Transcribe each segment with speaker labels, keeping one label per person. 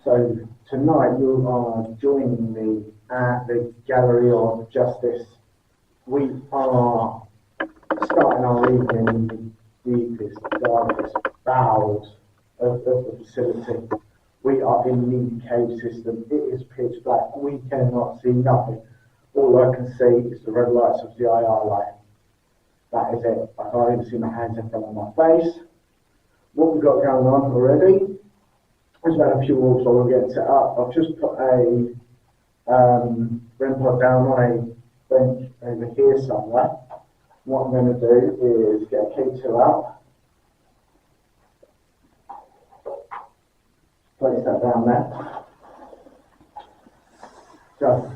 Speaker 1: So tonight you are joining me at the Gallery of Justice. We are starting our evening in the deepest, darkest bowels of the facility. We are in the cave system. It is pitch black. We cannot see nothing. All I can see is the red lights of the IR light. That is it. I can't even see my hands in front of my face. What we've got going on already, there's about a few walls while we're getting set up. I've just put a REM pod down on a bench over here somewhere. What I'm going to do is get a K2 out, place that down there. So,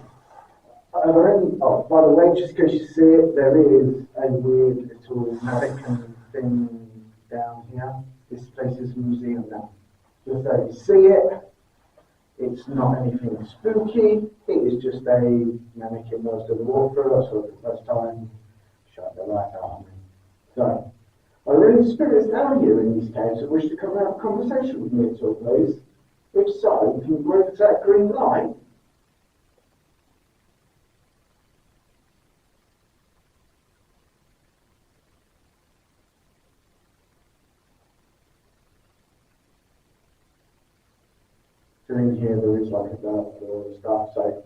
Speaker 1: by the way, just in case you see it, there is a weird little mannequin thing down here. This place is a museum now. Just so you see it, it's not anything spooky, it is just a mannequin most of the walkthrough. I saw it the first time, shut the light out on me. So, are there any spirits down here in these caves that wish to come and have a conversation with me at all, please? If so, can you go over to that green light? So in here there is like a dark floor and stuff, so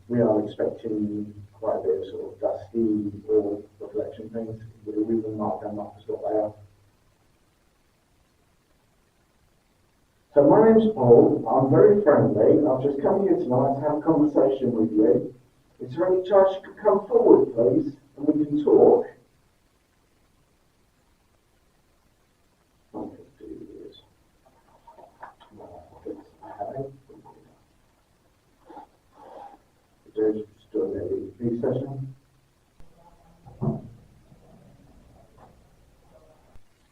Speaker 1: we are expecting quite a bit of sort of dusty or reflection things. We will mark them up as what they are. So my name's Paul, I'm very friendly. I've just come here tonight to have a conversation with you. Is there any chance you could come forward, please, and we can talk? Just doing a EP session.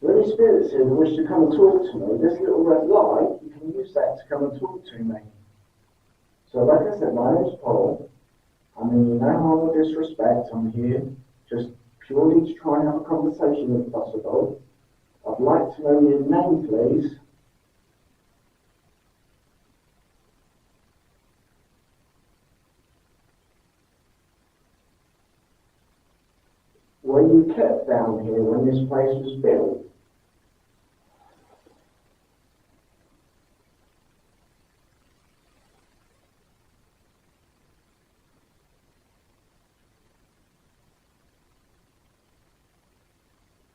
Speaker 1: There are any spirits here that wish to come and talk to me. This little red light, you can use that to come and talk to me. So like I said, my name's Paul. I mean, no harm or disrespect. I'm here just purely to try and have a conversation if possible. I'd like to know your name, please. Were you kept down here when this place was built?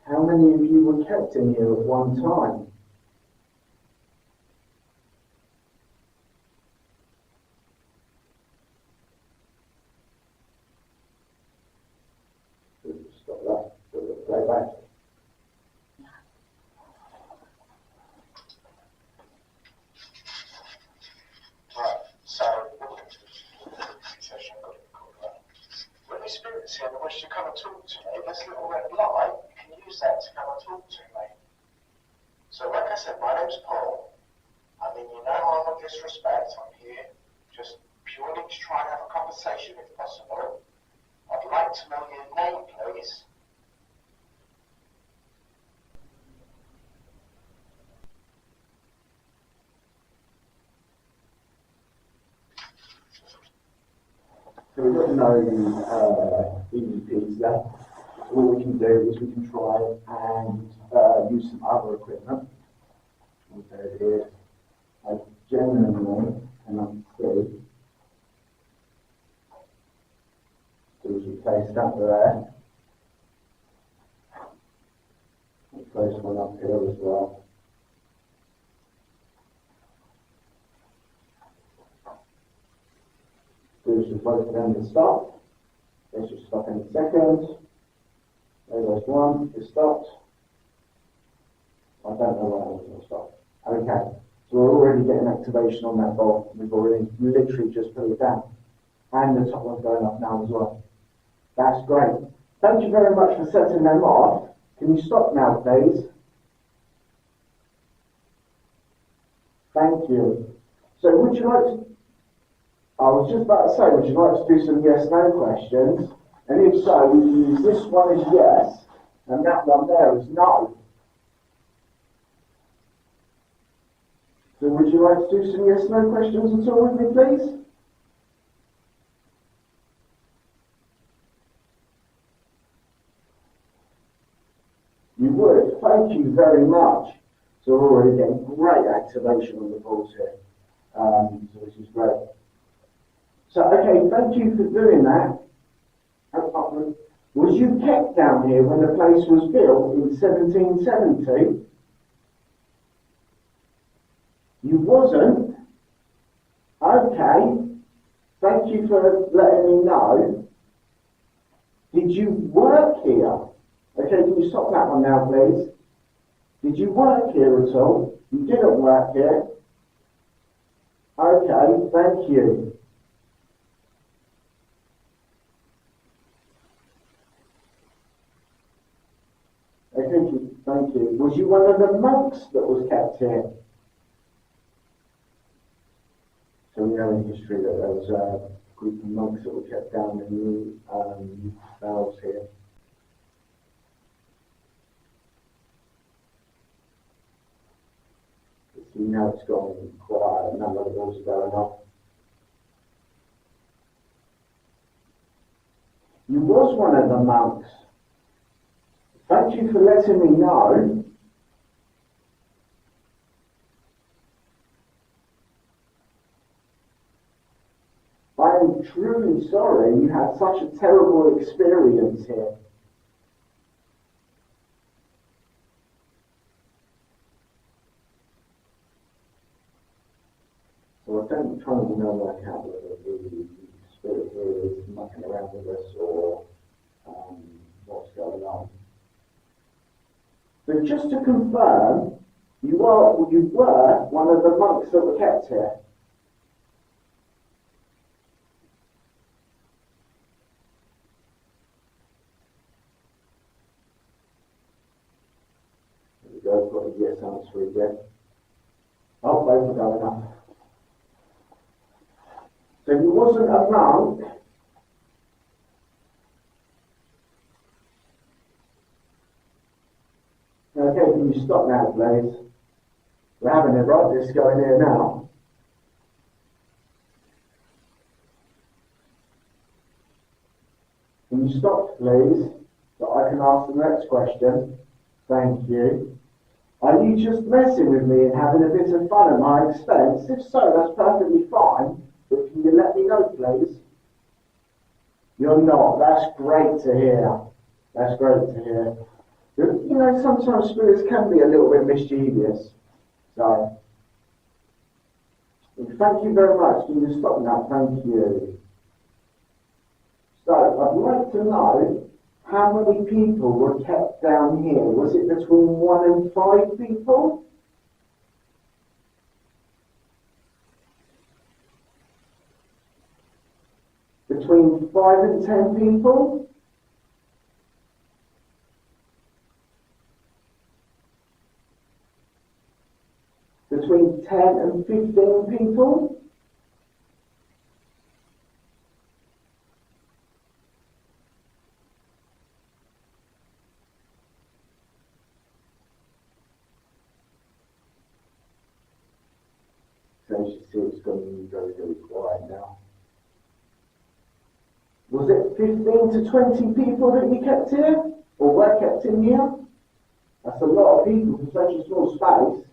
Speaker 1: How many of you were kept in here at one time? Stop that. Play back.
Speaker 2: Right, so session got it called that. When the spirits here that wish to come and talk to me, this little red light, you can use that to come and talk to me. So like I said, my name's Paul. I mean, you know I'm not disrespect, I'm here just purely to try and have a conversation if possible. I'd like to know your name, please.
Speaker 1: So we've got no EVPs left. All we can do is we can try and use some other equipment. There it is. I genuinely cannot see. So we place that there. We'll place one up here as well. Do just both of them and stop. Let's just stop in a second. There goes one, it stopped. I don't know why it was stop. Okay, so we're already getting activation on that bulb. We've already literally just put it down. And the top one's going up now as well. That's great. Thank you very much for setting them off. Can you stop now, please? Thank you. So would you like to, I was just about to say, would you like to do some yes-no questions? And if so, you can use this one as yes, and that one there as no. So would you like to do some yes/no questions at all with me, please? You would. Thank you very much. So we're already getting great activation on the balls here, so which is great. So, okay, thank you for doing that. Was you kept down here when the place was built in 1770? You wasn't? Okay. Thank you for letting me know. Did you work here? Okay, can you stop that one now, please? Did you work here at all? You didn't work here. Okay, thank you. Thank you. Was you one of the monks that was kept here? So we know in history that there was a group of monks that were kept down in the valves here. So you know it's gone quiet, none of the walls are going off. You was one of the monks. Thank you for letting me know. I am truly sorry you had such a terrible experience here. So I don't try to work out whether the spirit here is mucking around with us or what's going on. But just to confirm, you were one of the monks that were kept here. There we go, got a yes answer again. Oh, both are going up. So you wasn't a monk. Okay, can you stop now, please? We're having a right disco in here now. Can you stop, please, so I can ask the next question? Thank you. Are you just messing with me and having a bit of fun at my expense? If so, that's perfectly fine, but can you let me know, please? You're not. That's great to hear. That's great to hear. You know, sometimes spirits can be a little bit mischievous. So, thank you very much. Can you stop now? Thank you. So, I'd like to know how many people were kept down here. Was it between 1 and 5 people? Between 5 and 10 people? Between 10 and 15 people? So as you see, it's gone very, very quiet now. Was it 15 to 20 people that you kept here? Or were kept in here? That's a lot of people for such a small space.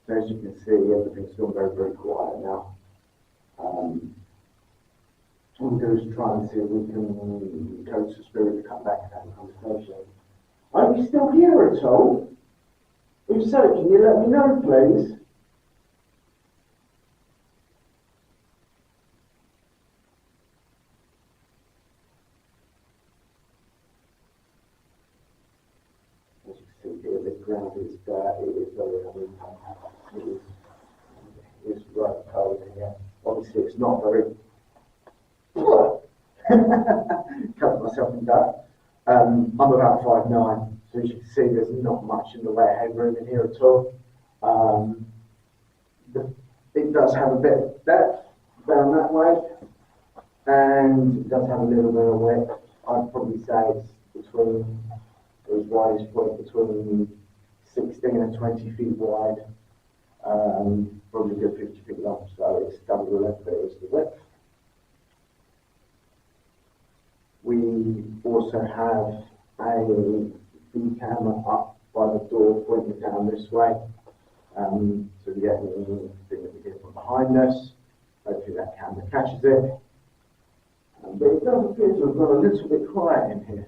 Speaker 1: So as you can see, everything's gone very, very quiet now. All we do is try and see if we can go to spirit to come back and have a conversation. Are you still here at all? If so, can you let me know, please? As you can see here, the ground is it is very uneven. It is right cold here. Obviously, it's not very. Covered myself in dirt. I'm about 5'9", so as you can see, there's not much in the way of headroom in here at all. It does have a bit of depth down that way, and it does have a little bit of width. I'd probably say it's between, as wide as point between 16 and 20 feet wide, probably a good 50 feet long, so it's double the length, but it's the width. We also have a view camera up by the door pointing down this way, so we get anything that we get from behind us. Hopefully that camera catches it. But it does appear to have got a little bit quiet in here.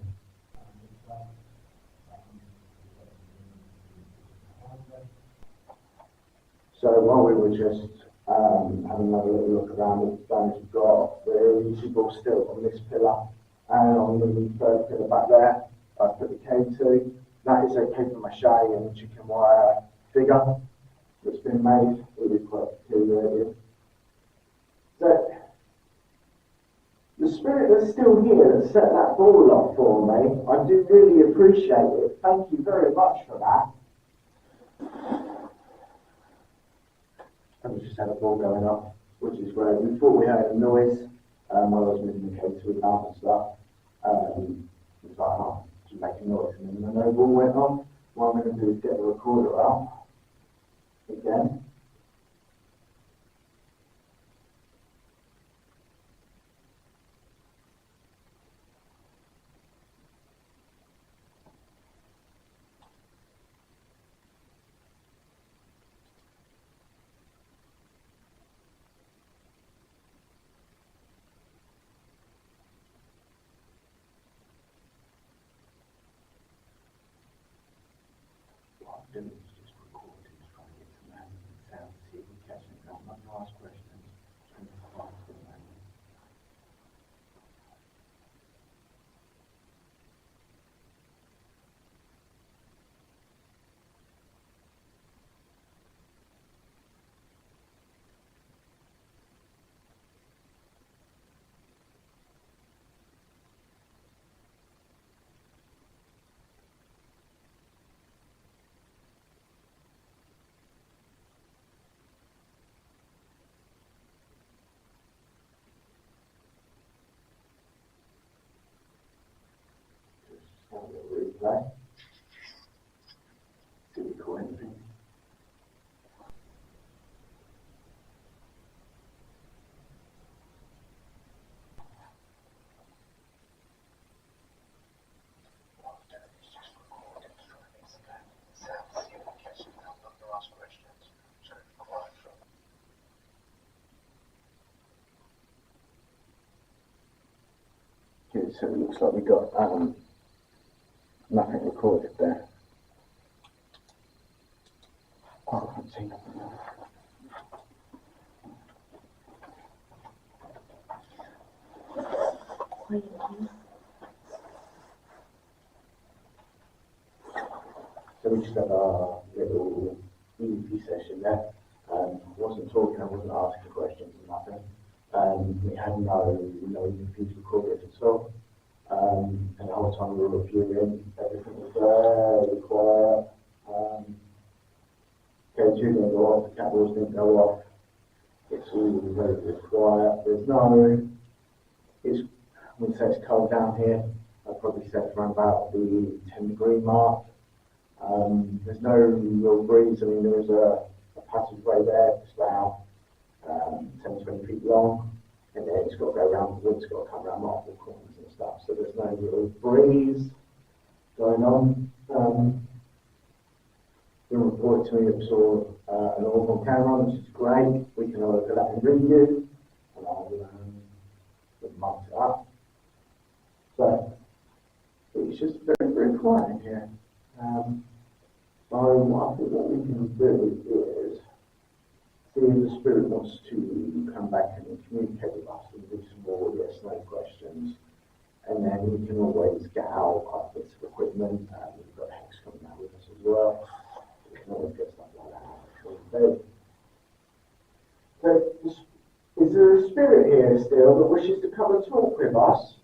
Speaker 1: So while we were just having another little look around at the stones we've got, there is a ball still on this pillar and on the third pillar back there. I put the K2. That is a paper mache and chicken wire figure that's been made. It is quite peculiar. So the spirit that's still here that set that ball up for me, I do really appreciate it. Thank you very much for that. And we just had a ball going off, which is great. We thought we heard a noise while I was moving the K2 about and stuff. It was like, oh, just make a noise. And then the no ball went on. What I'm going to do is get the recorder up again. Doing is just recording, trying to get some sound to see if we catch anything. I'm not going to ask questions. Trying to find for the moment. Have a little replay. See if we call anything. Okay, so it looks like we got nothing recorded there. Oh, I can't see nothing now. So we just had our little EVP session there. I wasn't talking, I wasn't asking questions or nothing. We had no EVPs recorded at all. And the whole time we were reviewing, everything was very quiet. K2 didn't go off, the cat walls didn't go off. It's all very, very quiet. There's no, I would say it's cold down here. I'd probably say it's around about the 10-degree mark. There's no real breeze. I mean, there is a passageway there, it's about 10, 20 feet long. And then it's got to go around, the wind's got to come around multiple corners and stuff. So there's no real breeze going on. They reported to me that we saw an orbital camera, which is great. We can look at that in review, and I'll mark it up. So it's just very, very quiet in here. So I think what we can do is see if the spirit wants to come back and communicate with us and do some more yes, no questions. And then we can always get out our bits of equipment. We've got Hex coming out with us as well. We can always get stuff like that out. So, is there a spirit here still that wishes to come and talk with us?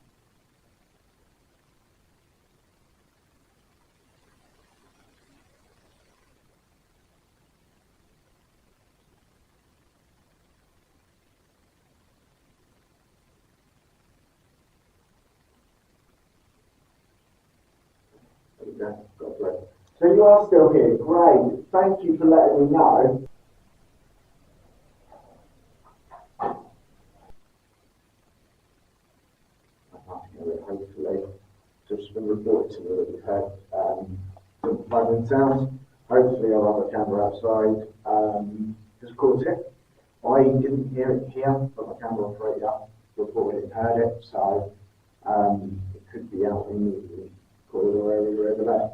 Speaker 1: Okay, God bless. So you are still here. Great. Thank you for letting me know. Hopefully, just been reported to me that we've had some violent sounds. Hopefully, I'll have a camera outside. Just caught it. I didn't hear it here, but my camera operator reported it heard it, so it could be out in the corridor area over there.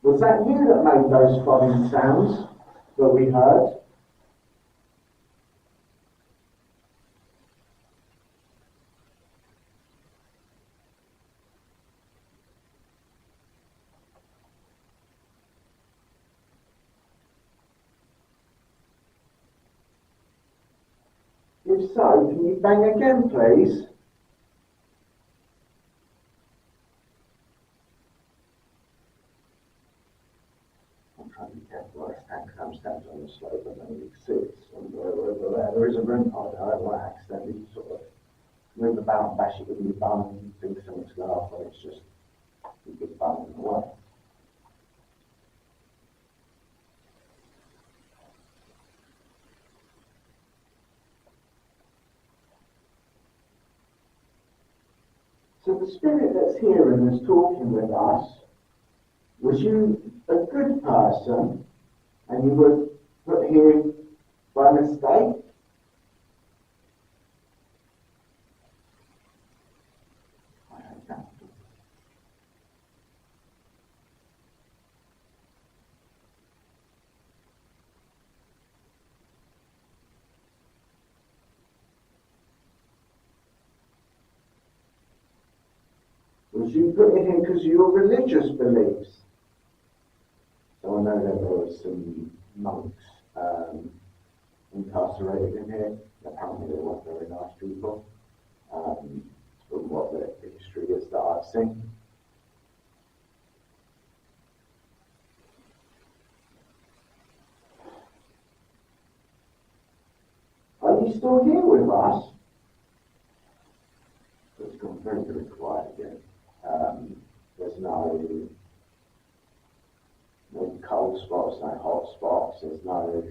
Speaker 1: Was that you that made those funny sounds that we heard? If so, can you bang again, please? I'm trying to be careful where I stand because I'm standing on the slope and then you can see it's somewhere over there. There is a room part I don't want to accidentally sort of move about and bash it with your bum and think something's going off when it's just a big bum in the way. So the spirit that's here and is talking with us, was you a good person and you were put here by mistake? I don't know. Was you put in here because of your religious beliefs? So I know that there were some monks incarcerated in here. Apparently they weren't very nice people, from what the history is that I've seen. Are you still here with us? It's gone very, very quiet again. There's no cold spots, no hot spots, there's no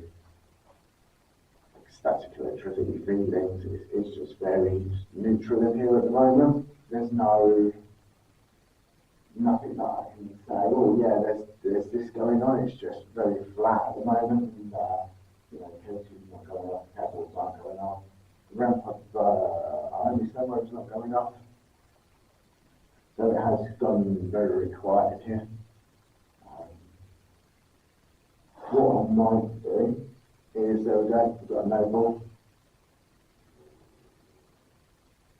Speaker 1: static electricity feelings, it's just very neutral in here at the moment. There's nothing that I can say, oh yeah, there's this going on, it's just very flat at the moment, and Kelsey's not going off, Capital's not going off, the ramp up only somewhere's not going off. So it has gone very, very quiet here. What I might do is, there we go, we've got a noble.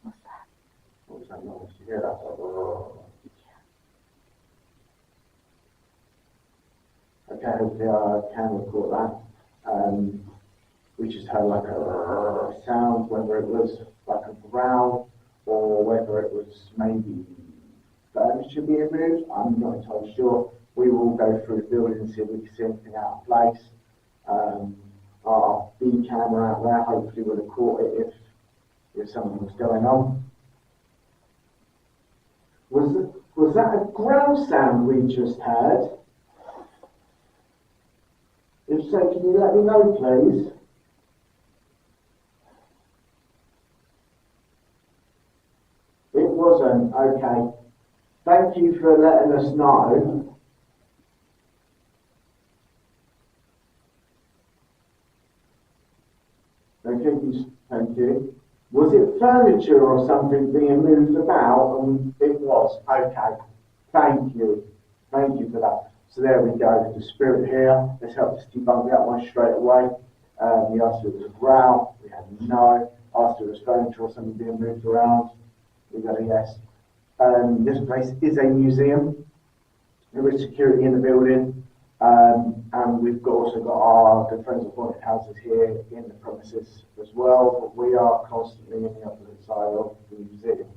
Speaker 3: What's that?
Speaker 1: What's that noise? You hear that? Okay, hopefully I can record that. We just had like a sound, whether it was like a growl or whether it was maybe furniture being moved, I'm not entirely sure. We will go through the building and see if we can see anything out of place. Our B camera out there hopefully would have caught it if something was going on. Was that a growl sound we just heard? If so, can you let me know, please? It wasn't, okay. Thank you for letting us know. Okay, thank you. Was it furniture or something being moved about? And it was, okay. Thank you. Thank you for that. So there we go, the spirit here. Let's help us debunk that one straight away. We asked if it was a growl, we had no. Asked if it was furniture or something being moved around, we got a yes. This place is a museum. There is security in the building, and we've also got our good friends of haunted houses here in the premises as well. But we are constantly in the opposite side of the museum,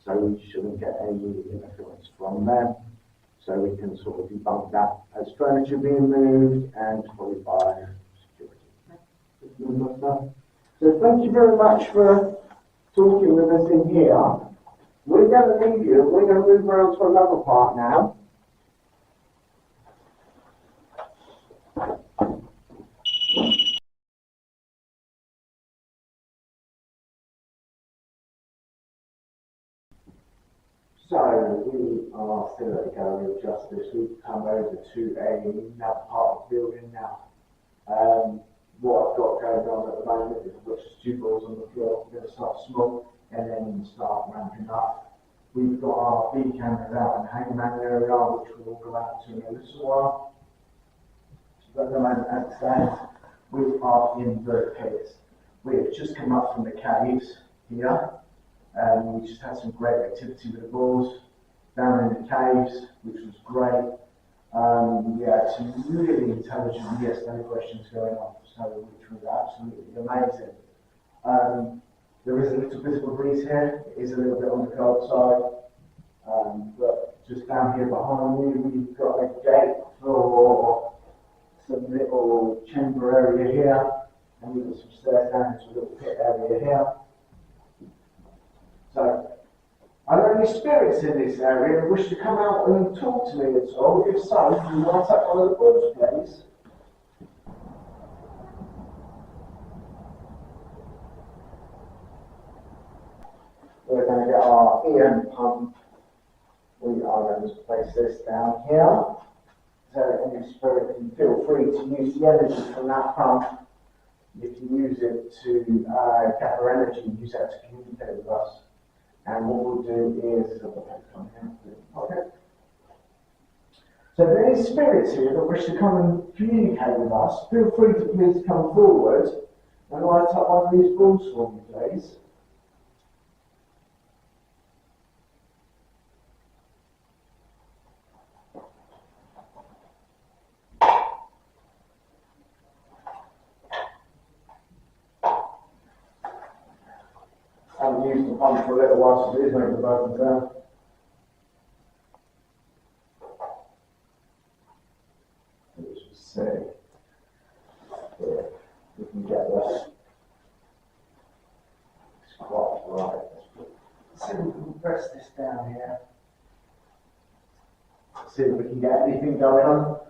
Speaker 1: so we shouldn't get any interference from them. So we can sort of debunk that as furniture being moved and probably by security. So thank you very much for talking with us in here. We're going to leave you. We're going to move around to another part now. So we are still at the Gallery of Justice. We've come over to another part of the building now. What I've got going on at the moment is I've got just 2 balls on the floor. We're going to start small and then start ramping up. We've got our B cameras out in the hangman area, which we'll go out to in a little while. But at the moment, as it stands, we are in the pits. We have just come up from the caves here. We just had some great activity with the balls down in the caves, which was great. We had some really intelligent yes no questions going on, so which was absolutely amazing. There is a little bit of a breeze here. It is a little bit on the cold side, but just down here behind me, we've got a gate for some little chamber area here, and we've got some stairs down into a little pit area here. So, are there any spirits in this area who wish to come out and talk to me at all? If so, can you light up one of the balls, please? We're going to get our EM pump. We are going to place this down here. So any spirit can feel free to use the energy from that pump. You can use it to gather energy, use that to communicate with us. And what we'll do is, okay. So if there are any spirits here that wish to come and communicate with us, feel free to please come forward and light up one of these balls for me, please. I haven't used the pump for a little while, so it is making the broken sound. Let's just see if we can get this. It's quite right. Let's see if we can press this down here. See if we can get anything going on.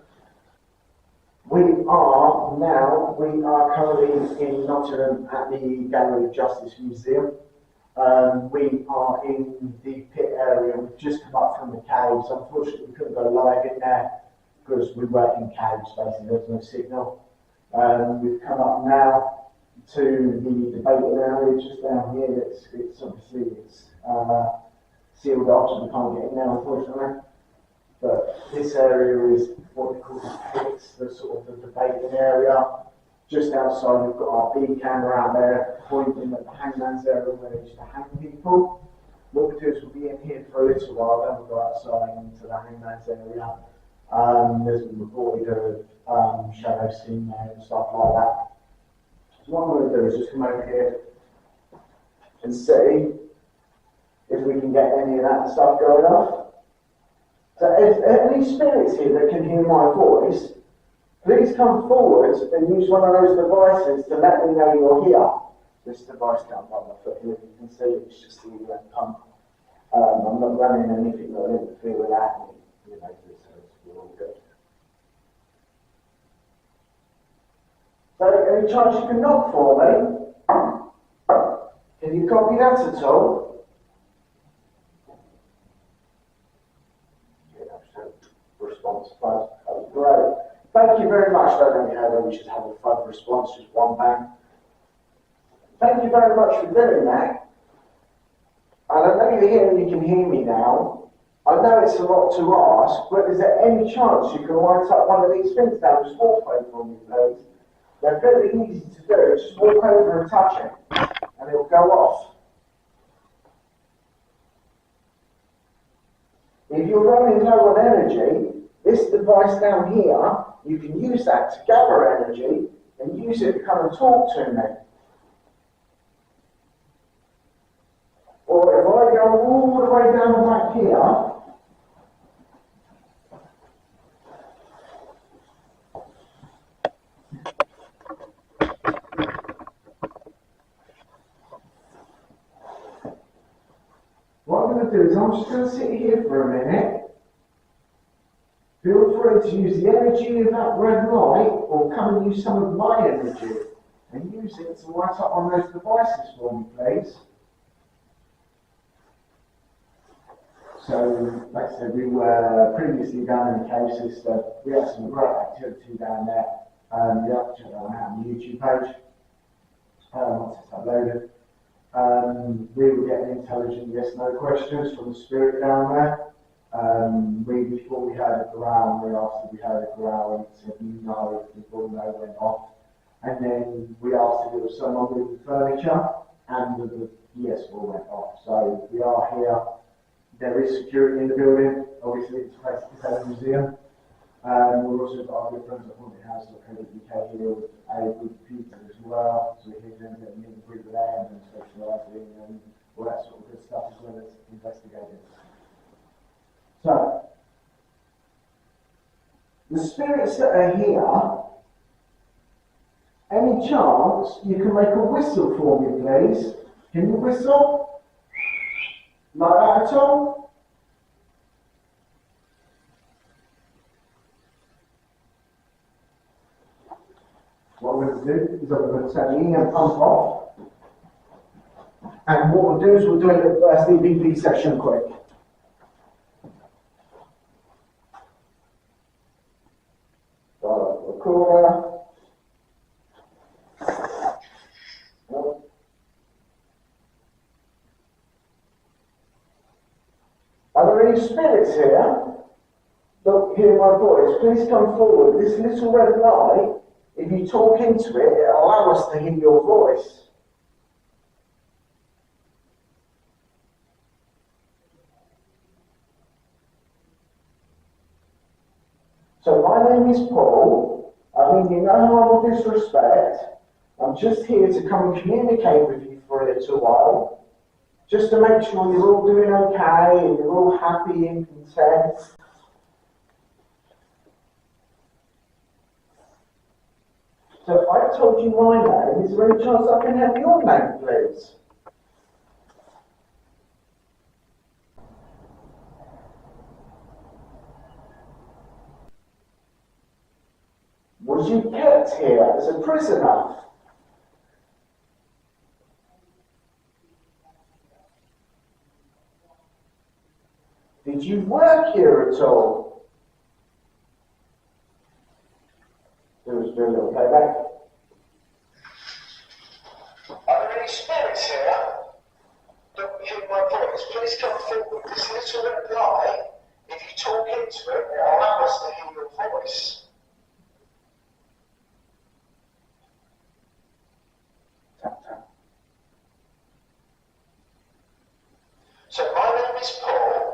Speaker 1: We are currently in Nottingham at the Gallery of Justice Museum. We are in the pit area. We've just come up from the caves. Unfortunately, we couldn't go live in there because we were in caves, basically, there was no signal. We've come up now to the debating area just down here. It's obviously sealed off, so we can't get in there, unfortunately. But this area is what we call the pits, the sort of the debating area. Just outside, we've got our B camera out there, pointing at the hangman's area where they used to hang people. What we do is we'll be in here for a little while, then we'll go outside into the hangman's area. There's been reported of shadows seen there and stuff like that. So what I'm going to do is just come over here and see if we can get any of that stuff going on. So if there are any spirits here that can hear my voice, please come forward and use one of those devices to let me know you're here. This device down by my foot here, you can see it's just the pump. I'm not running anything that will interfere with that. You know, so we're all good. So, any chance you can knock for me? Can you copy that at all? Response, that was great. Thank you very much. Don't let me have it. We should have a fun response, just one bang. Thank you very much for doing that. And I know you're here and you can hear me now. I know it's a lot to ask, but is there any chance you can light up one of things down? Just walk over on me, please. They're very easy to do. Just walk over and touch it, and it'll go off. If you're running low on energy, this device down here, you can use that to gather energy and use it to come and talk to me. Or if I go all the way down back here, what I'm going to I'm just going to sit here for a minute. Feel free to use the energy of that red light or come and use some of my energy and use it to light up on those devices for me, please. So, like I said, we were previously down in the cave system. We had some great activity down there. You have to check that one out on the YouTube page. Once it's uploaded. We were getting intelligent yes no questions from the spirit down there. Before we heard a growl, we asked if we heard a growl and it said no before the no went off. And then we asked if it was someone moving furniture and the yes all went off. So we are here. There is security in the building. Obviously it's a museum. We've also got our good friends at Haunted House UK here with a good computer as well. So we're here doing a bit of meet and greet with them and socialising and all that sort of good stuff as well as investigating. So, the spirits that are here, any chance you can make a whistle for me, please? Can you whistle? Like that at all? What we're going to do is I'm going to turn the EM pump off. And what we'll do is we'll do a little first EVP session quick. Recorder. Are there any spirits here? Don't hear my voice. Please come forward. This little red light, if you talk into it, it'll allow us to hear your voice. So my name is Paul. I mean you no harm or disrespect. I'm just here to come and communicate with you for a little while. Just to make sure you're all doing okay and you're all happy and content. So if I told you my name, is there any chance I can have your name, please? Was you kept here as a prisoner? Did you work here at all? Do a little playback.
Speaker 2: Are there any spirits here? Don't hear my voice. Please come forward. This little red light, if you talk into it, it'll allow us to hear your voice.
Speaker 1: Tap, tap.
Speaker 2: So my name is Paul.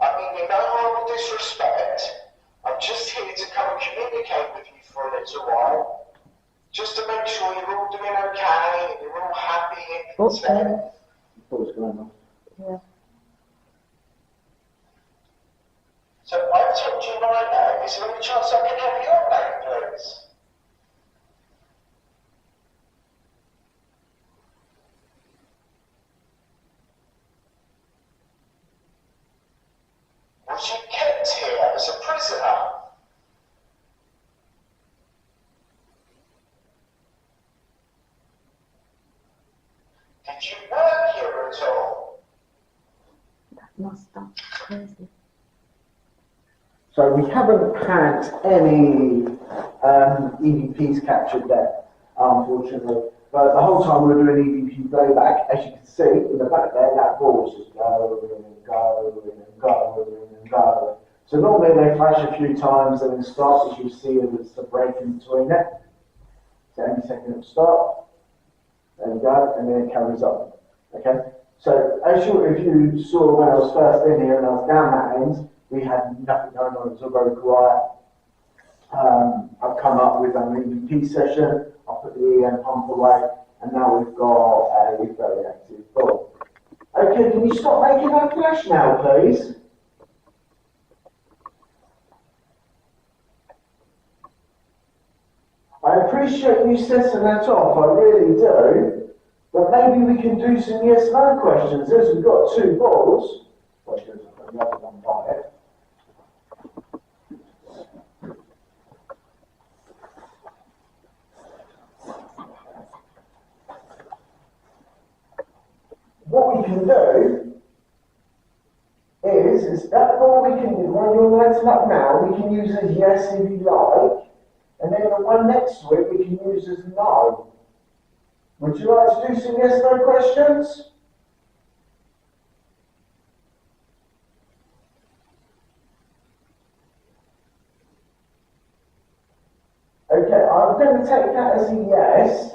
Speaker 2: I mean you no harm or disrespect. I'm just here to come and communicate with you for a little while. Just to make sure you're all doing okay and you're all happy and content.
Speaker 1: What was going on?
Speaker 3: Yeah.
Speaker 2: So I've told you my name. Is there any chance I can have your name, please? Was you kept here as a prisoner? Did you work here at all?
Speaker 3: That must stop crazy.
Speaker 1: So we haven't had any EVPs captured there, unfortunately. But the whole time we were doing EVP playback, as you can see in the back there, that ball was just going and going and going and going. So normally they flash a few times and then stop, as you see there's a break in between it. So any second it'll stop. There we go, and then it carries on. Okay? So as if you saw when I was first in here and I was down that end, we had nothing going on, it was all very quiet. I've come up with an EVP session, I'll put the EM pump away, and now we've got a very active ball. Okay, can you stop making that flash now, please? I appreciate you setting that off, I really do. But maybe we can do some yes-no questions. As we've got two balls, what I do is I put the other one by it. What we can do is that all we can do, when you're lighting up now, we can use as yes if you like, and then the one next to it we can use as no. Would you like to do some yes no questions? Okay, I'm going to take that as a yes,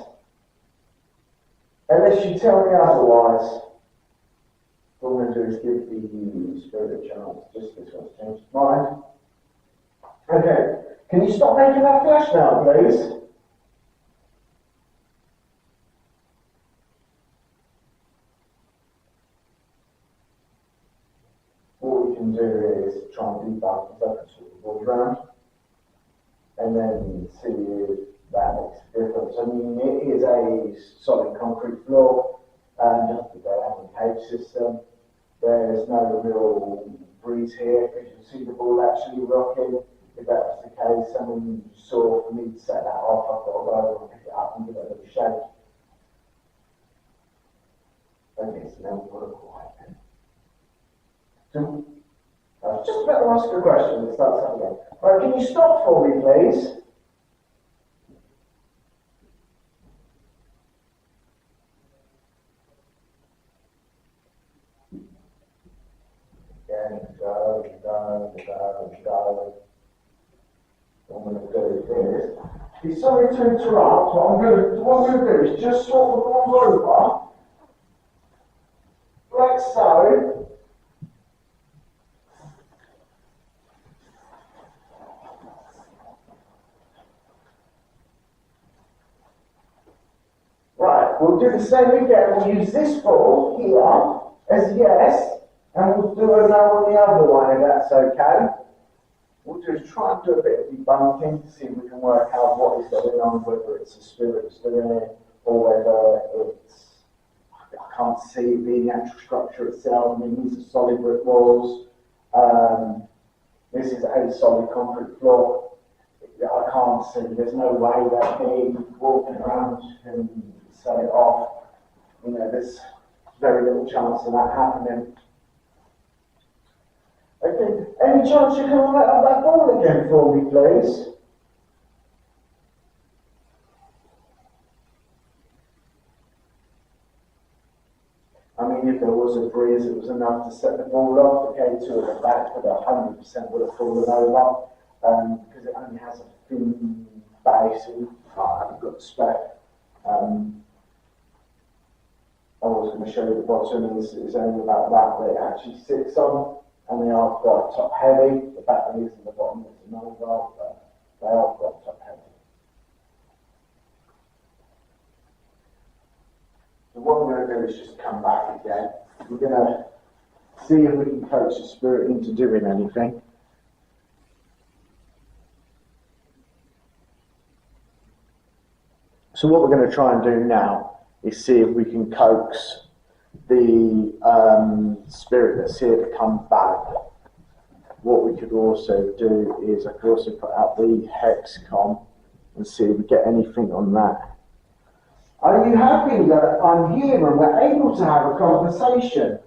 Speaker 1: unless you tell me otherwise. What I'm going to do is give the spirit a chance, just this one's changed its mind. Okay, can you stop making that flash now, please? What we can do is try and debug the focus of the board round, and then see if that makes a difference. I mean, it is a solid concrete floor, just a cage system. There's no real breeze here, because you can see the ball actually rocking. If that was the case, someone saw, for me to set that off, I've got to go over and pick it up and give it a little shake. Okay, so now we've got a quiet. So, I was just about to ask a question, let's start that again. Right, can you stop for me, please? Again, go. What I'm going to do is, be sorry to interrupt, what I'm going to do is just swap the ball over, like so. Right, we'll do the same again. We'll use this ball here as yes, and we'll do a no on the other one if that's okay. We'll just try and do a bit of debunking to see if we can work out what is going on, whether it's a spirit that's doing it, or whether it's, I can't see it being the actual structure itself. I mean, these are solid brick walls. This is a solid concrete floor. I can't see, there's no way that me walking around can set it off. You know, there's very little chance of that happening. Okay, any chance you can light up that ball again for me, please? I mean, if there was a breeze, it was enough to set the ball off. The K2 at the back, but 100% would have fallen over, because it only has a thin base, and I haven't got the spec. I was going to show you the bottom is only about that it actually sits on, and they are quite top heavy. The batteries in the bottom is another one, but they are quite top heavy. So what we're going to do is just come back again. We're going to see if we can coax the spirit into doing anything. So what we're going to try and do now is see if we can coax the spirit that's here to come back. What we could also do is I could also put out the hexcom and see if we get anything on that. Are you happy that I'm here and we're able to have a conversation?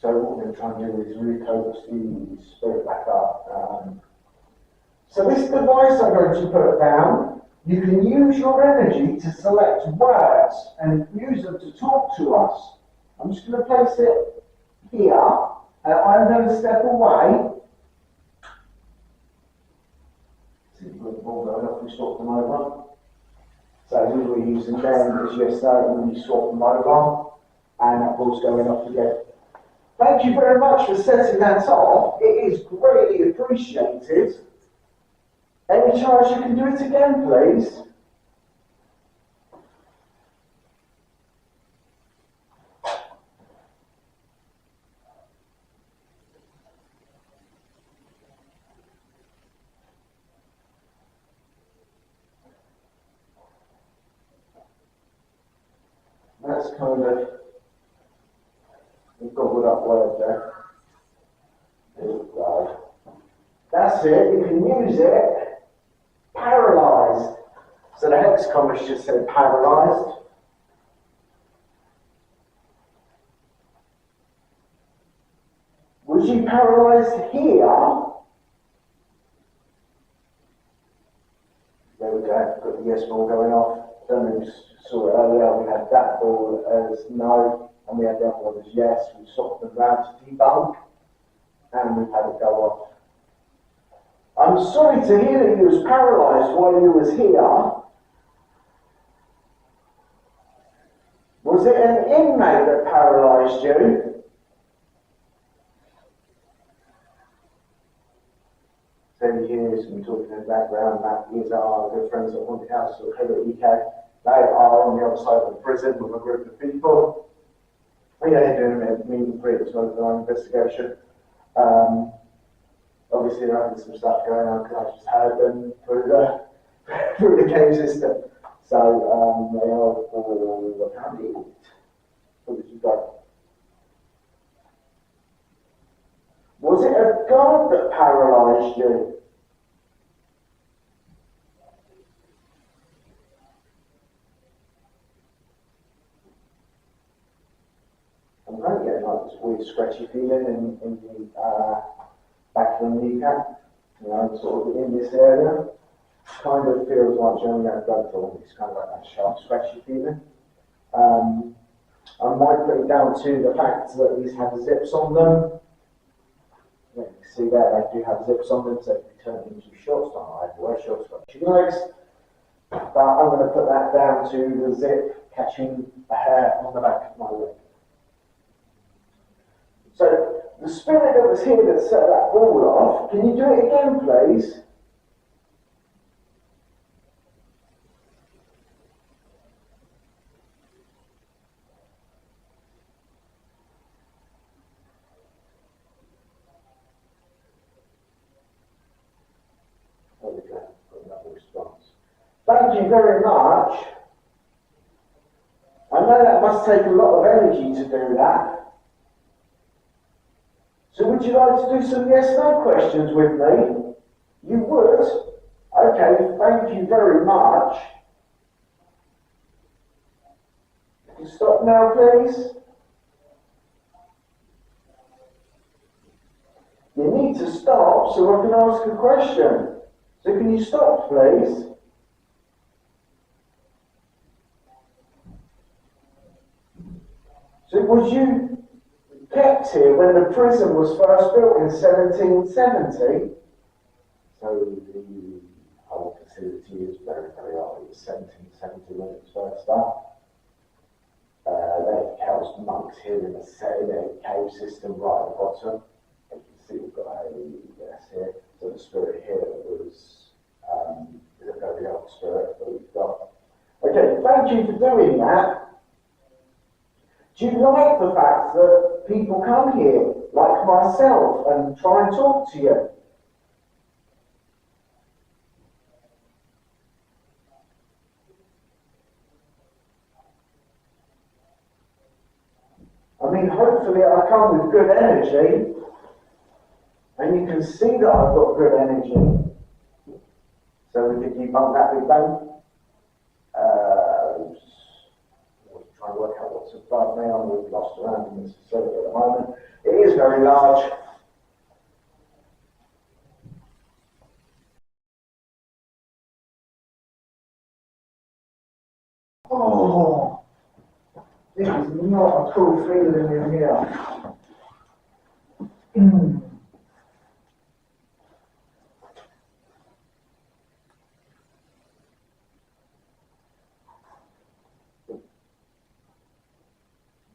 Speaker 1: So what we're going to try and do is recoax the spirit back up. So this device I'm going to put down, you can use your energy to select words and use them to talk to us. I'm just going to place it here, and I'm going to step away. See if the ball going off, we swap them over. So we were using them as yesterday, and then you swap them over, and that ball's going off again. Thank you very much for setting that off. It is greatly appreciated. Any chance you can do it again, please? That's kind of You've got that word there. There you go. That's it, you can use it. Paralysed. So the hex comments just said paralysed. Was you paralysed here? There we go, got the yes ball going off. Don't know if you saw it earlier, we had that ball as no, and we had that one as yes. We swapped them round to debunk, and we've had it go off. I'm sorry to hear that you was paralysed while you was here. Was it an inmate that paralysed you? So you hear some talking in the background. That is our good friends at Haunted House or UK. They are on the other side of the prison with a group of people. They're doing a meet and greet as well as our investigation. Obviously, they're having some stuff going on because I just heard them through the cave system. So they are all apparently. What did you got? Was it a guard that paralysed you? I'm kind of getting like this weird scratchy feeling in the back of the kneecap, you know, sort of in this area. Kind of feels like Johnny had blood for me. It's kind of like that sharp, scratchy feeling. I might put it down to the fact that these have zips on them. Yeah, you can see there, they do have zips on them, so they can turn into shorts. I have to wear shorts, got chicken legs. But I'm going to put that down to the zip catching a hair on the back of my leg. So, the spirit that was here that set that ball off, can you do it again, please? There we go, got another response. Thank you very much. I know that must take a lot of energy to do that. So would you like to do some yes-no questions with me? You would? Okay, thank you very much. Can you stop now, please? You need to stop so I can ask a question. So can you stop, please? So was you kept here when the prison was first built in 1770? So the whole facility is very, very old. It was 1770 when it was first started. They housed monks here in a cave system right at the bottom. You can see we've got a yes here. So the spirit here was is a very old spirit that we've got. Okay, thank you for doing that. Do you like the fact that people come here, like myself, and try and talk to you? I mean, hopefully I come with good energy, and you can see that I've got good energy. So we can debunk that big bang. Trying to work out what's above me. I'm really lost around in this facility at the moment. It is very large. Oh, this is not a cool feeling in here.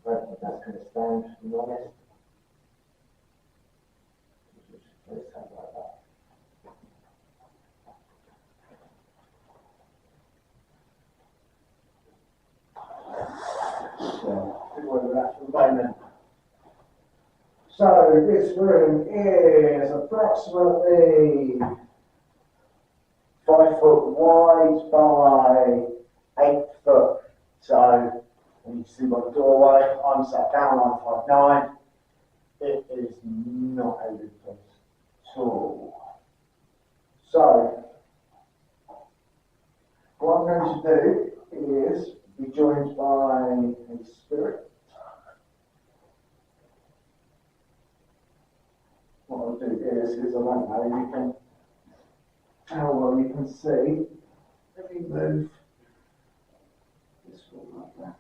Speaker 1: But that's going to stand, to be honest. Let's have like that. So this room is approximately 5 foot wide by 8 foot. So when you see my doorway, I'm sat down, I'm 5'9". is not a good place at all. So, what I'm going to do is be joined by a spirit. What I'll do is I don't know how well you can see. Let me move this one like that.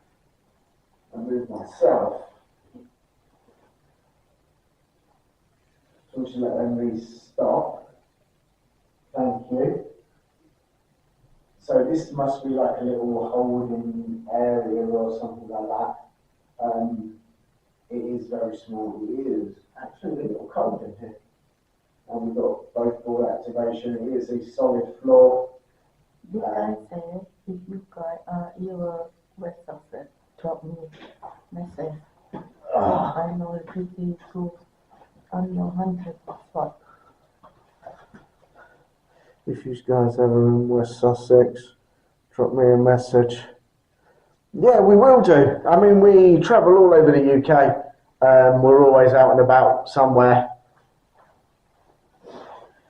Speaker 1: I move myself. So we should let them stop. Thank you. So this must be like a little holding area or something like that. It is very small. It is actually a little cold in here. And we've got both ball activation. It is a solid floor.
Speaker 3: You can say if you got your resources, drop me message. I know it will be good on your 100 spot.
Speaker 1: If you guys ever in West Sussex, drop me a message. Yeah, we will do. I mean, we travel all over the UK. We're always out and about somewhere.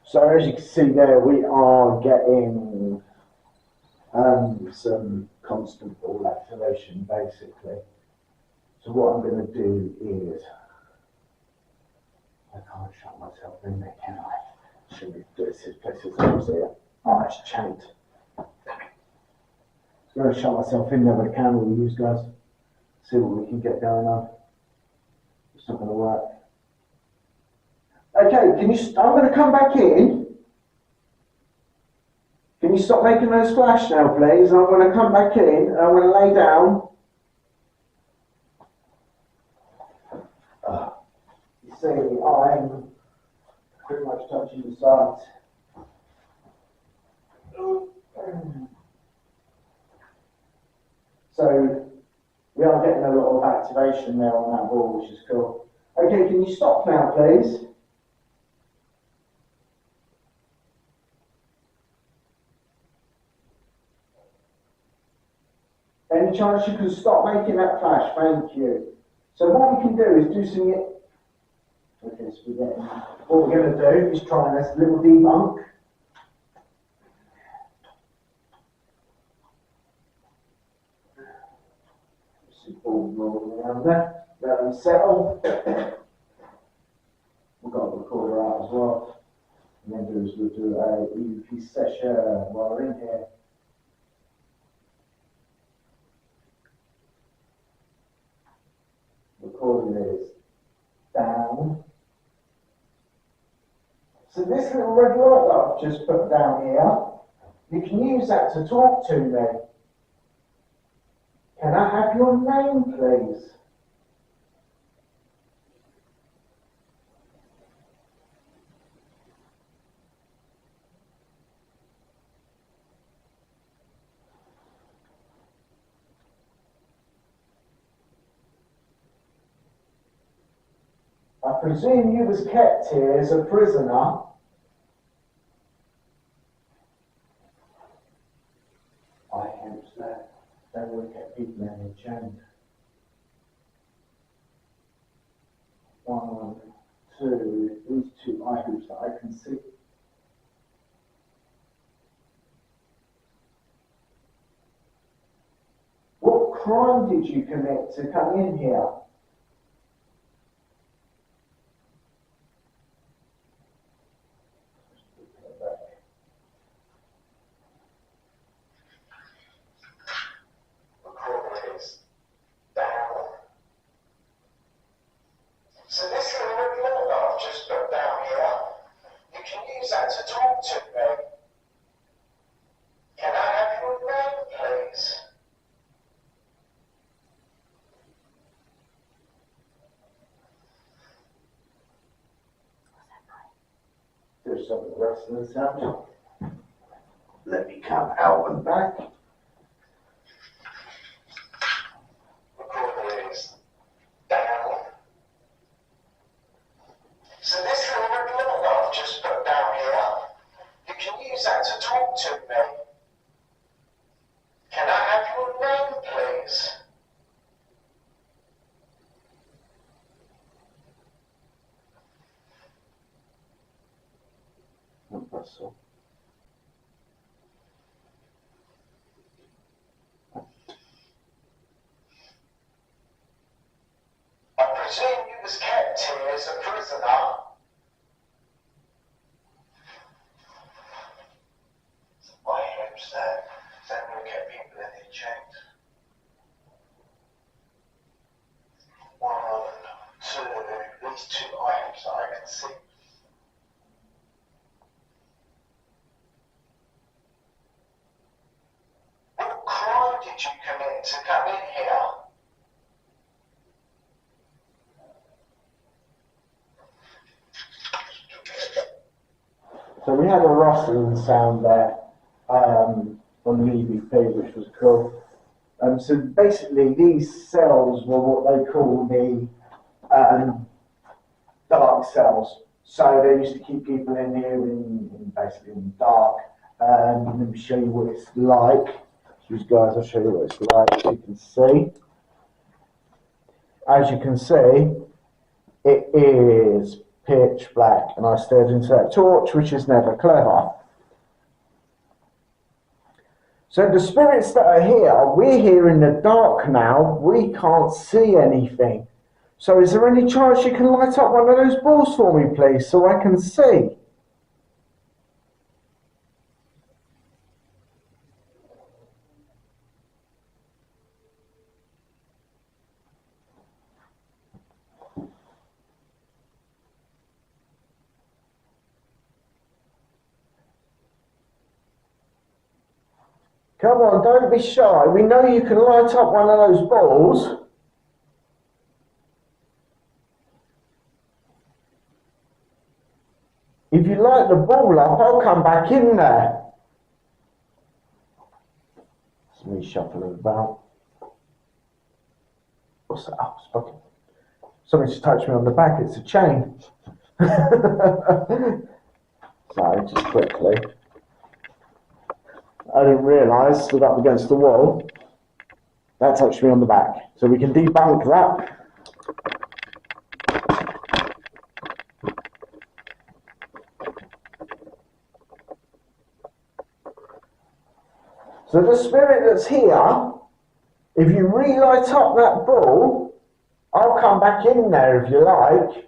Speaker 1: So as you can see there, we are getting some constant ball activation, basically. So what I'm going to do is, I can't shut myself in there, can I? Should we do this places here? Oh, it's chained. I'm going to shut myself in there with a camera we use, guys. See what we can get going on. It's not going to work. Okay, I'm going to come back in. Can you stop making those flash now, please? I'm going to come back in and I'm going to lay down. You see, I'm pretty much touching the sides. So we are getting a lot of activation there on that wall, which is cool. Okay, can you stop now, please? Any chance you can stop making that flash? Thank you. So what we can do is do some... Okay, so what we're going to do is try this little debunk. Just ball rolling around there. Let them settle. We've got a recorder out as well. And then we'll do a EVP session while we're in here. Recording is down. So this little red light that I've just put down here, you can use that to talk to me. Can I have your name, please? I presume you was kept here as a prisoner. I hope so. They would kept people in a chain. 1, 2, these 2 eye hoops that I can see. What crime did you commit to come in here?
Speaker 2: So this little red light that I've just put down here, you can use that to talk to me. Can I have your name, please?
Speaker 1: There's some of the rest of the sound. Let me come out and back.
Speaker 2: Recorder is down. So this little red light that I've just put down here, you can use that to talk to me. Can I have your name, please?
Speaker 1: That's all.
Speaker 2: I presume you was kept here as a prisoner. I hope so. Then we kept people in here checked. 1, 2, at least 2 items that I can see. What crime did you commit to come in here?
Speaker 1: So we had a rustling sound there on the EVP, which was cool. So basically, these cells were what they call the dark cells. So they used to keep people in here basically in the dark. Let me show you what it's like. These guys, I'll show you what it's like. So you can see. As you can see, it is pitch black, and I stared into that torch, which is never clever. So the spirits that are here, we're here in the dark now, we can't see anything. So is there any chance you can light up one of those balls for me, please, so I can see? Come on, don't be shy. We know you can light up one of those balls. If you light the ball up, I'll come back in there. It's me shuffling about. What's that? Oh, it's fucking... Something just touched me on the back. It's a chain. So, just quickly. I didn't realise, stood up against the wall. That touched me on the back. So we can debunk that. So the spirit that's here, if you relight up that ball, I'll come back in there if you like.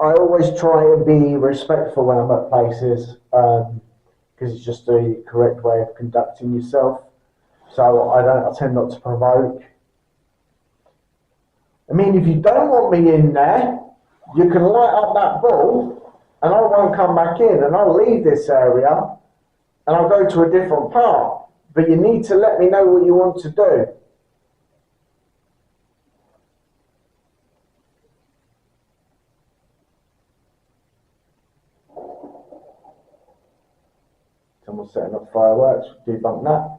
Speaker 1: I always try and be respectful when I'm at places, because it's just the correct way of conducting yourself. So I tend not to provoke. I mean, if you don't want me in there, you can light up that ball, and I won't come back in, and I'll leave this area, and I'll go to a different part. But you need to let me know what you want to do. Someone's setting up fireworks, debunk that.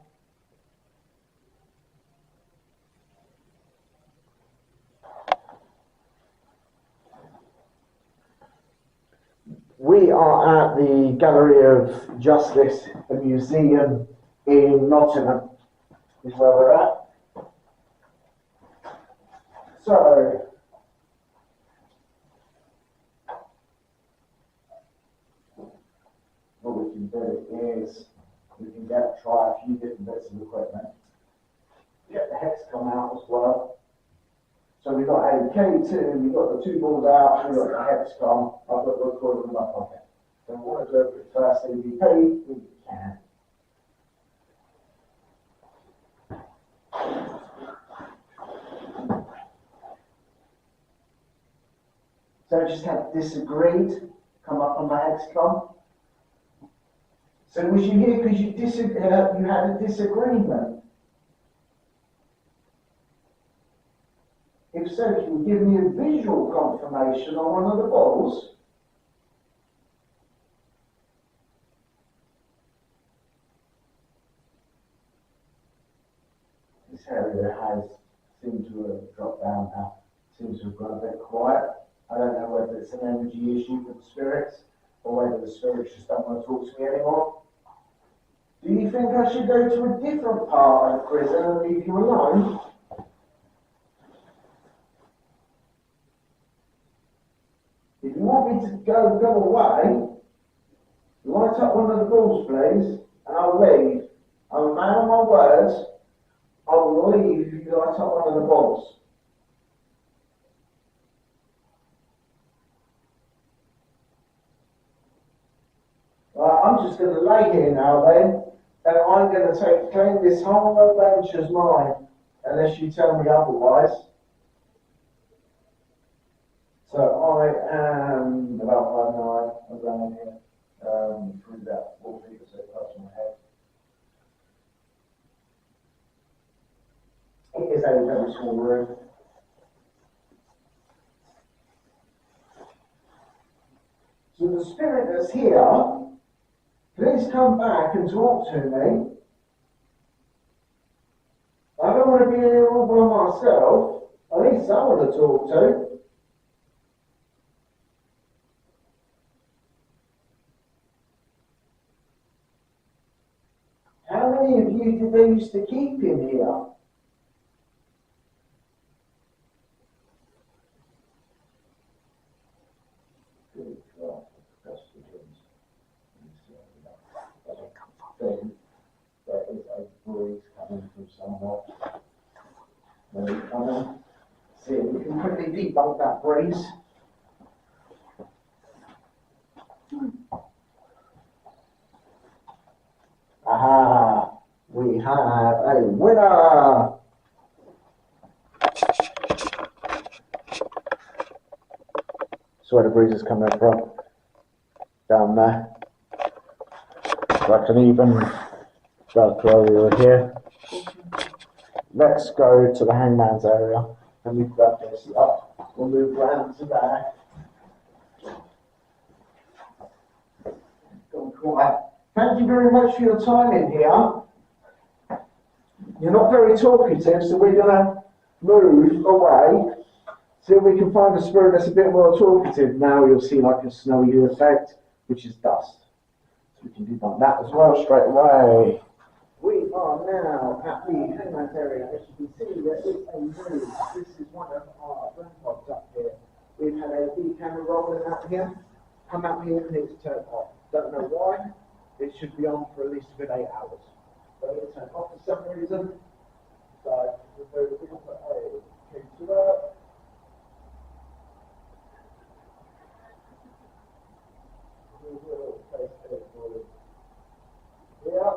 Speaker 1: We are at the Gallery of Justice, a museum in Nottingham, is where we're at. So, what we can do is we can try a few different bits of equipment. Get the hex come out as well. So we've got a K2, we've got the 2 balls out, we've got the hex come. I've got the recorder in my pocket. So we want to do it first EVP, we can. So just have disagreed, come up on the hexagon. So was you here because you had a disagreement? If so, can you give me a visual confirmation on one of the balls? This area has seemed to have dropped down now, seems to have got a bit quiet. I don't know whether it's an energy issue for the spirits, or whether the spirits just don't want to talk to me anymore. Do you think I should go to a different part of the prison and leave you alone? me to go away, light up one of the balls, please, and I'll leave. I'm a man of my words. I will leave if you light up one of the balls. I'm just going to lay here now then, and I'm going to claim this whole bench as mine, unless you tell me otherwise. So I am about 5'9", around here, through about 4 feet or so past my head. It is a very small room. So the spirit that's here, please come back and talk to me. I don't want to be here all by myself. I need someone to talk to. How many of you did they used to keep in here? Good God, that's the dreams. Then there is a breeze coming from somewhere. Very coming. See if we can quickly debunk that breeze. Aha! We have a winner! So where the breeze is coming from? Down there. So I can even go over here. Let's go to the hangman's area and we've got this up. We'll move round to there. Go quiet. Thank you very much for your time in here. You're not very talkative, so we're going to move away. See if we can find a spirit that's a bit more talkative. Now you'll see like a snowy effect, which is dust. So we can do that as well straight away. We are now at the hangman's area. As you can see, there is a room. This is one of our grandpods up here. We've had a big camera rolling out here. Come out here and it's turned off. Don't know why. It should be on for at least a good 8 hours. But it's turned off for some reason. So we're going to put a key to that. Here.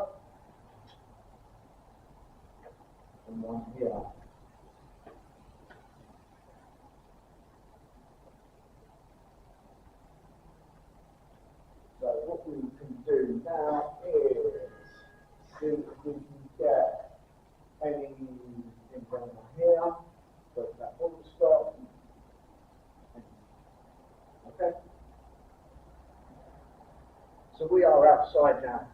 Speaker 1: And one here. So what we can do now is see if we can get anything from here. So that will stop. Okay. So we are outside now.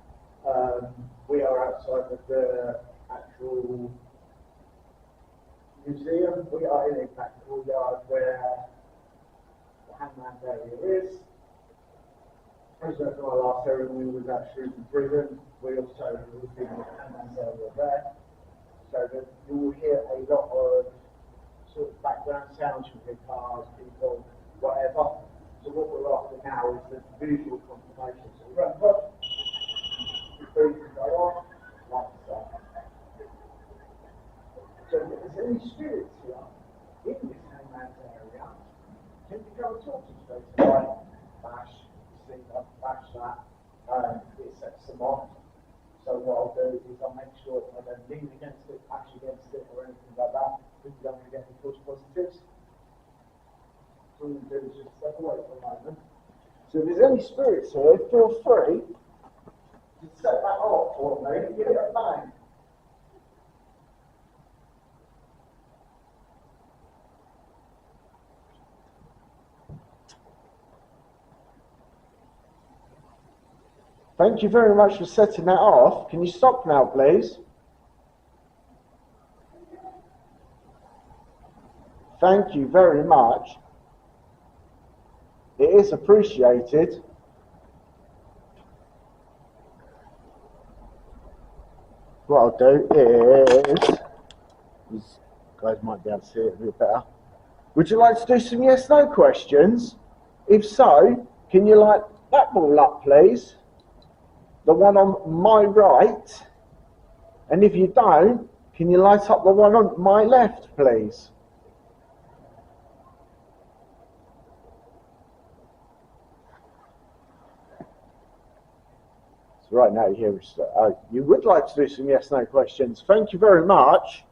Speaker 1: We are outside of the actual museum. We are in a practical yard where the hangman's area is. As our last ceremony was actually in prison, we also will be in the hangman's area there. So that you will hear a lot of sort of background sounds from the cars, people, whatever. So what we're after now is the visual confirmation. So remember, the breeze will go off, like so. So if there's any spirits here in this hangman's area, can you go and talk to them straight away? Bash, see that, bash that, it sets them off. So what I'll do is I'll make sure I don't lean against it, bash against it, or anything like that, because you don't want to get any false positives. So all we do is just step away for a moment. So if there's any spirits here, feel free to set that off for me and give it a bang. Thank you very much for setting that off. Can you stop now, please? Thank you very much. It is appreciated. What I'll do is, you guys might be able to see it a bit better. Would you like to do some yes/no questions? If so, can you light that ball up, please? The one on my right. And if you don't, can you light up the one on my left, please? So right now here, you would like to do some yes/no questions. Thank you very much.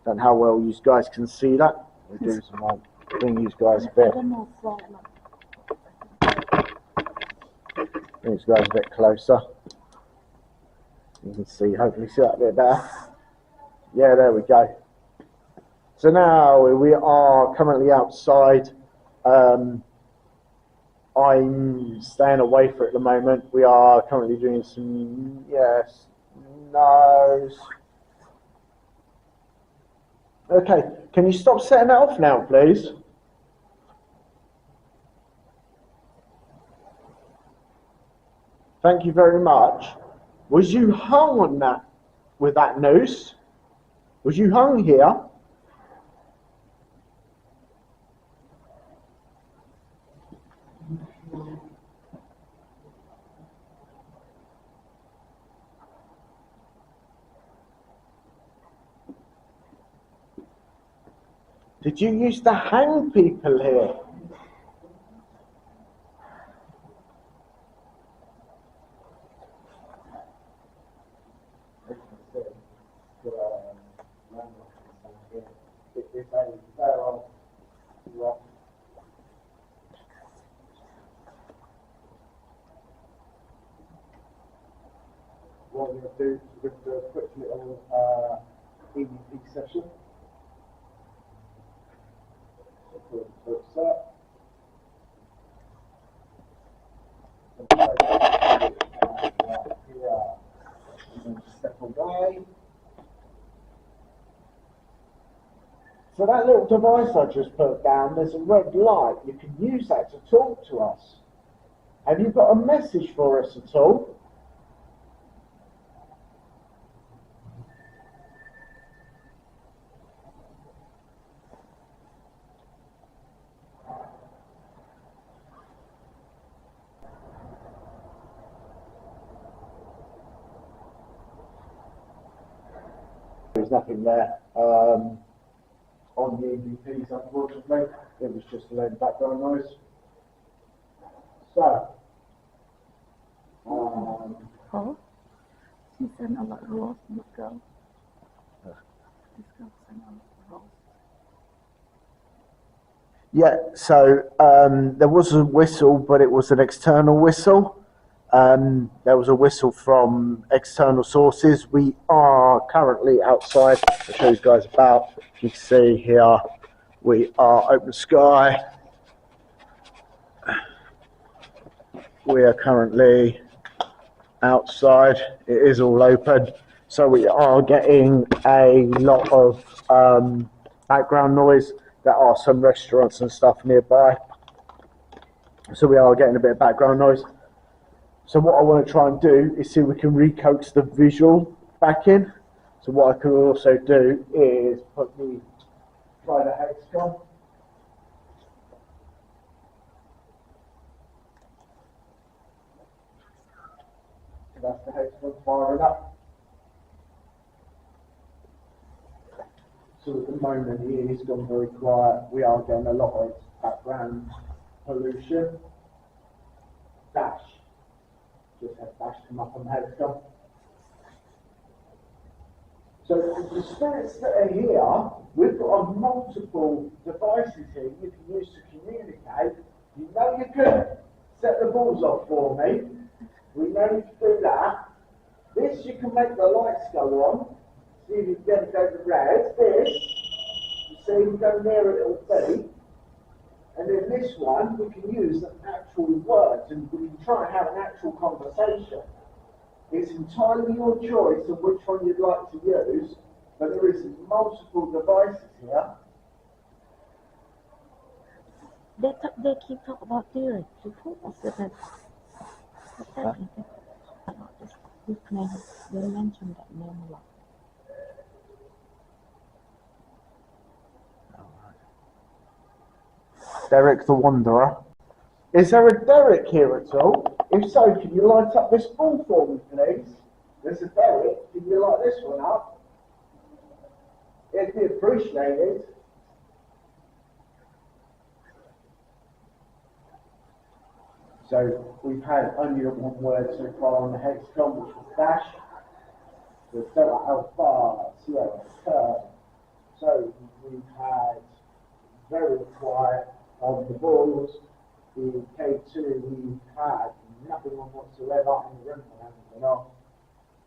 Speaker 1: Don't know how well you guys can see that. We'll do some bring you guys a bit. Bring you guys a bit closer. You can see, hopefully see that a bit better. Yeah, there we go. So now we are currently outside. I'm staying away for it at the moment. We are currently doing some yes, no's. Okay, can you stop setting that off now, please? Thank you very much. Was you hung on that with that noose? Was you hung here? Did you used to hang people here? What we're going to do, we're going to do a quick little EVP session. Step away. So that little device I just put down, there's a red light. You can use that to talk to us. Have you got a message for us at all? There's nothing there on the EVPs, unfortunately. It was just a load of background noise. So,
Speaker 3: Oh, she sent a lot of rolls, this girl. This girl sent a lot of rolls.
Speaker 1: yeah, so there was a whistle, but it was an external whistle. There was a whistle from external sources. We are currently outside. I'll show you guys about. You can see here we are open sky. We are currently outside. It is all open. So we are getting a lot of background noise. There are some restaurants and stuff nearby. So we are getting a bit of background noise. So what I want to try and do is see if we can recoax the visual back in. So what I can also do is try the hexagon. So that's the hexagon firing up. So at the moment it is gone very quiet. We are getting a lot of background pollution. Dash. Just had Dash come up on the hexagon. So the spirits that are here, we've got multiple devices here you can use to communicate. You know you can set the balls off for me. We know you can do that. This you can make the lights go on. See if you can get it go to red. This, you see you go near it, it'll be. And then this one, we can use the actual words and we can try and have an actual conversation. It's entirely your choice of which one you'd like to use, but there is multiple devices here.
Speaker 3: They keep talking about theory. This name, they mentioned that name a lot.
Speaker 1: Derek the Wanderer. Is there a derrick here at all? If so, can you light up this ball for me, please? There's a derrick. Can you light this one up? It'd be appreciated. So we've had only one word so far on the hexagon, which was dash. So Delta Alpha Sierra Third. So we've had very quiet on the balls. The K2 we've had nothing on whatsoever in the room and off.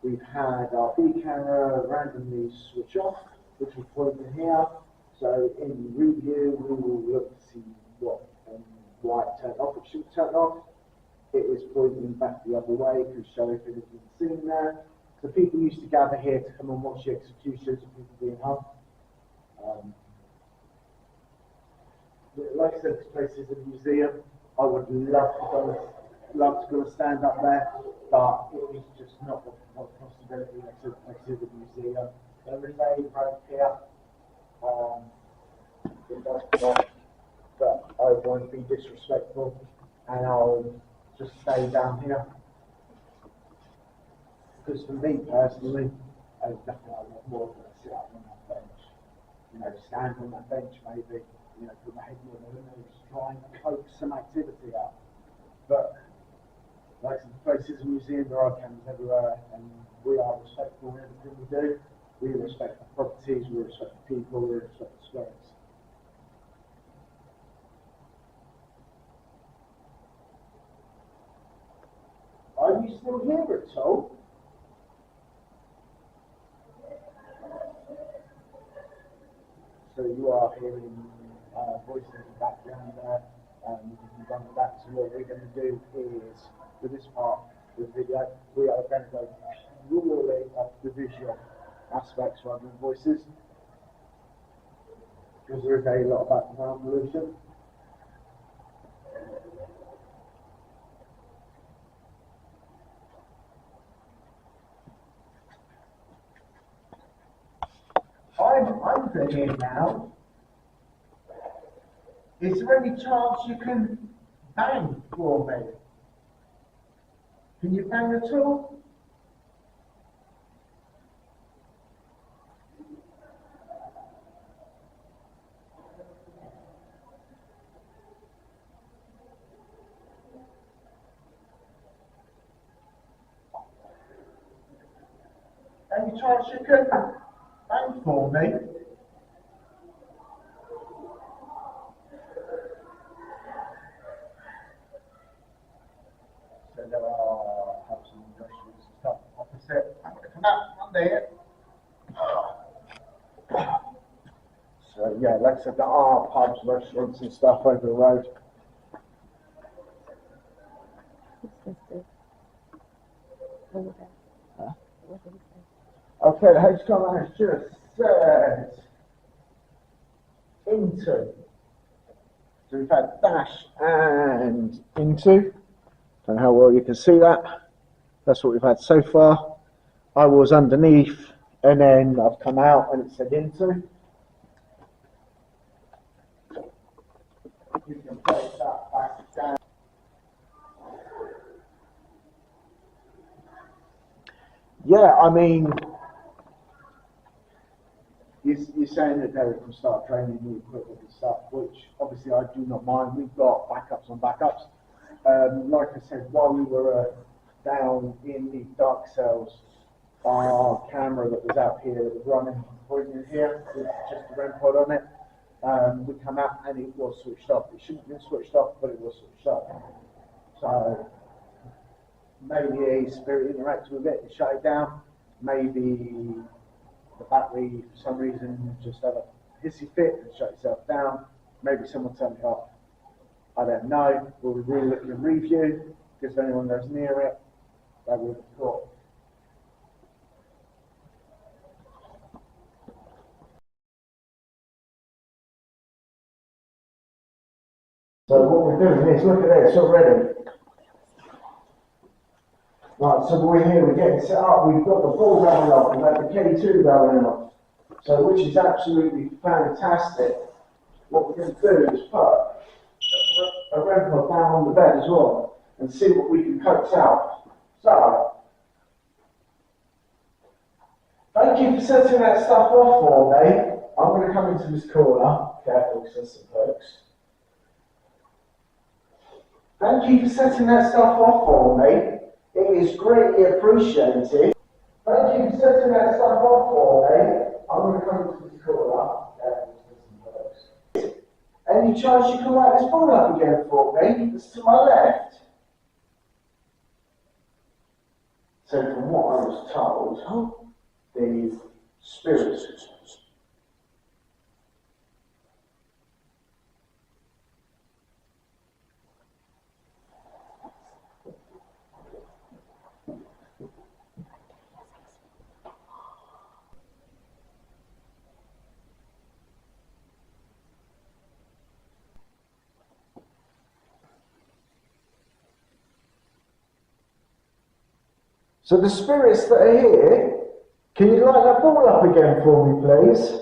Speaker 1: We've had our B camera randomly switch off, which is pointing here. So in review we will look to see what why it turned off. It should turn off. It is pointing back the other way to show if anything's seen there. So people used to gather here to come and watch the executions of people being hung. Like I said, this place is a museum. I would love to go and stand up there, but it is just not a possibility. Like I said, the museum. There is a rope here. It does come off, but I won't be disrespectful, and I'll just stay down here. Because for me personally, I definitely want more than to sit up on that bench. You know, stand on that bench maybe, you know, put my head more than trying to coax some activity out. But like the place is a museum, there are cameras everywhere, and we are respectful in everything we do. We respect the properties, we respect the people, we respect the spirits. Are you still here at all? So you are hearing voices in the background there. We can run that. So what we're going to do is, for this part of the video, we are going to go purely off the visual aspects rather than voices, because there is a lot of background pollution. I'm good here now. Is there any chance you can bang for me? Can you bang at all? Any chance you can bang for me? So there are pubs and restaurants and stuff opposite. I'm going to come out there. So yeah, like I said, there are pubs, restaurants and stuff over the road. Okay, the HCOM has just said into. So we've had dash and into. Don't know how well you can see that. That's what we've had so far. I was underneath and then I've come out and it said into. You can place that back down. Yeah, I mean, you're saying that Derek can start training new equipment and stuff, which obviously I do not mind. We've got backups on backups. Like I said, while we were down in the dark cells, our camera that was out here that was running, pointing here, with just the REM pod on it, we come out and it was switched off. It shouldn't have been switched off, but it was switched off. So maybe a spirit interacted with it and shut it down. Maybe the battery, for some reason, just had a hissy fit and shut itself down. Maybe someone turned it off. I don't know. We'll really look and review, because if anyone goes near it, they will have caught. So what we're doing is, look at this already. Right, so we're here, we're getting set up, we've got the ball going off, we've had the K2 going off, so which is absolutely fantastic. What we're going to do is put a REM pod down on the bed as well and see what we can coax out. So, thank you for setting that stuff off for me. I'm going to come into this corner. Careful, because there's some folks. Thank you for setting that stuff off for me. It is greatly appreciated. Thank you for setting that stuff off for me. I'm going to come into this corner. Careful, because there's some folks. Any chance you can light this ball up again for me? It's to my left. So from what I was told, the spirits. So the spirits that are here, can you light that ball up again for me, please?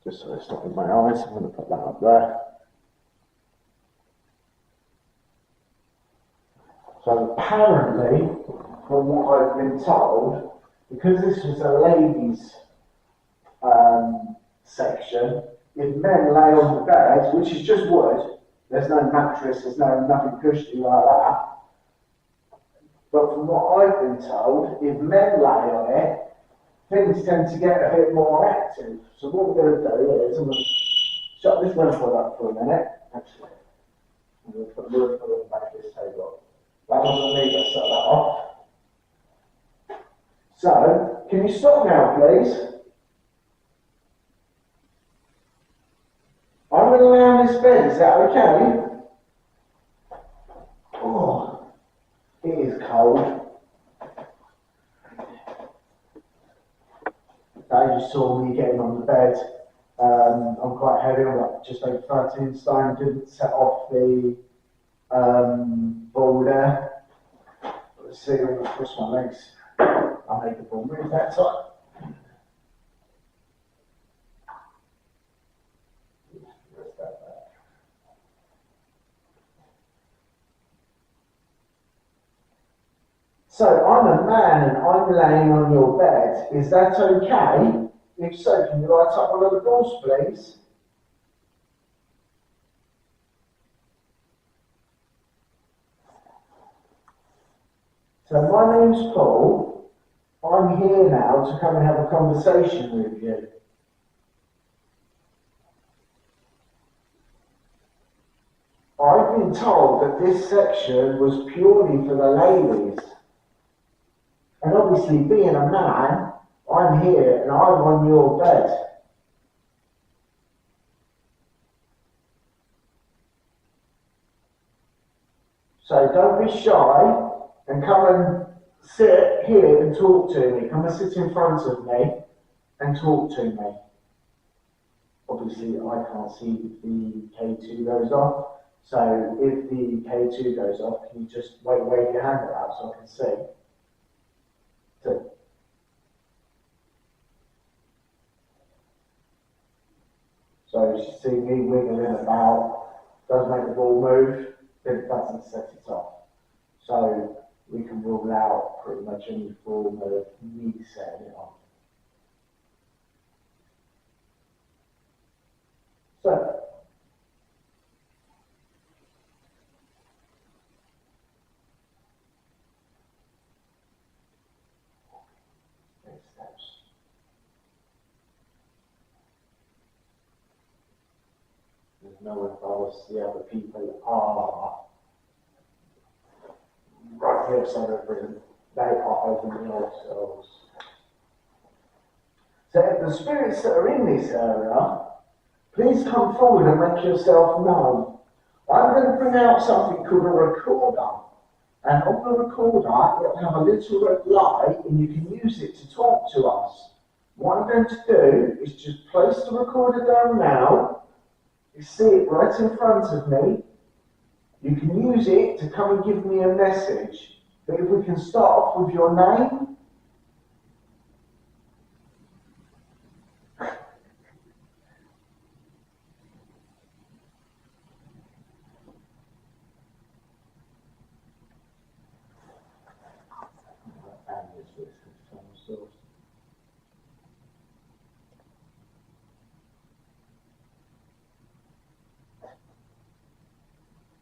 Speaker 1: Just so it's not in my eyes, I'm going to put that up there. So apparently, from what I've been told, because this was a ladies' section, if men lay on the bed, which is just wood, there's no mattress, there's nothing cushy like that. But from what I've been told, if men lay on it, things tend to get a bit more active. So what we're going to do is, I'm going to shut this window up for a minute. Actually, I'm going to put the window on the back of this table. That doesn't need to shut that off. So, can you stop now, please? I'm going to lay on this bed, is that okay? Oh, it is cold. You saw me getting on the bed. I'm quite heavy, I'm like just over 13 stone, didn't set off the ball there. Let's see, I'm going to push my legs. I'll make the ball move that time. So I'm a man and I'm laying on your bed. Is that okay? If so, can you light up one of the balls, please? So my name's Paul. I'm here now to come and have a conversation with you. I've been told that this section was purely for the ladies. And obviously, being a man, I'm here and I'm on your bed. So don't be shy and come and sit here and talk to me. Come and sit in front of me and talk to me. Obviously, I can't see if the K2 goes off. So if the K2 goes off, can you just wave your hand out so I can see? So you see me wiggling about, doesn't make the ball move, then it doesn't set it off. So we can rule out pretty much any form of me setting it off. So, next steps. There's no one else, the other people are right here beside the prison. They are opening themselves. So if the spirits that are in this area, please come forward and make yourself known. I'm going to bring out something called a recorder. And on the recorder, it'll have a little red light and you can use it to talk to us. What I'm going to do is just place the recorder down now. You see it right in front of me. You can use it to come and give me a message. But if we can start off with your name.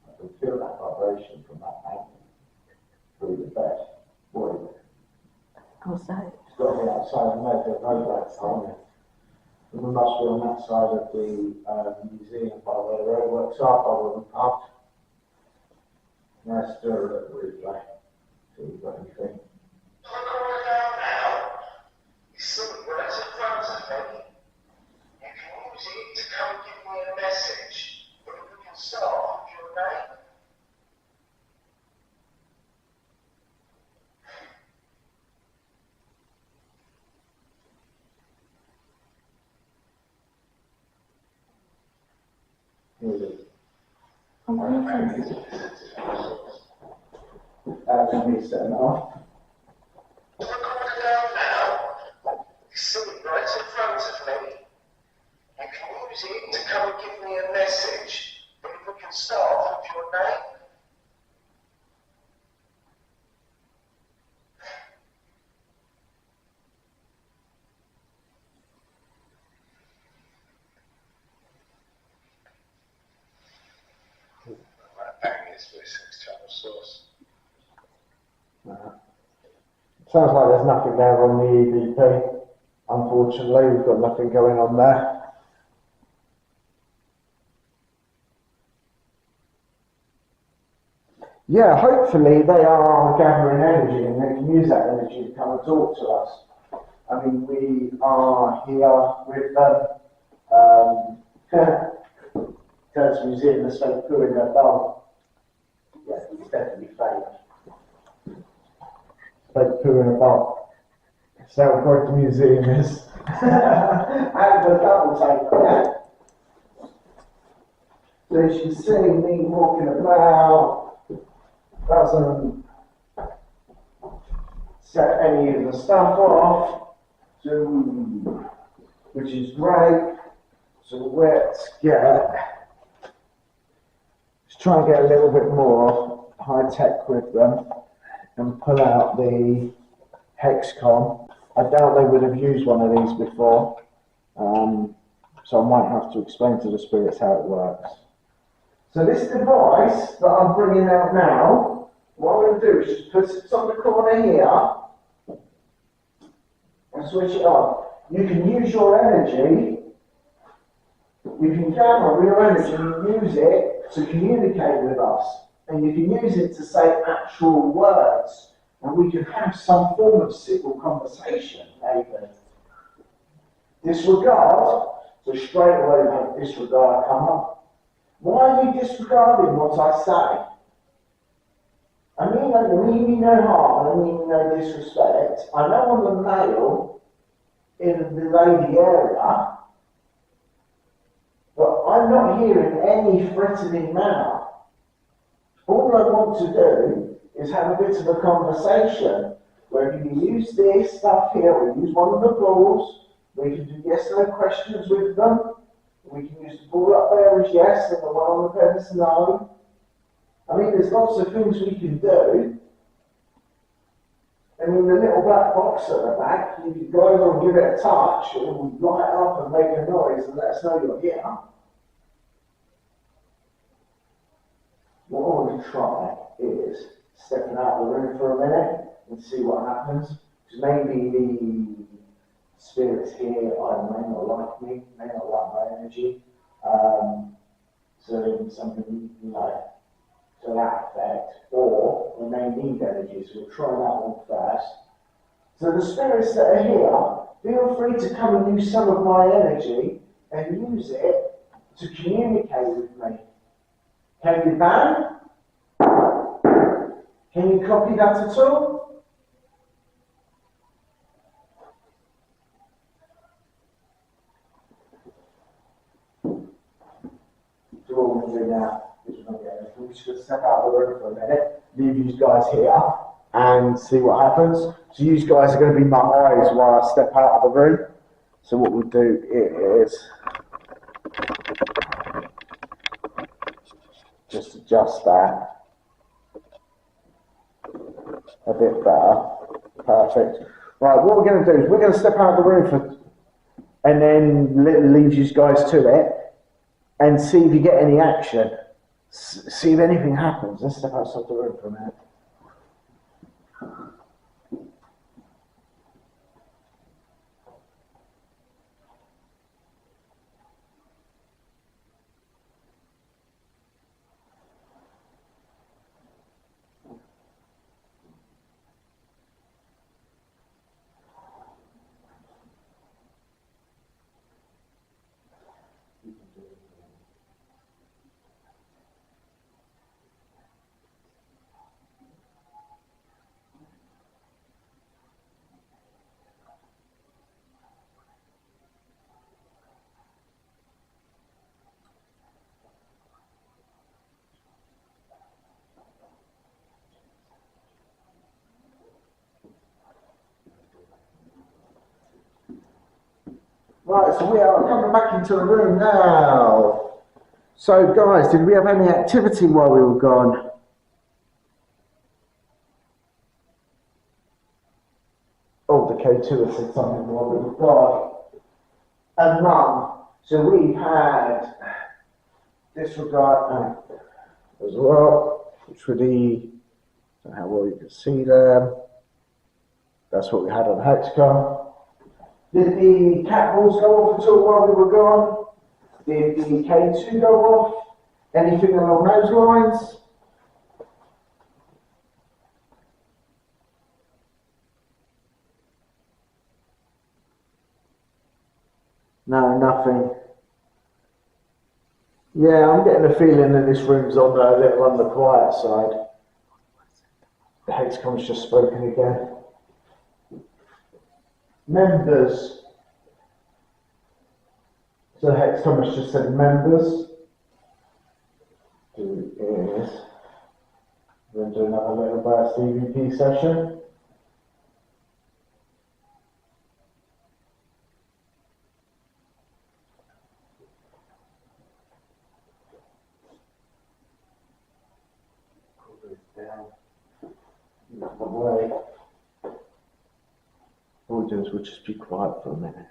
Speaker 1: I can feel that vibration from that angle through the bed. Boy,
Speaker 3: Outside.
Speaker 1: it's got to be outside and make a road outside. And we must be on that side of the museum by where the roadworks are, by where we parked. Let's do a little replay. See if we've got anything.
Speaker 2: You see it right in front of me. You can use it to come and give me a message. But if we can start with your name.
Speaker 1: Let me set it off.
Speaker 2: Recorder down now. You see it right in front of me. You can use it to come and give me a message. But if we can start with your name. Bang this for this external source.
Speaker 1: Sounds like there's nothing there on the EVP. Unfortunately, we've got nothing going on there. Yeah, hopefully they are gathering energy and they can use that energy to come and talk to us. I mean, we are here with them. Kurt's museum has fake poo in their bowl. Yeah, it's definitely fake. Fake poo in a bowl. That's how great the museum is. And the double take. So you can see me walking about, doesn't set any of the stuff off, which is great. So let's try and get a little bit more high tech with them and pull out the Hexcom. I doubt they would have used one of these before, so I might have to explain to the spirits how it works. So this device that I'm bringing out now, what I'm going to do is just put it on the corner here and switch it on. You can use your energy, you can gather your energy and use it to communicate with us. And you can use it to say actual words. And we can have some form of civil conversation, maybe. Disregard, so straight away make disregard come up. Why are you disregarding what I say? I mean no harm, I mean no disrespect. I know I'm a male in the lady area, but I'm not here in any threatening manner. All I want to do is have a bit of a conversation where you can use this stuff here, or use one of the balls, we can do yes no questions with them, we can use the ball up there as yes and the one on the pen as no. I mean, there's lots of things we can do. And in the little black box at the back, you can go over and give it a touch, and it will light up and make a noise and let us know you're here. What I want to try is stepping out of the room for a minute and see what happens. Because maybe the spirits here may not like me, may not like my energy. So something like to that effect, or we may need energy, so we'll try that one first. So the spirits that are here, feel free to come and use some of my energy and use it to communicate with me. Can you ban? Can you copy that at all? all we're going to do now is we're not getting anything. We're just going to step out of the room for a minute, leave you guys here, and see what happens. So you guys are going to be my eyes while I step out of the room. So what we'll do is just adjust that a bit better. Perfect. Right, what we're going to do is we're going to step out of the room for, and then leave you guys to it and see if you get any action. See if anything happens. Let's step outside the room for a minute. Right, so we are coming back into the room now. So guys, did we have any activity while we were gone? Oh, the K2 has said something while we were gone. And none. So we've had disregard as well, which would be, I don't know how well you can see them. That's what we had on Hexcom. Did the cat balls go off at all while we were gone? Did the K2 go off? Anything along those lines? No, nothing. Yeah, I'm getting a feeling that this room's on a little on the quiet side. The Hexcom's just spoken again. Members. So Hexcom has just said members. We're going to do another little burst EVP session. Put this down. Out the way. All we'll do is we'll just be quiet for a minute.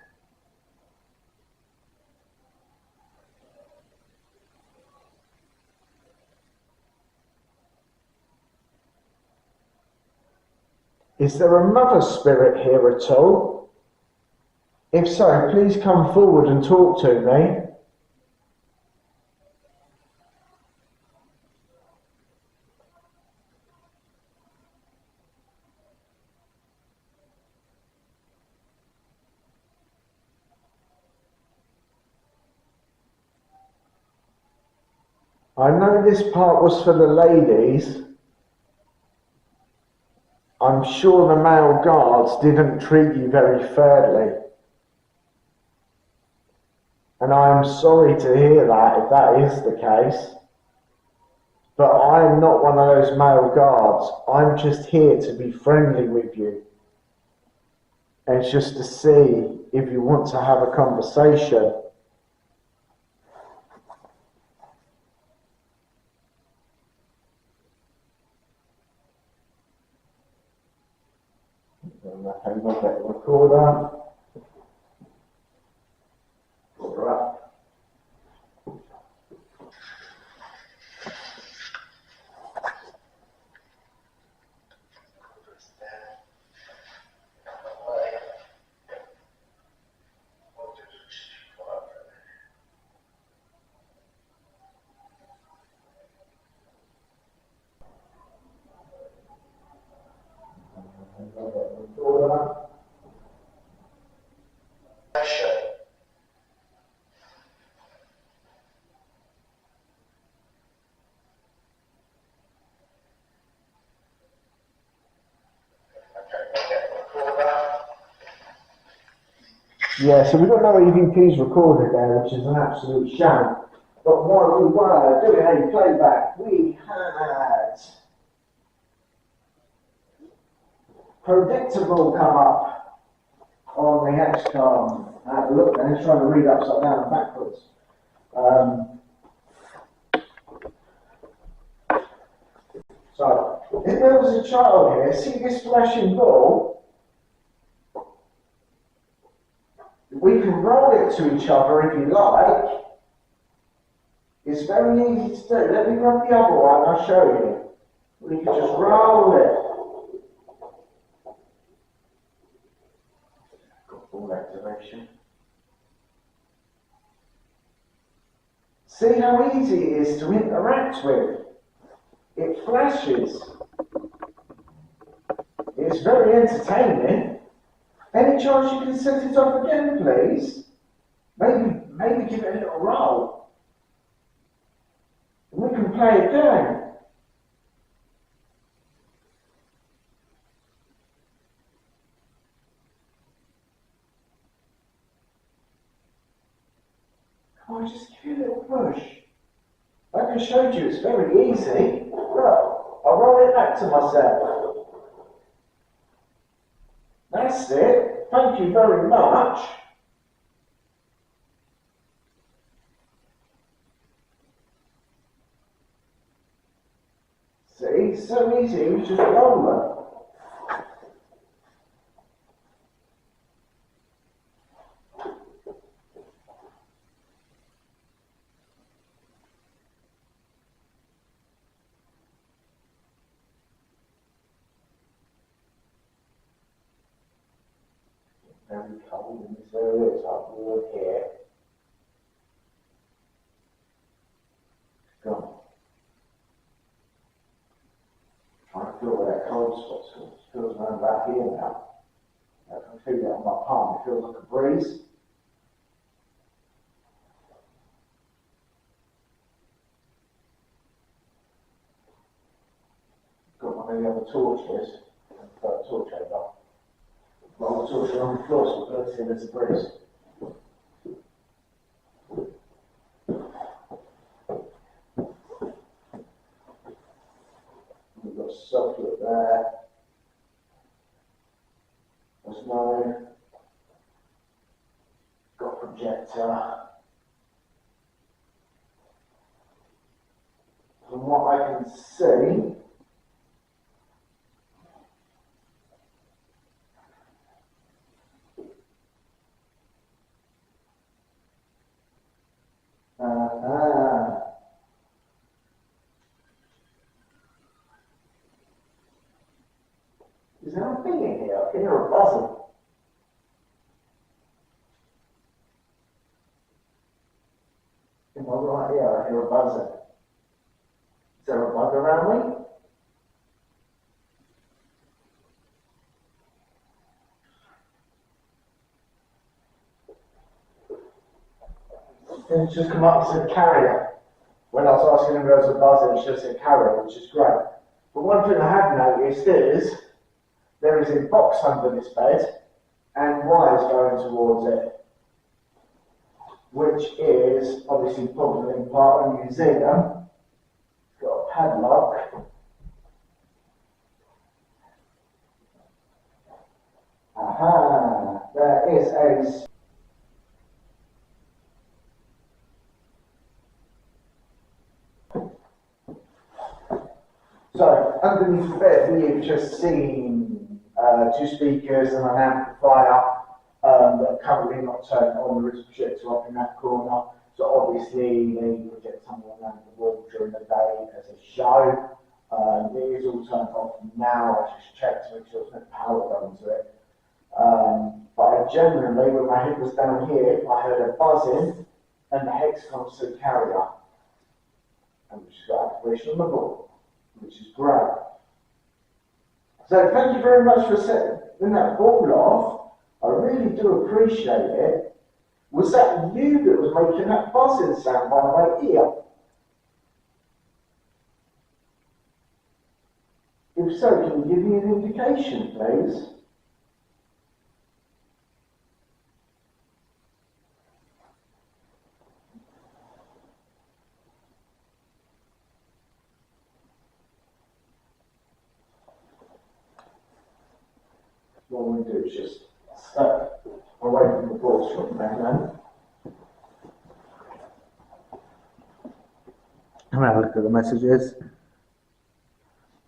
Speaker 1: Is there a mother spirit here at all? If so, please come forward and talk to me. I know this part was for the ladies. I'm sure the male guards didn't treat you very fairly. And I'm sorry to hear that, if that is the case. But I'm not one of those male guards. I'm just here to be friendly with you. And it's just to see if you want to have a conversation. And we'll get the recorder. Recorder up. Yeah, so we've got no EVPs recorded there, which is an absolute shame. But while we were doing a playback, we had predictable come up on the X-Cam. I had a look and it's trying to read upside down and backwards. So, if there was a child here, see this flashing ball? We can roll it to each other if you like. It's very easy to do. Let me grab the other one, I'll show you. We can just roll it. Got ball activation. See how easy it is to interact with? It flashes. It's very entertaining. Any chance you can set it off again, please? Maybe give it a little roll. We can play again. Come on, just give it a little push. Like I showed you, it's very easy. Look, I'll roll it back to myself. That's it. Thank you very much. See, it's so easy, you just roll it. Very cold in this area, it's like warm here. Go on. Trying to feel where that cold spot's going. It feels around about here now. I can feel it on my palm, it feels like a breeze. Got one of the other torches. Put a torch over. Roll the torch on the floor so we'll see there's a breeze. We've got socket there. There's no. Got projector. From what I can see, is there a thing in here? I can hear a buzzing. Am I right here? I hear a buzzing. Is there a bug around me? And it's just come up and said carrier. When I was asking him if there was a buzzing, it's just a carrier, which is great. But one thing I have noticed is there is a box under this bed and wires going towards it, which is obviously probably part of the museum. It's got a padlock. Aha, there is a. So, underneath the bed, we've just seen two speakers and an amplifier that are currently not turned on. There is a projector up in that corner. So, obviously, they project something around the wall during the day as a show. It is all turned off now. I just checked to make sure there's no power going to it. But I generally, when my head was down here, I heard a buzzing and the hex comes to the carrier. And we just got activation on the ball, which is great. So thank you very much for setting that ball off. I really do appreciate it. Was that you that was making that buzzing sound by my ear? If so, can you give me an indication, please? what we do is just step away from the balls from there. Have a look at the messages.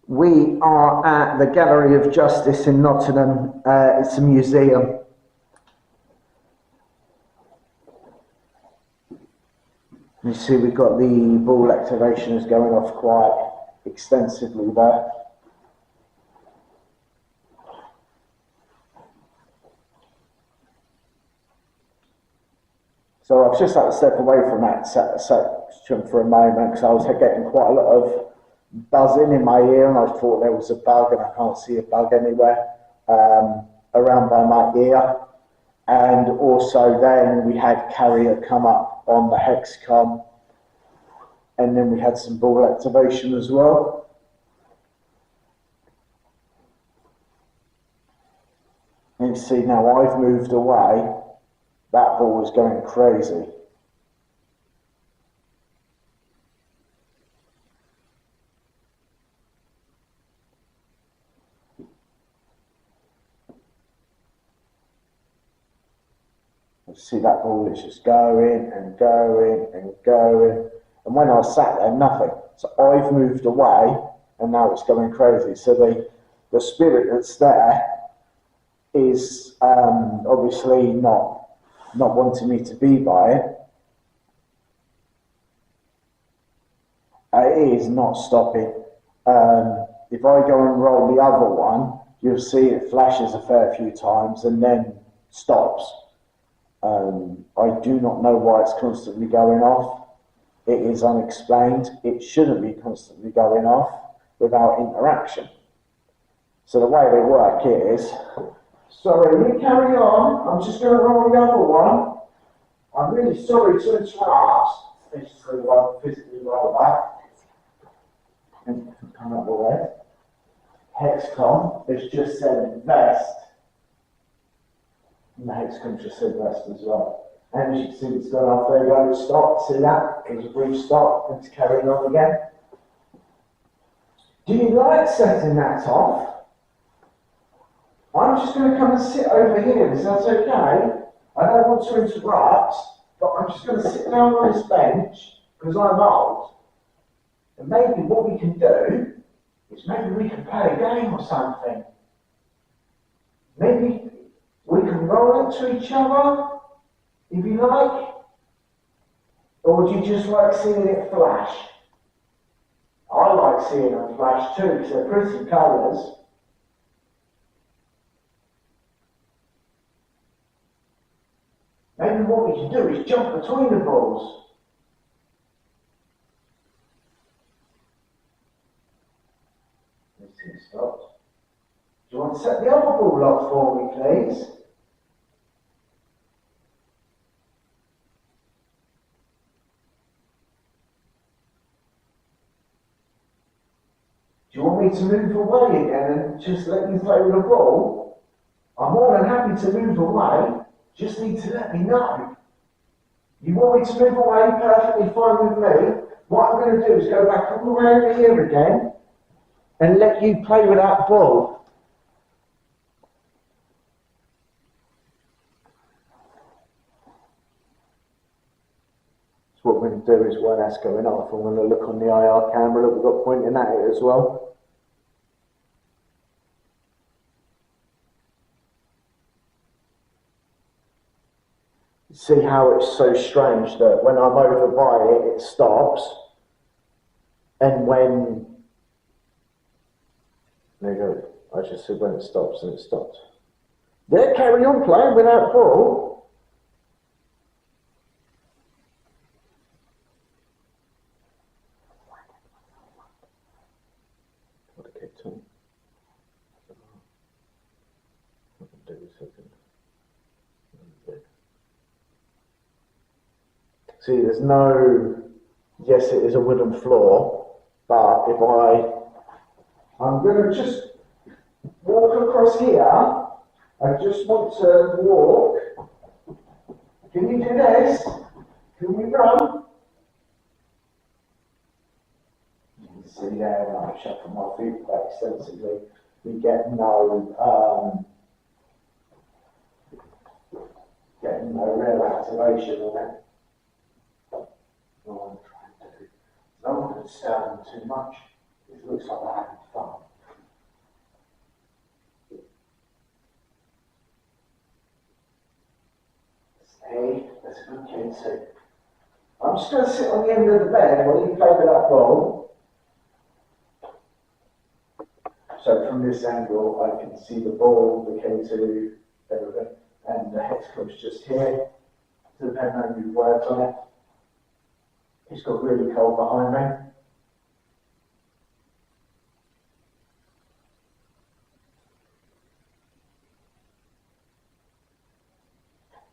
Speaker 1: We are at the Gallery of Justice in Nottingham. It's a museum. You see we've got the ball activations going off quite extensively there. So I've just had to step away from that section for a moment because I was getting quite a lot of buzzing in my ear and I thought there was a bug and I can't see a bug anywhere around by my ear. And also then we had carrier come up on the hexcom and then we had some ball activation as well. And you see now I've moved away, that ball was going crazy. See that ball is just going and going and going, and when I sat there, nothing. So I've moved away, and now it's going crazy. So the spirit that's there is obviously not wanting me to be by it. It is not stopping. If I go and roll the other one, you'll see it flashes a fair few times and then stops. I do not know why it's constantly going off. It is unexplained. It shouldn't be constantly going off without interaction. So the way they work is, sorry, you carry on. I'm just going to roll the other one. I'm really sorry to interrupt. Basically, I'll physically roll back and come up the way. Hexcom has just said vest. And the hexcom just said rest as well. And as you can see, it's gone off. There you go, stop. See that? There's a brief stop, and it's carrying on again. Do you like setting that off? I'm just going to come and sit over here. Is that okay? I don't want to interrupt, but I'm just going to sit down on this bench because I'm old. And maybe what we can do is maybe we can play a game or something. Maybe we can roll into each other, if you like. Or do you just like seeing it flash? I like seeing them flash too, because they're pretty colours. Maybe what we can do is jump between the balls. Let's see it stopped. Do you want to set the other ball up for me, please? Do you want me to move away again and just let you throw the ball? I'm more than happy to move away, just need to let me know. You want me to move away? Perfectly fine with me. What I'm going to do is go back all the way over here again and let you play with that ball. So what we're going to do is while that's going off, I'm going to look on the IR camera that we've got pointing at it as well. See how it's so strange that when I'm over by it, it stops, and when, there you go, I just said when it stops and it stops. They carry on playing without ball. What a kick to him. What can do a second. See, there's no, yes, it is a wooden floor, but if I'm going to just walk across here, I just want to walk. Can you do this? Can we run? You can see there when I shuffle my feet quite extensively, we get no getting no real activation on it. What I'm trying to do. So I'm not going to disturb them too much. It looks like they're having fun. Hey, that's a good kid too. I'm just going to sit on the end of the bed while you play with that ball. So from this angle, I can see the ball, the K2, everything, and the hex club's just here. So depending on who works on it. It's got really cold behind me.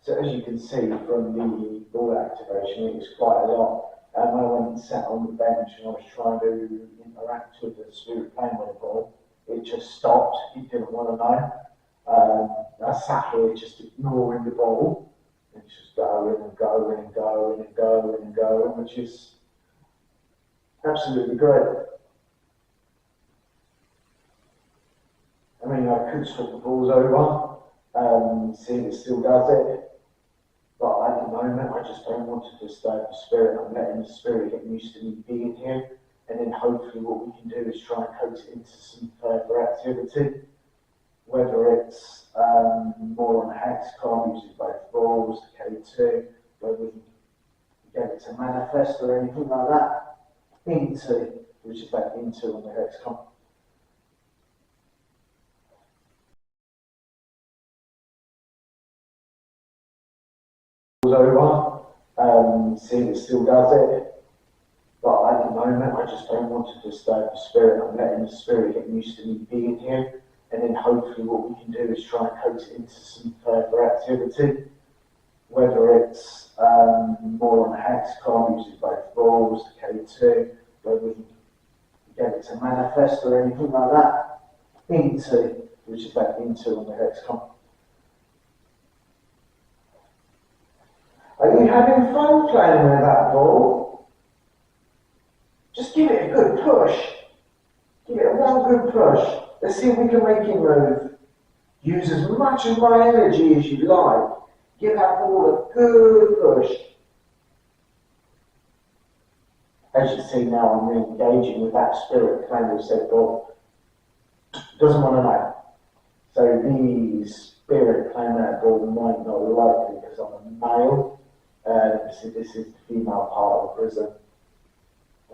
Speaker 1: So as you can see from the ball activation, it was quite a lot. I went and sat on the bench and I was trying to interact with the spirit playing with the ball. It just stopped. He didn't want to know. I sat here just ignoring the ball. It's just going and going and going and going and going, which is absolutely great. I mean, I could swap the balls over, see if it still does it. But at the moment, I just don't want to disturb the spirit. I'm letting the spirit get used to me being here. And then hopefully what we can do is try and coax it into some further activity. Whether it's more on the hexagon, using both balls, the K2, whether we can get it to manifest or anything like that, into, which is that into on the hexagon. Over, see if it still does it. But at the moment, I just don't want to disturb the spirit. I'm letting the spirit get used to me being here. And then hopefully what we can do is try and coax it into some further activity. Whether it's more on the hexagon, using both balls, the K2, whether we can get it to manifest or anything like that, into, which is that into on the hexagon. Are you having fun playing with that ball? Just give it a good push. Give it one good push. Let's see if we can make it move. Use as much of my energy as you like. Give that ball a good push. As you see now, I'm re-engaging with that spirit playing with said ball. Doesn't want to know. So the spirit playing that ball might not like me because I'm a male. This is the female part of the prison.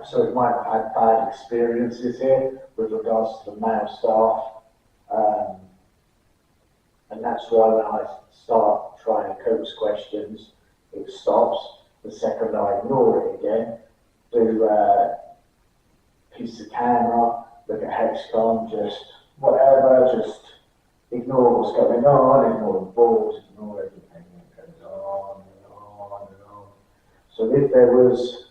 Speaker 1: So it might have had bad experiences here with regards to the male staff. And that's why when I start trying to coax questions, it stops. The second I ignore it again, do a piece of camera, look at hexagon, just whatever, just ignore what's going on, ignore the balls, ignore everything that goes on and on and on. So if there was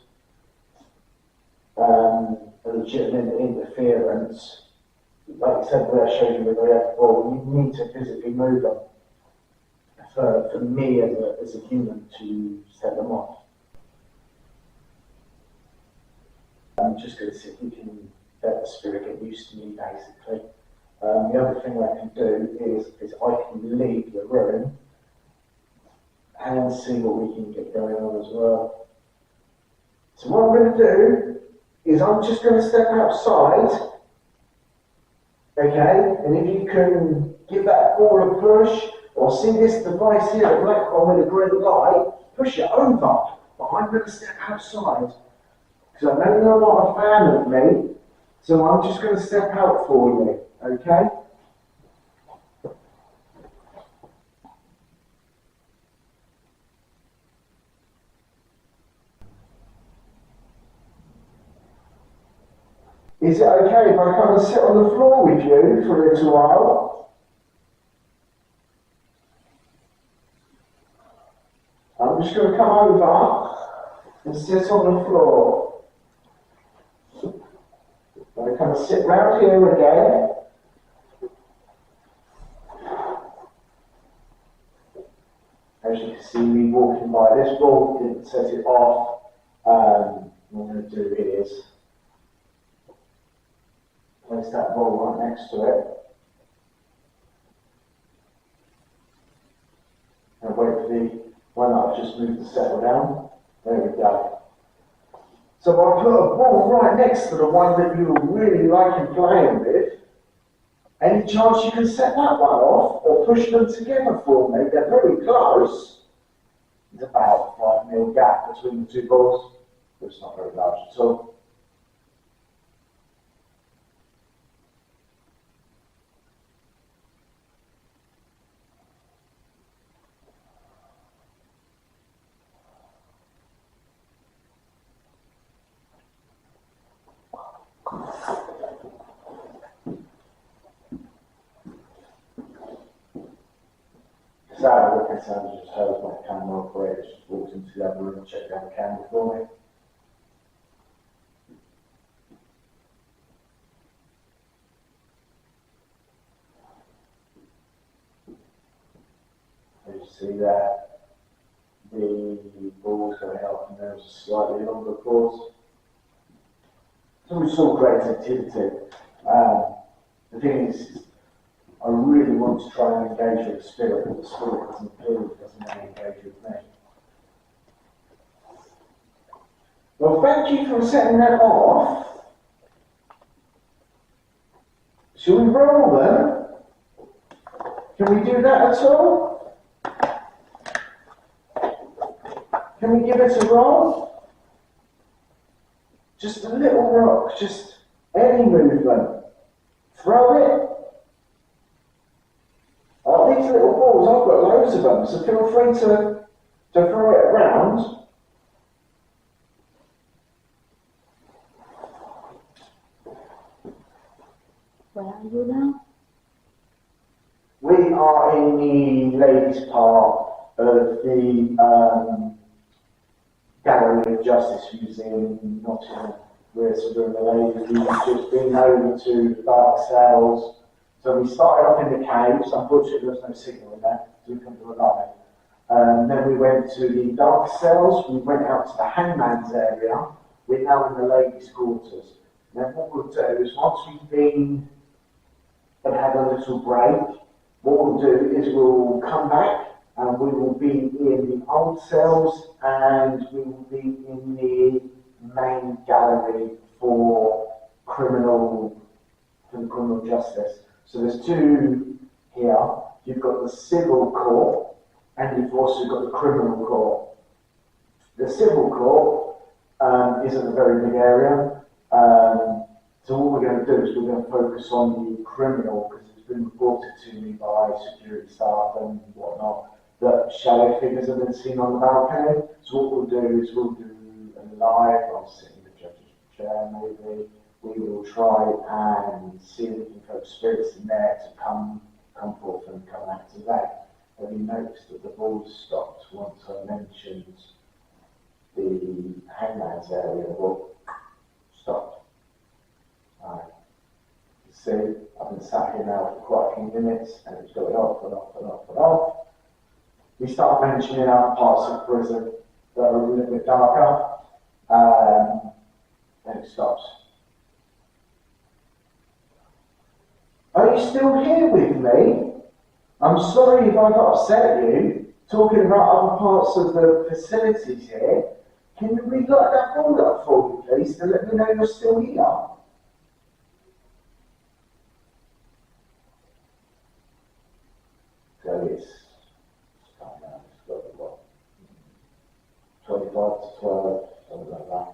Speaker 1: a legitimate interference, like I said, where I showed you with the ball, you need to physically move them for me as a human to set them off. I'm just going to see if we can let the spirit get used to me, basically. The other thing I can do is I can leave the room and see what we can get going on as well. So what I'm going to do is I'm just going to step outside. Okay, and if you can give that ball a push, or see this device here, the black one with a green light, push it over. But I'm going to step outside, because I know you're not a fan of me, so I'm just going to step out for you, okay? Is it okay if I come and sit on the floor with you for a little while? I'm just going to come over and sit on the floor. I'm going to come and sit round here again. As you can see me walking by this ball, didn't set it off. What I'm going to do is place that ball right next to it. And wait for the move the settle down. There we go. So I put a ball right next to the one that you were really liking playing with. Any chance you can set that one off or push them together for me? They're very close. There's about a 5 mil gap between the two balls. But it's not very large at all. So what I sound just heard my camera operator just walked into the other room and checked out the camera for me. As you see there, the balls going up and there's a slightly longer course. So we saw great activity. The thing is, I really want to try and engage with the spirit, but the spirit doesn't appeal, it doesn't really engage with me. Well, thank you for setting that off. Shall we roll them? Can we do that at all? Can we give it a roll? Just a little rock, just any movement. Throw it. Oh, these little balls, I've got loads of them, so feel free to throw it around.
Speaker 3: Where are you now?
Speaker 1: We are in the ladies' part of the Gallery of Justice Museum in Nottingham. We're sort of the ladies. We've just been over to the dark cells. So we started off in the caves. Unfortunately, there was no signal in there, so we couldn't do a live. Then we went to the dark cells. We went out to the hangman's area. We're now in the ladies' quarters. Then what we'll do is once we've been and had a little break, what we'll do is we'll come back and we will be in the old cells and we will be in the main gallery for criminal justice. So there's two here. You've got the civil court and you've also got the criminal court. The civil court isn't a very big area. So what we're going to do is we're going to focus on the criminal, because it's been reported to me by security staff and whatnot that shadow figures have been seen on the balcony. So what we'll do is we'll do a live, I'll sit in the judge's chair maybe, we will try and see if we can coax spirits in there to come forth and come activate. Have you noticed that the balls stopped once I mentioned the hangman's area? Well, stopped. See, I've been sat here now for quite a few minutes and it's going off and off and off and off. We start mentioning other parts of prison that are a little bit darker, and it stops. Are you still here with me? I'm sorry if I've upset you, talking about other parts of the facilities here. Can you relight that ball up for me, please, to let me know you're still here? So it's 25 to 12, something like that.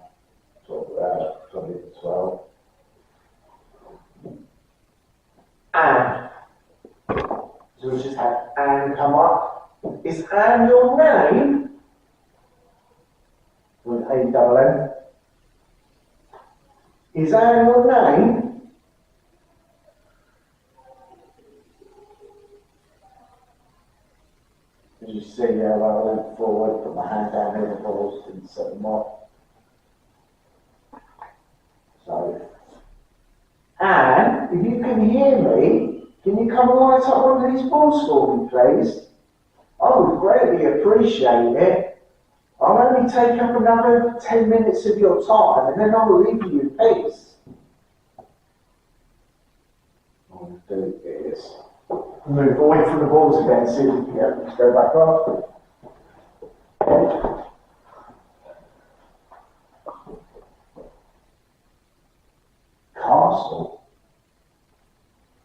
Speaker 1: 20 to 12. And so we just had Anne come up. Is Anne your name? With A-double-N. Is Anne your name? As you see there, I went forward, put my hand down here, the balls, didn't set them off. So, Anne, if you can hear me, can you come and light up one of these balls for me, please? I would greatly appreciate it. I'll only take up another 10 minutes of your time, and then I will leave you in peace. What I'm going to do is move away from the balls again, see if we can get them to go back up.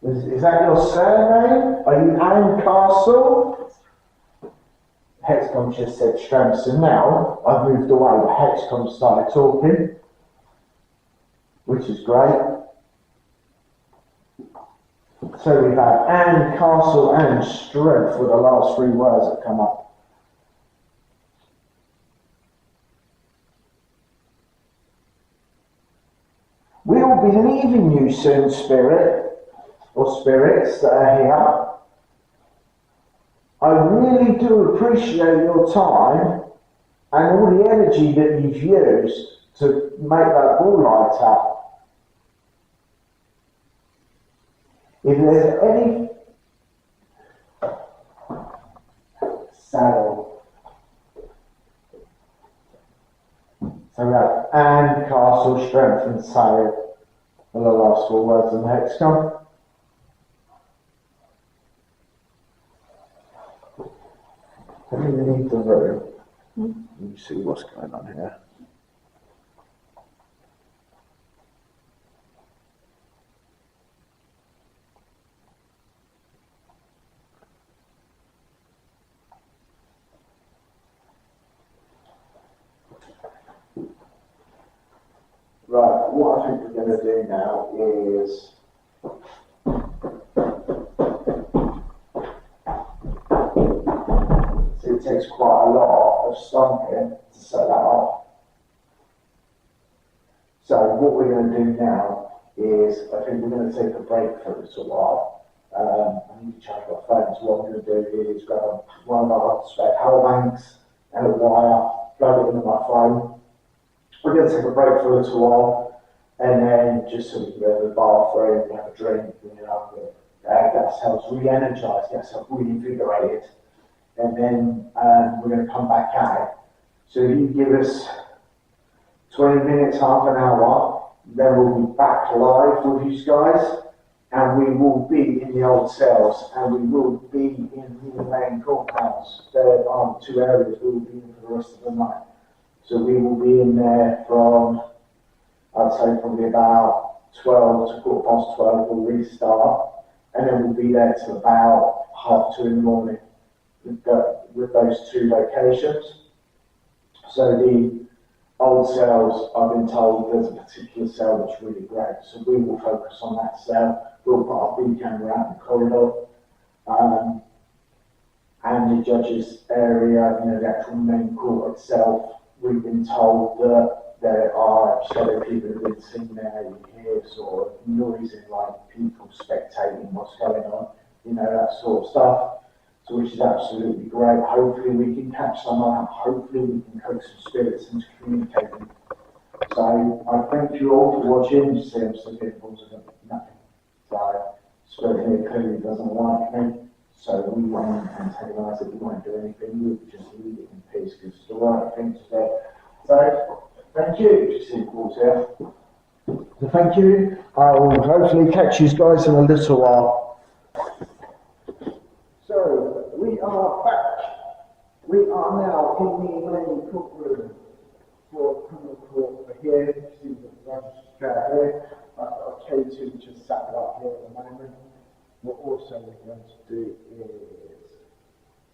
Speaker 1: Is that your surname? Are you Anne Castle? Hexcom just said strengths, and now I've moved away, but Hexcom started talking, which is great. So we've had Anne Castle and strength for the last 3 words that come up. We'll be leaving you soon, Spirit, or spirits that are here. I really do appreciate your time and all the energy that you've used to make that ball light up. If there's any saddle, so we have Anne, Castle, Strength and Sail for the last 4 words in the hexagon. I really need the room. Let me see what's going on here. Right, what I think we're going to do now is it takes quite a lot of stomping to set that off. So what we're going to do now is, I think we're going to take a break for a little while. I need to charge my phone, so what I'm going to do is grab one of our spare power banks and a wire, plug it into my phone. We're going to take a break for a little while, and then just so we can go to the bathroom, have a drink, get ourselves re-energized, get ourselves reinvigorated. And then we're going to come back out. So if you give us 20 minutes, half an hour, then we'll be back live with you guys, and we will be in the old cells, and we will be in the main courthouse. There are 2 areas we will be in for the rest of the night. So we will be in there from, I'd say probably about 12 to 12:15, we'll restart, and then we'll be there till about 2:30 in the morning. With those 2 locations. So the old cells, I've been told there's a particular cell that's really great, so we will focus on that cell. We'll put our B camera out in the corridor, and the judges area, the actual main court itself. We've been told that there are shadow people who've been seen there. You hear sort of noising like people spectating what's going on, that sort of stuff. So which is absolutely great. Hopefully we can catch someone, hopefully we can coax some spirits into communicating. So I thank you all for watching. You see I'm still getting balls of nothing. So Spirit here clearly doesn't like me, so we won't antagonise it, we won't do anything, we'll just leave it in peace because it's the right thing to do. So thank you. You see balls here. So thank you. I will hopefully catch you guys in a little while. So, we are back. We are now in the main courtroom for criminal court for here. You see the registrar here. I've got a K2 which is sat right here at the moment. What also we're going to do is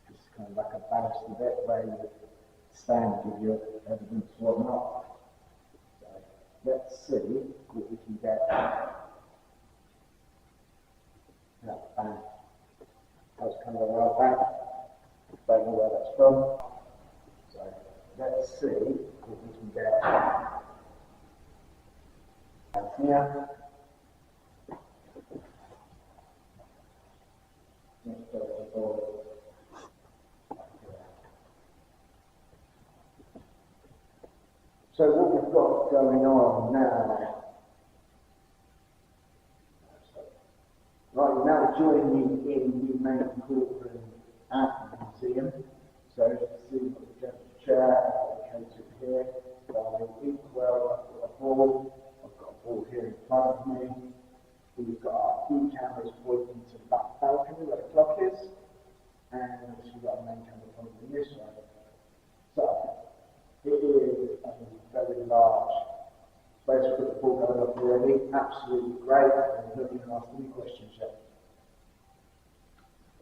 Speaker 1: just kind of like a banister bit where you stand and give your evidence or whatnot. So, let's see what we can get. Bang. That's kind of a right back. Don't know where that's from. So let's see if we can get down here. Let's go to the board. So what we've got going on now. Right, you're now joining me in the main courtroom at the museum. So as you see, we've got the chair located here. By Inkwell, I've got a ball. I've got a ball here in front of me. We've got our key cameras pointing to the back balcony where the clock is. And we've got a main camera pointing this way. So it is a very large Both got the ball going off already. Absolutely great. And you're not even asked any questions yet.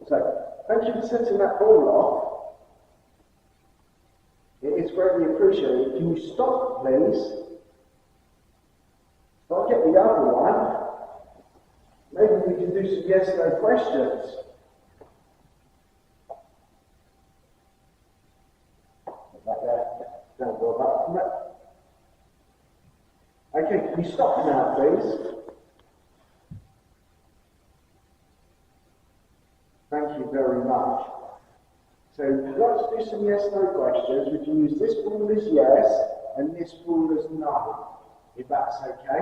Speaker 1: So, thank you for setting that ball off. It is greatly appreciated. Can you stop, please? If I get the other one, maybe we can do some yes-no questions. Like that. Don't go back from it. Okay, can you stop now, please? Thank you very much. So let's do some yes-no questions. We can use this ball as yes and this ball as no, if that's okay.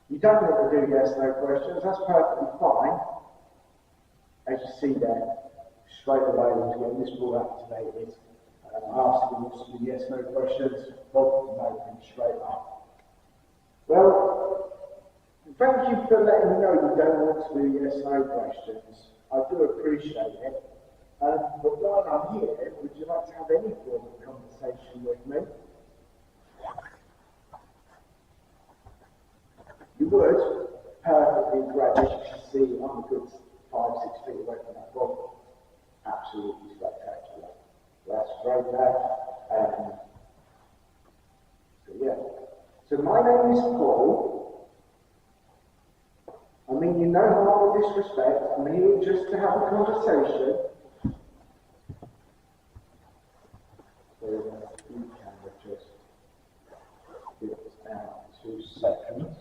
Speaker 1: You don't want to do yes-no questions, that's perfectly fine. As you see there, straight away we're getting this ball activated. Asking us to do yes-no questions, both no, straight up. Well, thank you for letting me know you don't want to do yes-no questions. I do appreciate it. But while I'm here, would you like to have any form of conversation with me? You would? Perfectly great. As you can see, I'm a good 5-6 feet away from that ball. Absolutely spectacular. That's great there. So yeah. So my name is Paul. I mean, you know how I disrespect. I'm here just to have a conversation. So you can just give us out 2 seconds.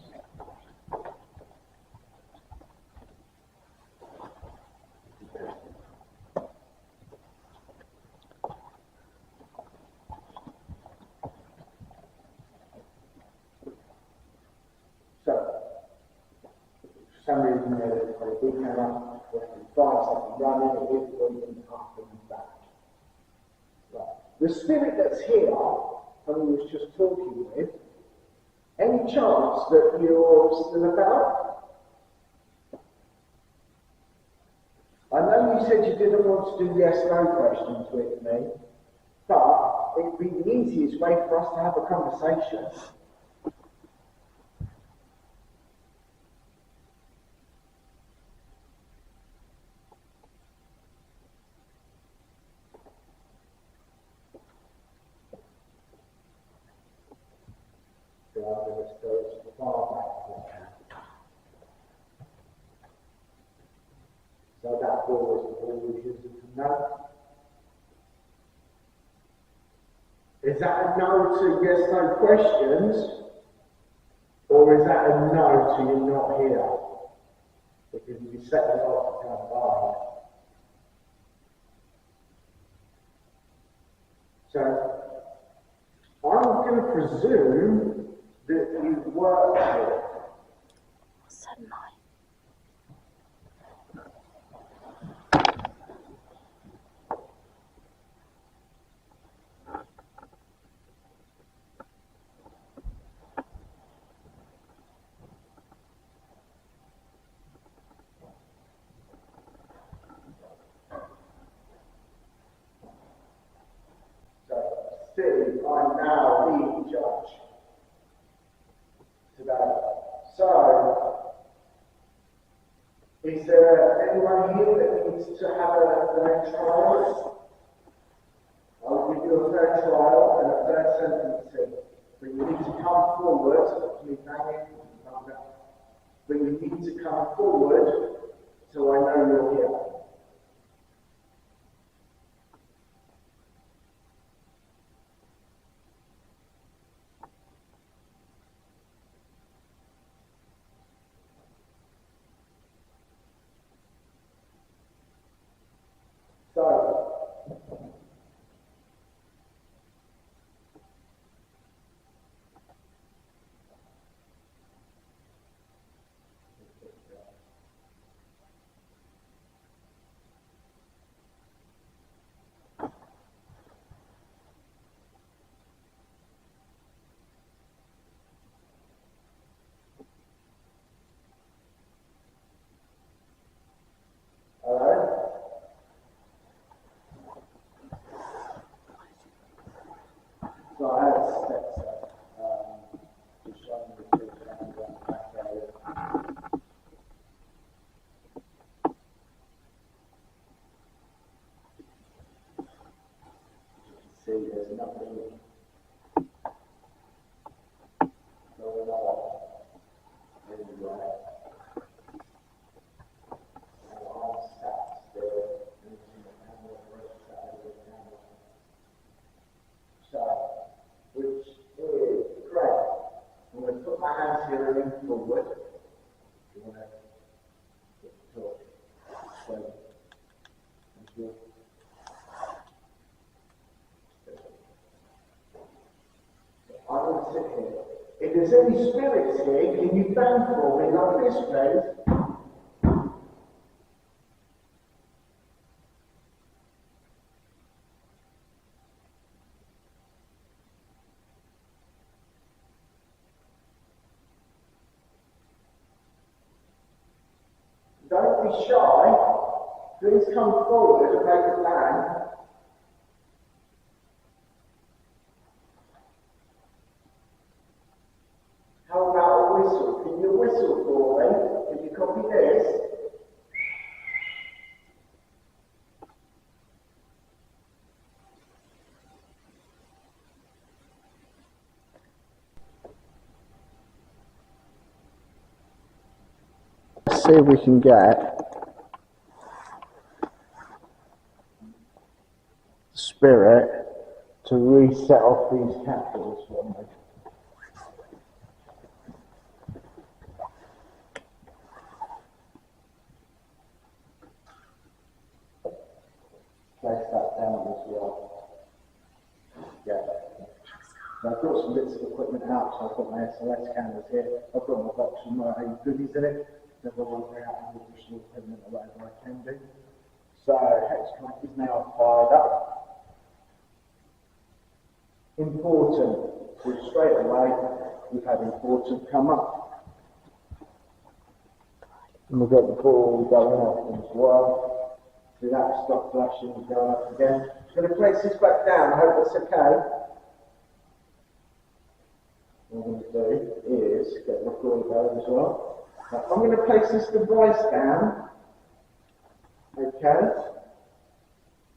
Speaker 1: For some reason there's a big camera, and 5 seconds running, it is going up and back. Right. The spirit that's here, who we was just talking with, any chance that you're still about? I know you said you didn't want to do yes-no questions with me, but it would be the easiest way for us to have a conversation. So I'm going to go as far back as I can. So that ball is the ball we're using from now. Is that a no to yes, no questions? Or is that a no to you're not here? Because if you set it off, you can't buy it. So, I'm going to presume that you work here.
Speaker 3: What's that noise?
Speaker 1: Steve, I'm now being judge today. So, is there anyone here that needs to have a fair trial? I'll give you a fair trial and a fair sentencing. But you need to come forward, please hang it, but you need to come forward so I know you're here. nothing going on anywhere. And I'm sat still using the camera for a side of the camera. So, which is great. I'm going to put my hands here and then forward. You want to talk. So, thank you. I'm going to sit here. If there's any spirits here, can you bend for me like this, please? Don't be shy. Please come forward and make a bang. How about a whistle? Can you whistle for me? Can you copy this? Let's see if we can get spirit to reset off these capsules for me. Place that down as well. Yeah. So I've got some bits of equipment out, so I've got my SLS cameras here. I've got my box with my goodies in it. So I'll work out any additional equipment or whatever I can do. So Hexcom is now fired up. Important. So straight away, we've had important come up. And we've got the ball going off as well. See that stop flashing and going up again. I'm going to place this back down. I hope that's okay. What I'm going to do is get the recorder going as well. Now, I'm going to place this device down. Okay.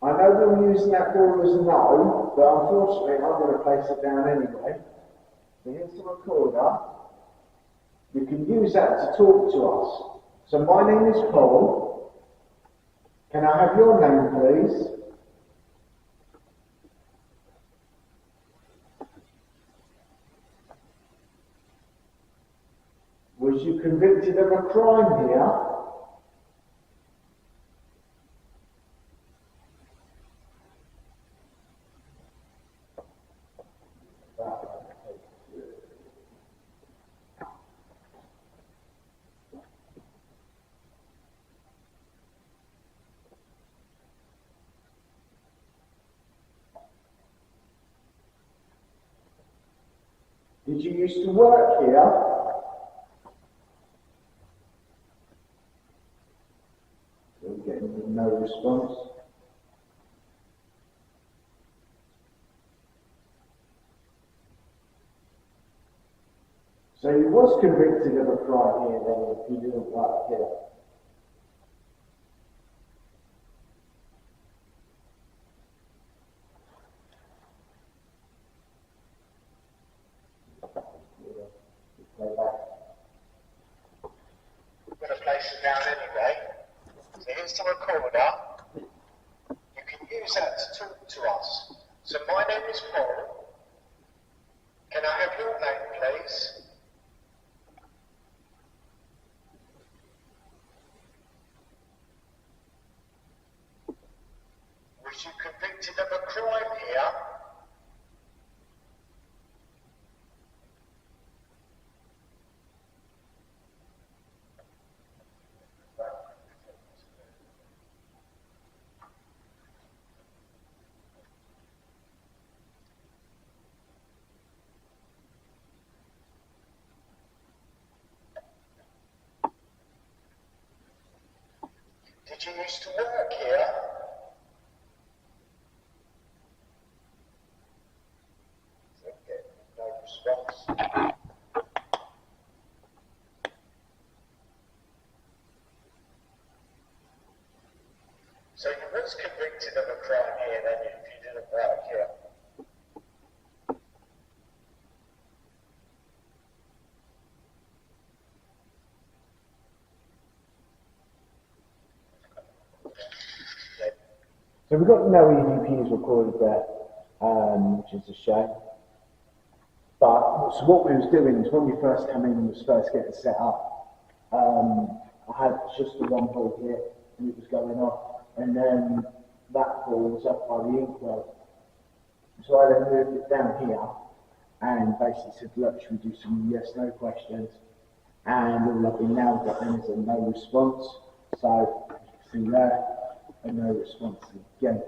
Speaker 1: I know we're using that ball as no, but unfortunately I'm going to place it down anyway. So here's the recorder. You can use that to talk to us. So my name is Paul. Can I have your name, please? Was you convicted of a crime here? Did you used to work here? We're getting no response. So you was convicted of a crime here then if you didn't work here? Play back.
Speaker 2: I'm going to place it down anyway. So here's the recorder. You can use that to talk to us. So my name is Paul. Can I have your name, please? Was you convicted of a crime here? Did you used to work here? Okay, no response. So you was convicted of a crime here then if you didn't work here?
Speaker 1: So we've got no EVPs recorded there, which is a shame. But so what we was doing is when we first came in and was first getting set up, I had just the one ball here and it was going off, and then that ball was up by the inkwell. So I then moved it down here and basically said, look, should we do some yes/no questions? And all I've been now getting is a no response. So you can see there, a no response again.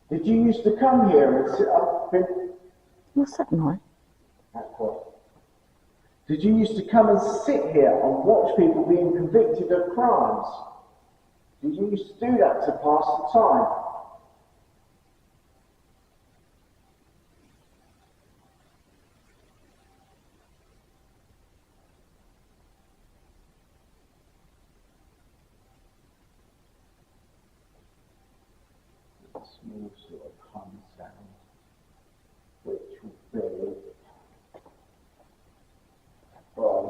Speaker 1: Did you used to come here and sit up in...
Speaker 3: What's that noise?
Speaker 1: That's what. Did you used to come and sit here and watch people being convicted of crimes? Did you used to do that to pass the time? A small sort of hum sound, which will be from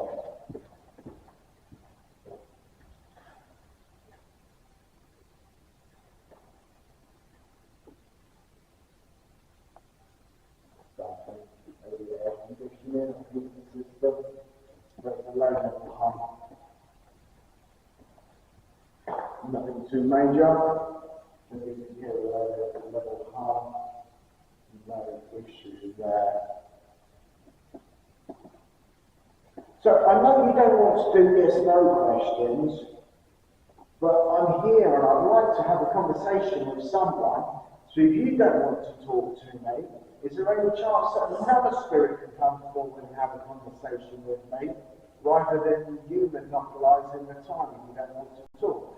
Speaker 1: something over the air conditioning or heating system, but a low level hum. Nothing too major. And you can hear a low level hum, no issue there. So I know you don't want to do yes/no questions, but I'm here and I'd like to have a conversation with someone. So if you don't want to talk to me, is there any chance that another spirit can come forward and have a conversation with me, rather than you monopolising the time if you don't want to talk?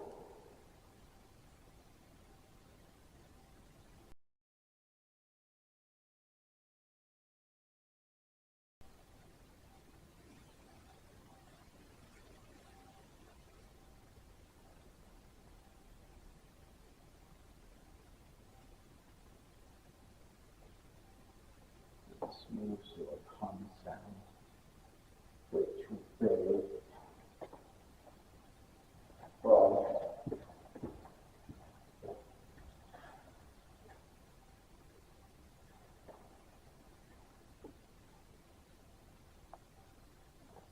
Speaker 1: A small sort of hum sound, which will be from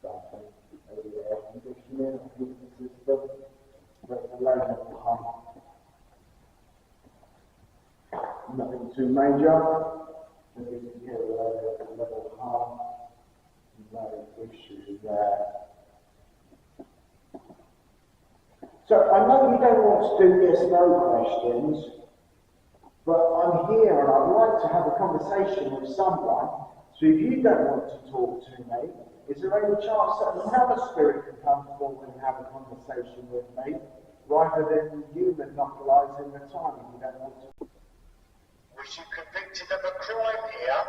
Speaker 1: something over the air conditioning or heating system, but a low level hum. Nothing too major. And you can hear a low level hum, no issue there. So I know you don't want to do yes/no questions, but I'm here and I'd like to have a conversation with someone. So if you don't want to talk to me, is there any chance that another spirit can come forward and have a conversation with me, rather than you monopolising the time if you don't want to?
Speaker 2: Was you convicted of a crime here?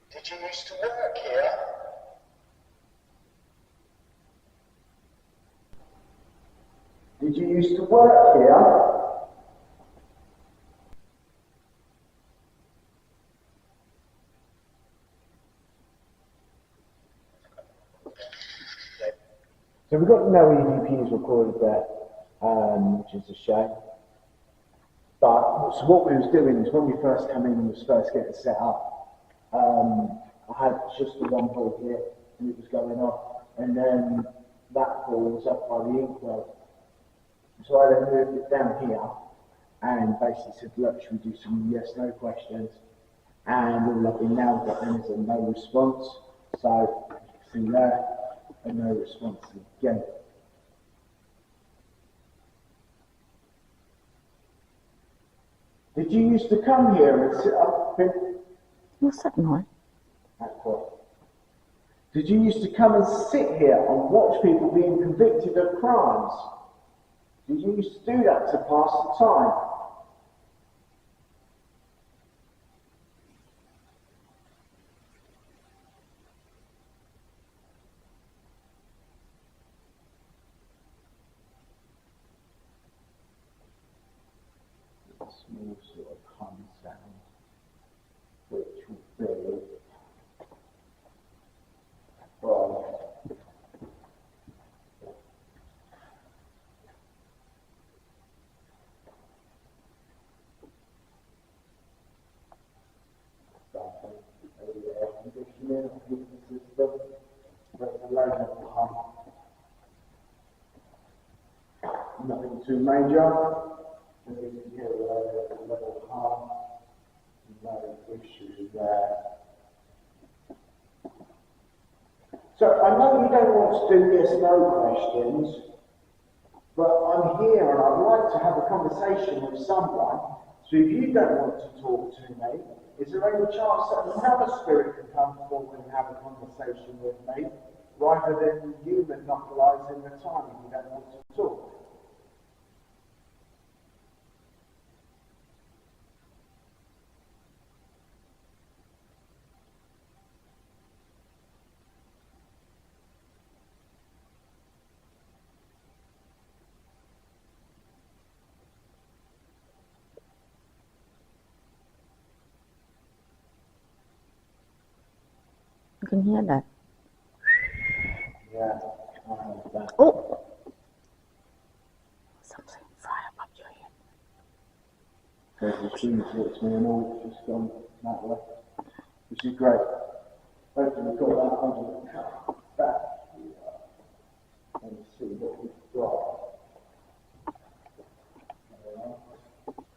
Speaker 2: Did you used to work here?
Speaker 1: Did you used to work here? So we've got no EVPs recorded there, which is a shame. But so what we was doing is when we first came in and was first getting set up, I had just the one ball here and it was going off, and then that ball was up by the inkwell. So I then moved it down here and basically said, look, should we do some yes/no questions? And all I've been now getting is a no response. So you can see there, a no response again. Did you used to come here and sit up in...
Speaker 3: What's that noise?
Speaker 1: That's what. Did you used to come and sit here and watch people being convicted of crimes? Did you used to do that to pass the time? small sort of hum sound, which will be from air conditioning, heating system, there's a load of hum. Nothing too major. And you can hear a little hum, no issues there. So I know you don't want to do yes no questions, but I'm here and I'd like to have a conversation with someone. So if you don't want to talk to me, is there any chance that another spirit can come forward and have a conversation with me, rather than you monopolising the time if you don't want to talk?
Speaker 3: You can hear that.
Speaker 1: Yeah, I heard that.
Speaker 3: Oh! Something fly above your head.
Speaker 1: There's the tree next to me and all just gone that way, which is great. Hopefully we've got that under the cup back here and see what we've got.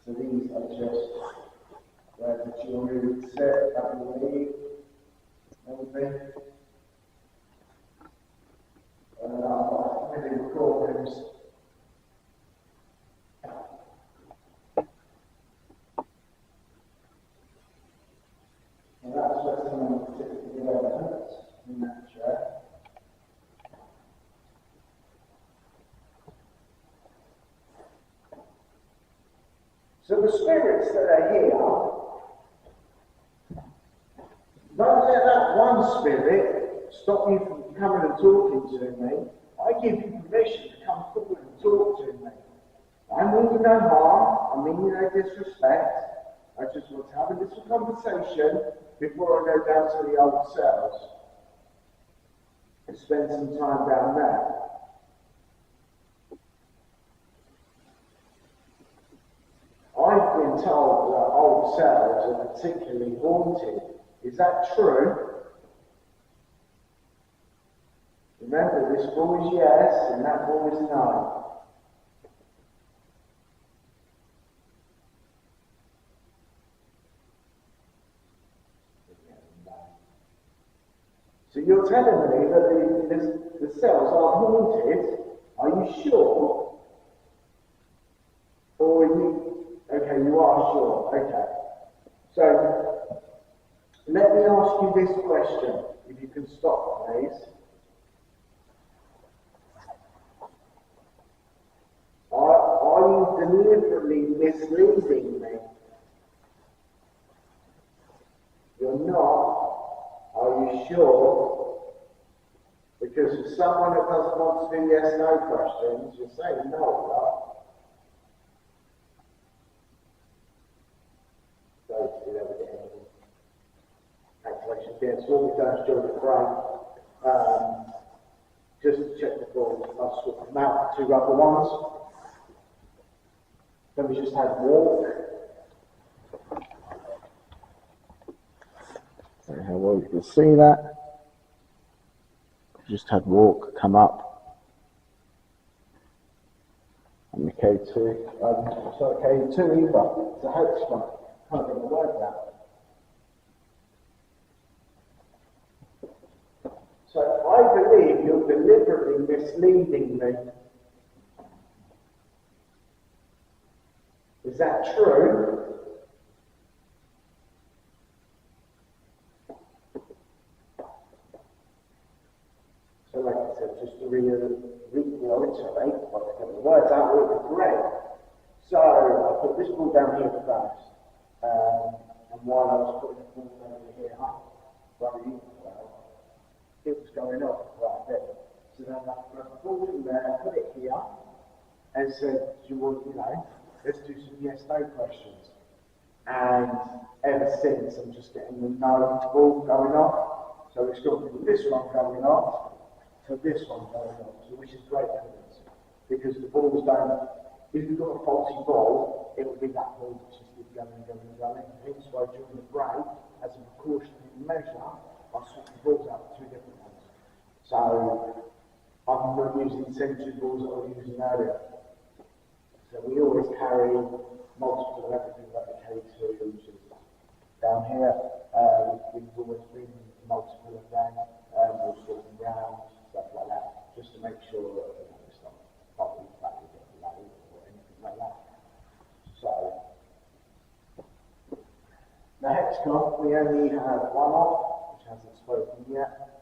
Speaker 1: So these are just where the jewelry would sit, I believe. Everything. Really recordings. And that's where someone would typically get evidence in that chair. So the spirits that are here, don't let that one spirit stop you from coming and talking to me. I give you permission to come forward and talk to me. I mean you no harm, I mean you no disrespect. I just want to have a little conversation before I go down to the old cells and spend some time down there. I've been told that old cells are particularly haunted. Is that true? Remember, this boy's yes and that boy's no. So you're telling me that the cells are haunted? Are you sure? Or are you... Okay, you are sure. Okay. So, let me ask you this question, if you can stop, please. Are you deliberately misleading me? You're not? Are you sure? Because for someone that doesn't want to do yes-no questions, you're saying no, right? Those who never get any activation against what we've done is during the break. Just to check the balls, I'll swap them out, 2 rubber ones. Then we just had walk. How well you can see that. Just had walk come up. And the K2. It's not K2 either. It's a H one. Can't get the word out. So I believe you're deliberately misleading me. Is that true? So like I said, just to reiterate what I get the words out would be great. So I put this ball down here first. And while I was putting the ball over here, it was going off right there. So then I grabbed the ball from there, put it here, and said, do you want, let's do some yes no questions. And ever since, I'm just getting the no ball going off. So it's gone from this one going off to this one going off, so which is great evidence. Because the balls don't, if you've got a faulty ball, it will be that ball that just keeps going and going and going. Hence why during the break, as a precautionary measure, I swap the balls out with 2 different ones. So I'm not using century balls that I was using earlier. So we always carry multiple of everything like the K2s. Down here, we've always been multiple of them, we'll sort them round, stuff like that, just to make sure that it's not probably badly delayed or anything like that. So, the hexagon, we only have one off, which hasn't spoken yet.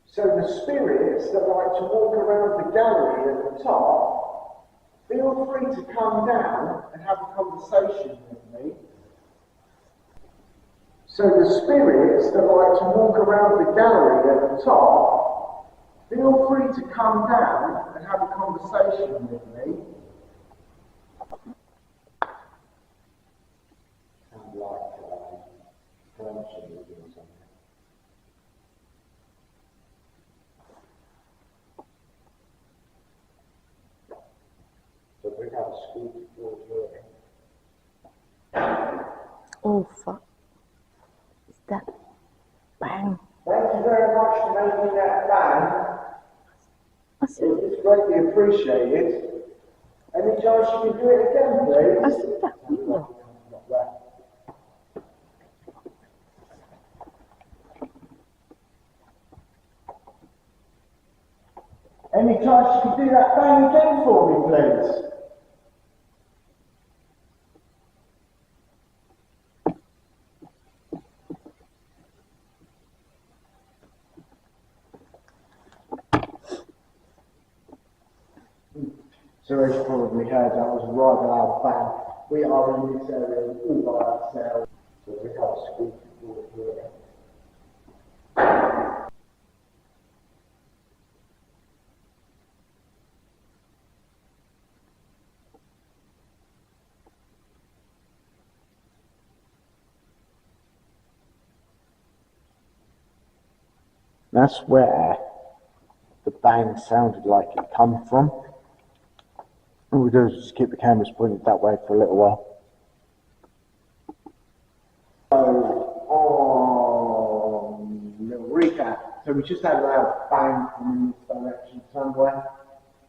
Speaker 1: So the spirits that like to walk around the gallery at the top, feel free to come down and have a conversation with me. So the spirits that like to walk around the gallery at the top, feel free to come down and have a conversation with me. Sounds like furniture moving or something. So we have a squeaky floor here.
Speaker 3: Oh fuck. Is that bang?
Speaker 1: Thank you very much for making that bang. It's greatly appreciated. Any chance you can do it again, please?
Speaker 3: I see that window.
Speaker 1: Any chance you can do that bang again for me, please? So as you probably heard, that was a rather loud bang. We are in this area all by ourselves, so we have a squeaky floor here. That's where the bang sounded like it come from. All we do is just keep the cameras pointed that way for a little while. So, little recap. So we just had a loud bang from this direction somewhere.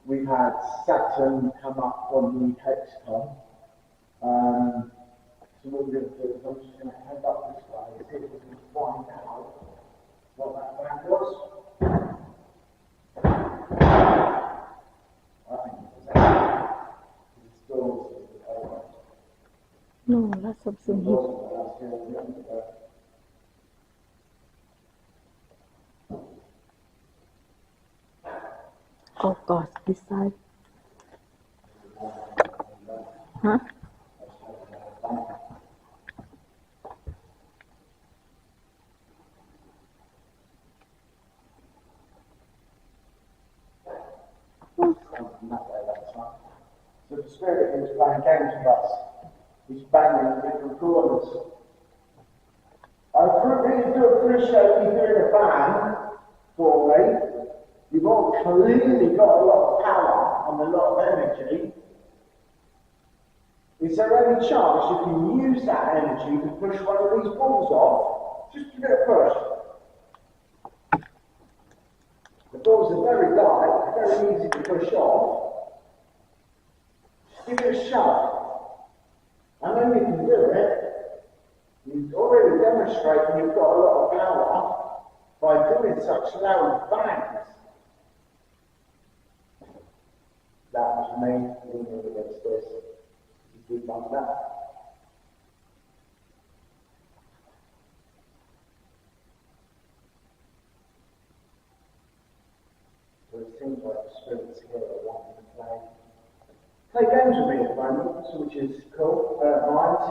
Speaker 1: We've had Saturn come up on the hexagon. So what we're going to do is I'm just going to head up this way and see if we can find out what that bang was. I think it was that.
Speaker 3: No, that's something here. Oh God, this side. Huh?
Speaker 1: So the spirit is playing games with us. He's banging in different corners. I really do appreciate you doing a bang for me. You've all clearly got a lot of power and a lot of energy. Is there any chance you can use that energy to push one of these balls off? Just give it a push. The balls are very light, very easy to push off. Just give it a shove. I know you can do it. You've already demonstrated you've got a lot of power by doing such loud bangs. That was me leaning against this. You do like that. So it seems like the spirits here are wanting to play games with me at the moment, which is cool. Mind.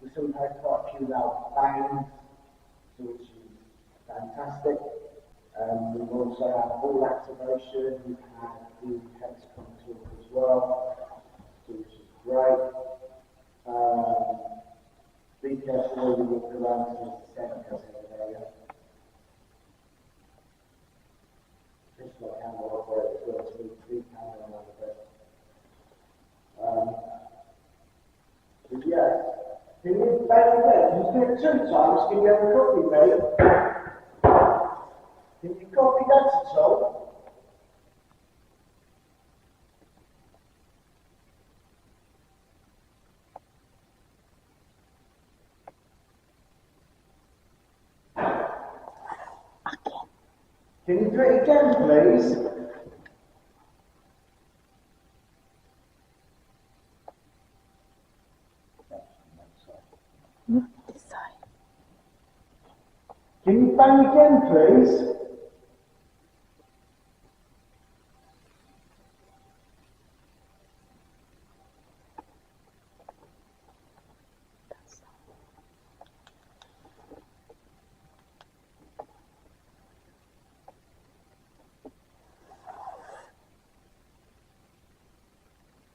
Speaker 1: We still had quite a few loud bangs, which is fantastic. We've also had ball activation, we've had the hexagon talk as well. So around to the centre area. Just like how I operate as well, so we can around a bit. But yeah, can you bang again? Can you do it 2 times? Can you have a copy, mate? Can you copy that at all? Can you do it again, please?
Speaker 3: Look this side.
Speaker 1: Can you bang again, please?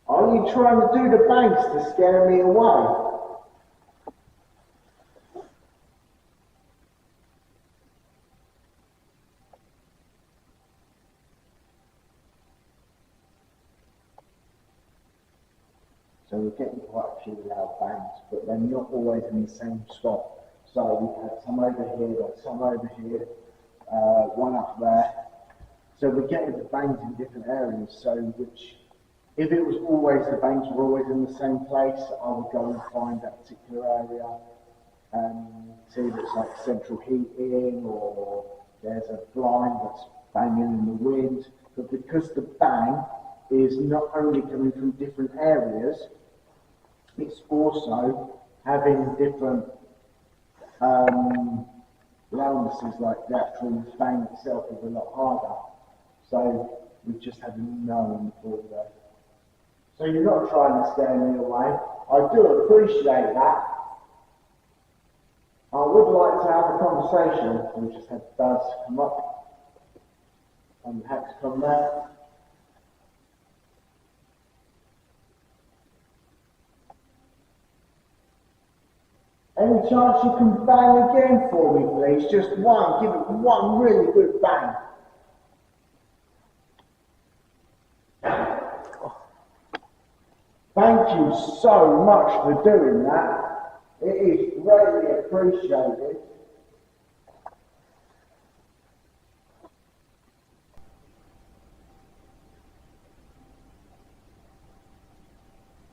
Speaker 1: Are you trying to do the bangs to scare me away? So we're getting quite a few loud bangs, but they're not always in the same spot. So we've had some over here, got some over here, one up there. So we're getting the bangs in different areas. So which, if it was always the bangs were always in the same place, I would go and find that particular area and see if it's like central heating or there's a blind that's banging in the wind. But because the bang is not only coming from different areas, it's also having different loudnesses, like the actual bang itself is a lot harder. So we just had no on the board there. So you're not trying to scare me away. I do appreciate that. I would like to have a conversation. We just had Buzz come up and Hex come there. Any chance you can bang again for me, please? Just one. Give it one really good bang. Thank you so much for doing that. It is greatly appreciated.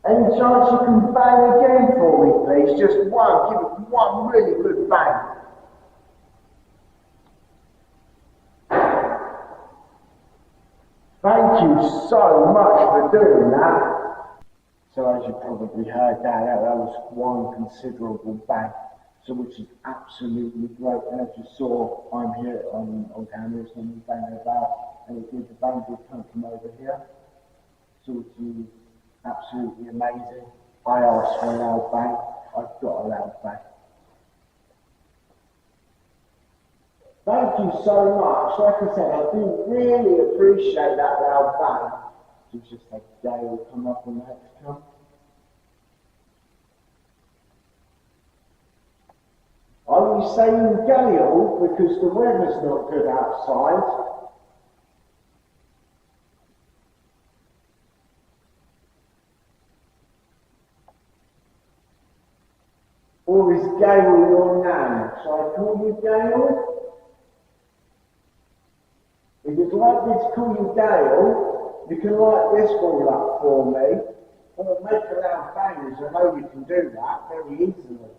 Speaker 1: Any chance you can bang again for me, please? Just one. Give it one really good bang. Thank you so much for doing that. So as you probably heard that was one considerable bang. So which is absolutely great. And as you saw, I'm here on cameras and we bang about, and it did the bang did come from over here. So which is absolutely amazing. I asked for a loud bang, I've got a loud bang. Thank you so much. Like I said, I do really appreciate that loud bang. So just like Dale come up when the next come. Are you saying gale because the weather's not good outside? Or is Gale your name? Shall I call you Gale? If you'd like me to call you Gale, you can light this ball up for me, or make a loud bang, as I know you can do that very easily.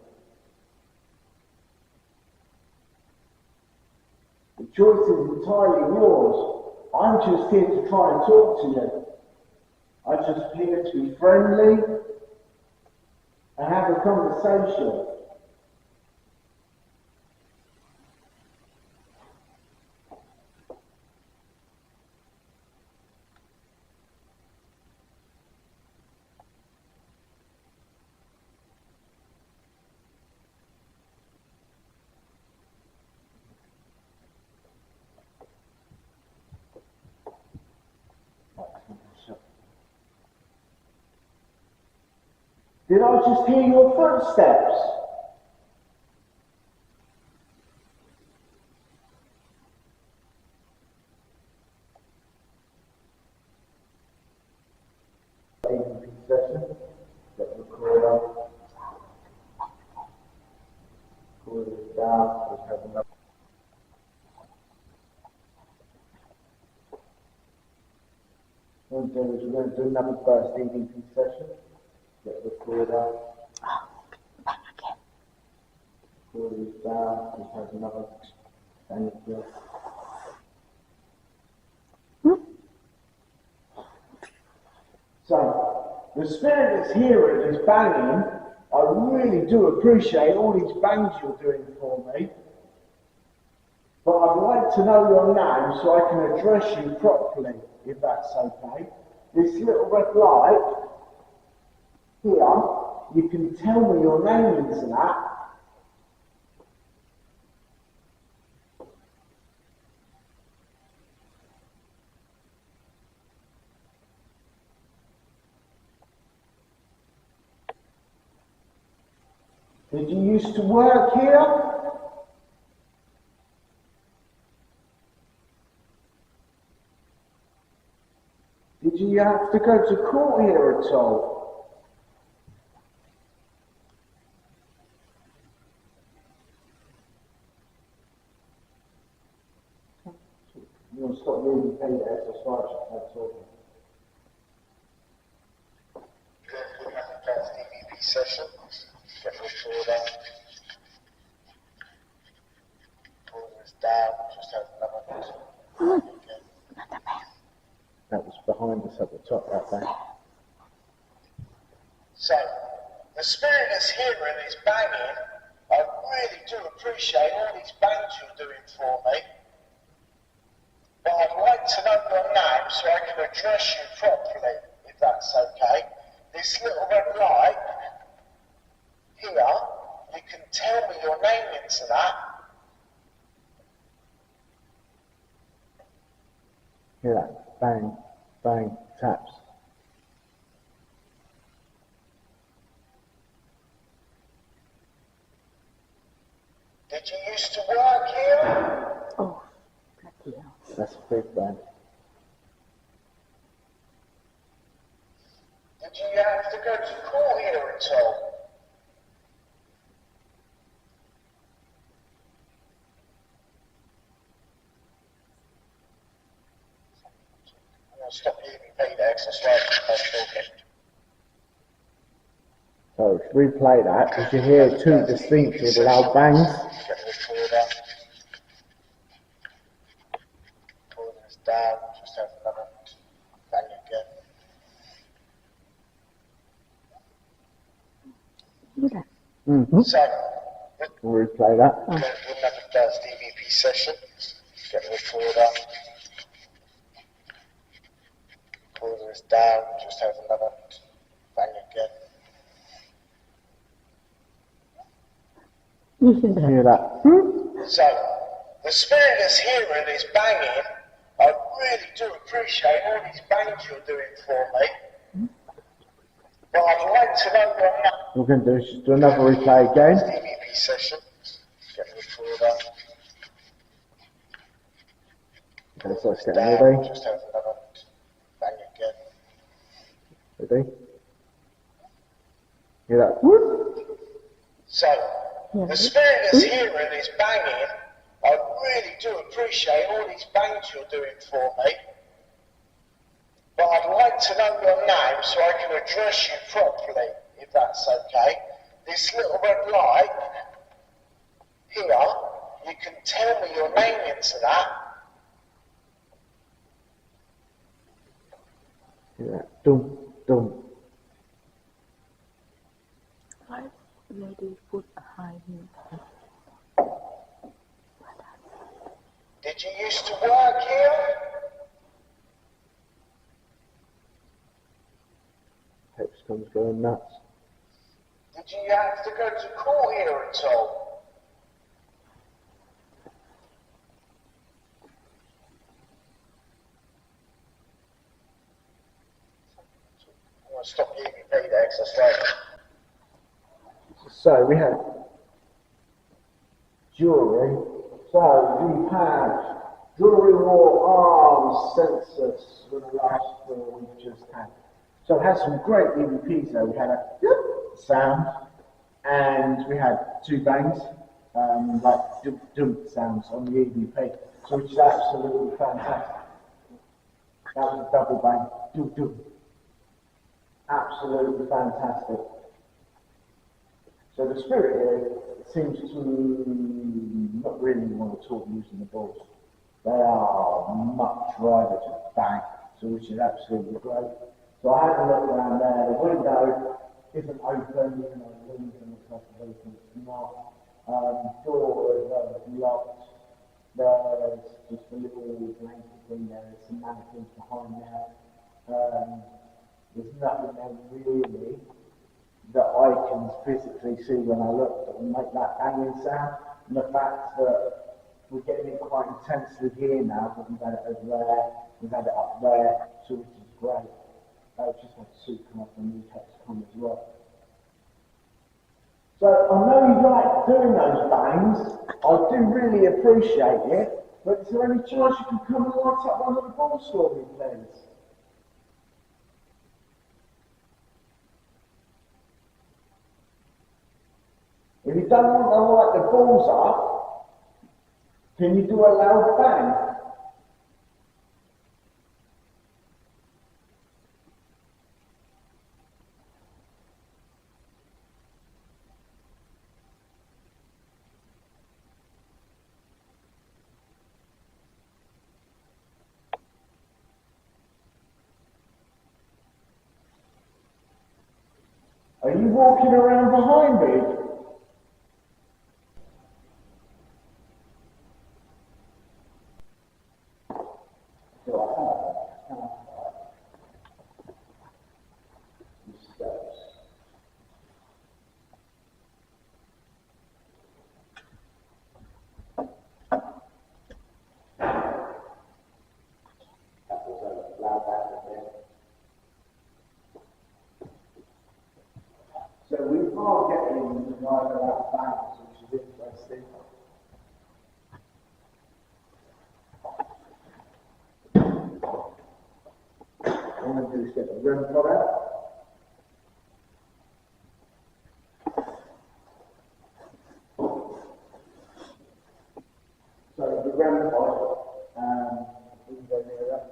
Speaker 1: The choice is entirely yours. I'm just here to try and talk to you. I'm just here to be friendly and have a conversation. Did I just hear your footsteps? do is we're going to do another burst EVP session. Get the recorder. Recorder is down. Just have another. Thank you. So, the spirit that's here and is banging, I really do appreciate all these bangs you're doing for me. But I'd like to know your name so I can address you properly, if that's okay. This little red light here, you can tell me your name into that. Did you used to work here? Did you have to go to court here at all? You want to stop reading paid exercise and talking.
Speaker 2: Good first EVP session. Get the recorder. Recorder is down. Just have another.
Speaker 1: That was behind us at the top, that bang.
Speaker 2: So, the spirit that's here and is banging. I really do appreciate all these bangs you're doing for me. But I'd like to know your name so I can address you properly, if that's okay. This little red light here, you can tell me your name into that.
Speaker 1: Hear that? Bang, bang, taps.
Speaker 2: Did you used to work here?
Speaker 3: Oh, bloody hell.
Speaker 1: That's a big bang.
Speaker 2: Did you have to go to court here at all? I'm going to stop you EVP there because I started talking.
Speaker 1: So replay that because you hear two distinctly loud bangs.
Speaker 2: Get the recorder. Recorder is down. Just have another bang again. So,
Speaker 1: We'll replay that.
Speaker 2: we'll have a first EVP session. Get the recorder. Recorder is down. Just have another bang again.
Speaker 1: Hear that?
Speaker 2: So, the spirit that's here and is banging. I really do appreciate all these bangs you're doing for me. But I'd like to know your name.
Speaker 1: We're going to do is just do another replay again.
Speaker 2: EVP session. Get the recorder.
Speaker 1: Okay, so let's get
Speaker 2: Down.
Speaker 1: ready.
Speaker 2: Just have another bang again.
Speaker 1: Ready? Hear that?
Speaker 2: So, the spirit that's here and is banging. I really do appreciate all these bangs you're doing for me. But I'd like to know your name so I can address you properly, if that's okay. This little red light here, you can tell me your name into that.
Speaker 1: Hear that? Dum, dum.
Speaker 3: Why lady put a high heel?
Speaker 2: Did you used to work here?
Speaker 1: Hexcom's going nuts.
Speaker 2: Did you have to go to court here at all? I'm going to stop you EVP there because I started.
Speaker 1: So we had jewellery. So we had jewellery wore arms, census were the last four we've just had. So it had some great EVPs though. We had a sound and we had two bangs, like dump sounds on the EVP. So which is absolutely fantastic. That was a double bang. Absolutely fantastic. So the spirit here seems to not really want to talk using the balls. They are much rather just bang, so which is absolutely great. So I had a look around there. The window isn't open, even though the window looks like it's open, it's not. Door is locked. There's just a little blanket thing there. There's some mannequins behind there. There's nothing there really that I can physically see when I look that will make that banging sound. And the fact that we're getting it quite intensely here now, but we've had it over there, we've had it up there, so which is great. I just had to suit come up and new text come as well. So I know you like doing those bangs. I do really appreciate it. But is there any chance you can come and light up one of the balls for me, please? If you don't want to light the balls up, can you do a loud bang? Are you walking around behind me? So we are getting right about bangs, which is interesting. What I'm going to do is get the REM pod out. So the REM pod, we can go near that.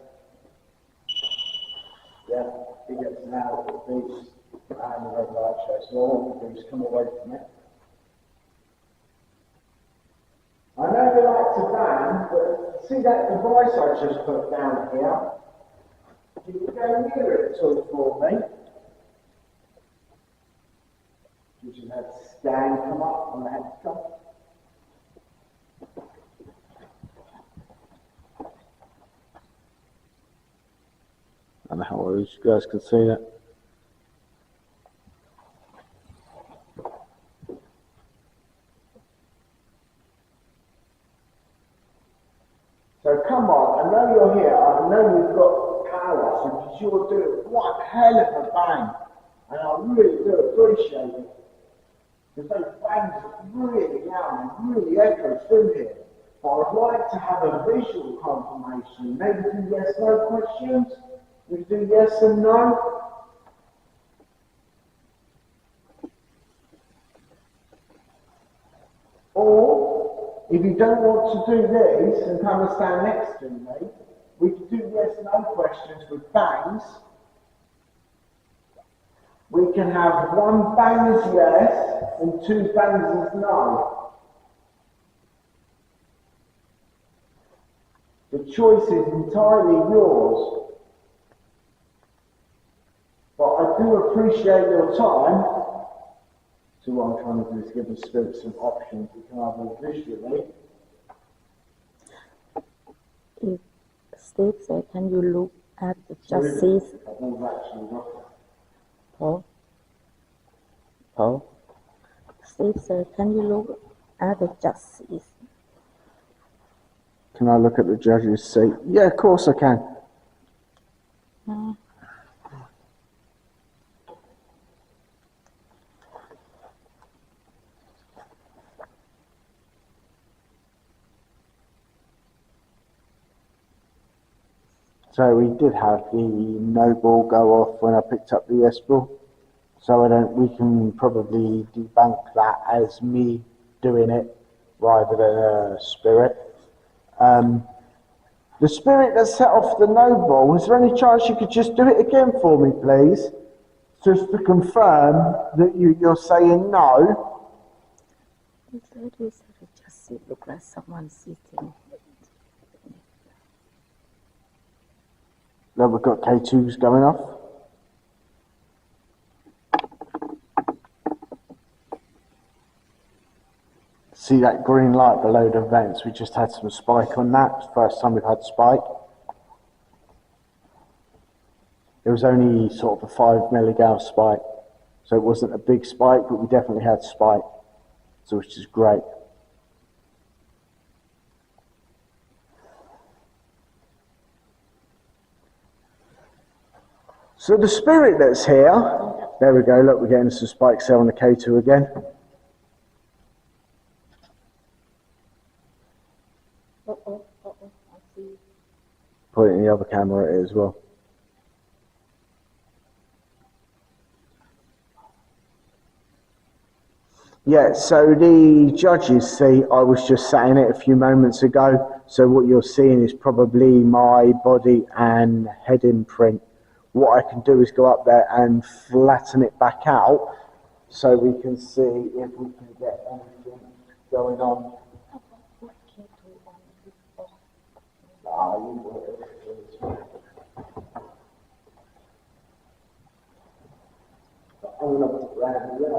Speaker 1: Yeah, he gets an out of the beach. And the red light show, so all we do is come away from it. I know you like to bang, but see that device I just put down here? You can go near it at all for me. You should have scan come up on the head come.
Speaker 4: I don't know how well you guys can see that.
Speaker 1: So come on, I know you're here, I know you've got power, so you're doing one hell of a bang. And I really do appreciate it. Because those bangs are really loud and really echo through here. But I'd like to have a visual confirmation. Maybe do yes, no questions? We do yes and no? Or, if you don't want to do this and come and stand next to me, we can do yes no questions with bangs. We can have one bang as yes and two bangs as no. The choice is entirely yours. But I do appreciate your time. So what I'm trying to do is give the spirit some options. You can either visually.
Speaker 3: If Steve said, can you look at the justice? Paul? Steve said, can you look at the justice?
Speaker 4: Can I look at the judge's seat? Yeah, of course I can. So we did have the no ball go off when I picked up the yes ball. So we can probably debunk that as me doing it rather than a spirit. The spirit that set off the noble, is there any chance you could just do it again for me, please? Just to confirm that you're saying no.
Speaker 3: It's always just look like someone sitting.
Speaker 4: Now we've got K2s going off. See that green light below the vents? We just had some spike on that. It's the first time we've had spike. It was only sort of a 5 milligal spike. So it wasn't a big spike, but we definitely had spike. So which is great. So the spirit that's here, there we go, look, we're getting some spikes there on the K2 again.
Speaker 3: I see.
Speaker 4: Put it in the other camera as well. Yeah, so the judges see, I was just sat in it a few moments ago, so what you're seeing is probably my body and head imprint. What I can do is go up there and flatten it back out, so we can see if we can get anything going on. I'm gonna put around here.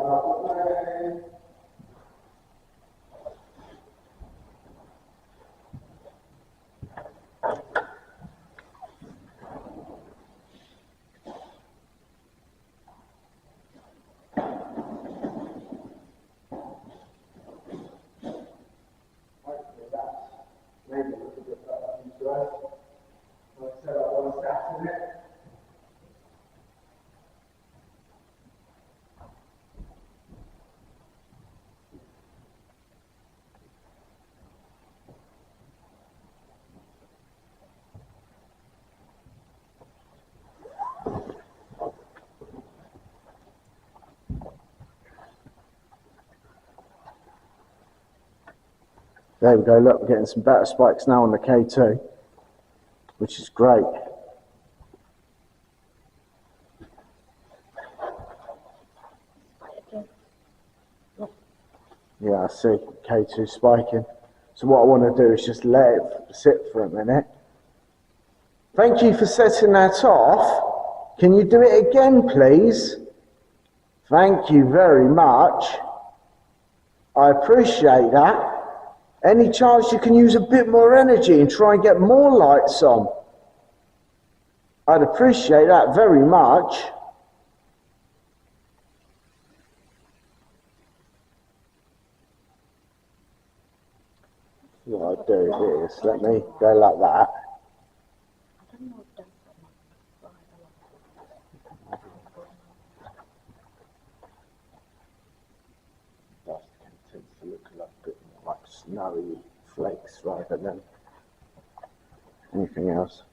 Speaker 4: Maybe we could get that into us. Like I said, I want to start in it. There we go, look, we're getting some better spikes now on the K2, which is great. Yeah, I see, K2 spiking. So what I want to do is just let it sit for a minute. Thank you for setting that off. Can you do it again, please? Thank you very much. I appreciate that. Any chance you can use a bit more energy and try and get more lights on? I'd appreciate that very much. What I do is, let me go like that. Dust tends to look like a bit more like snowy flakes rather than anything else.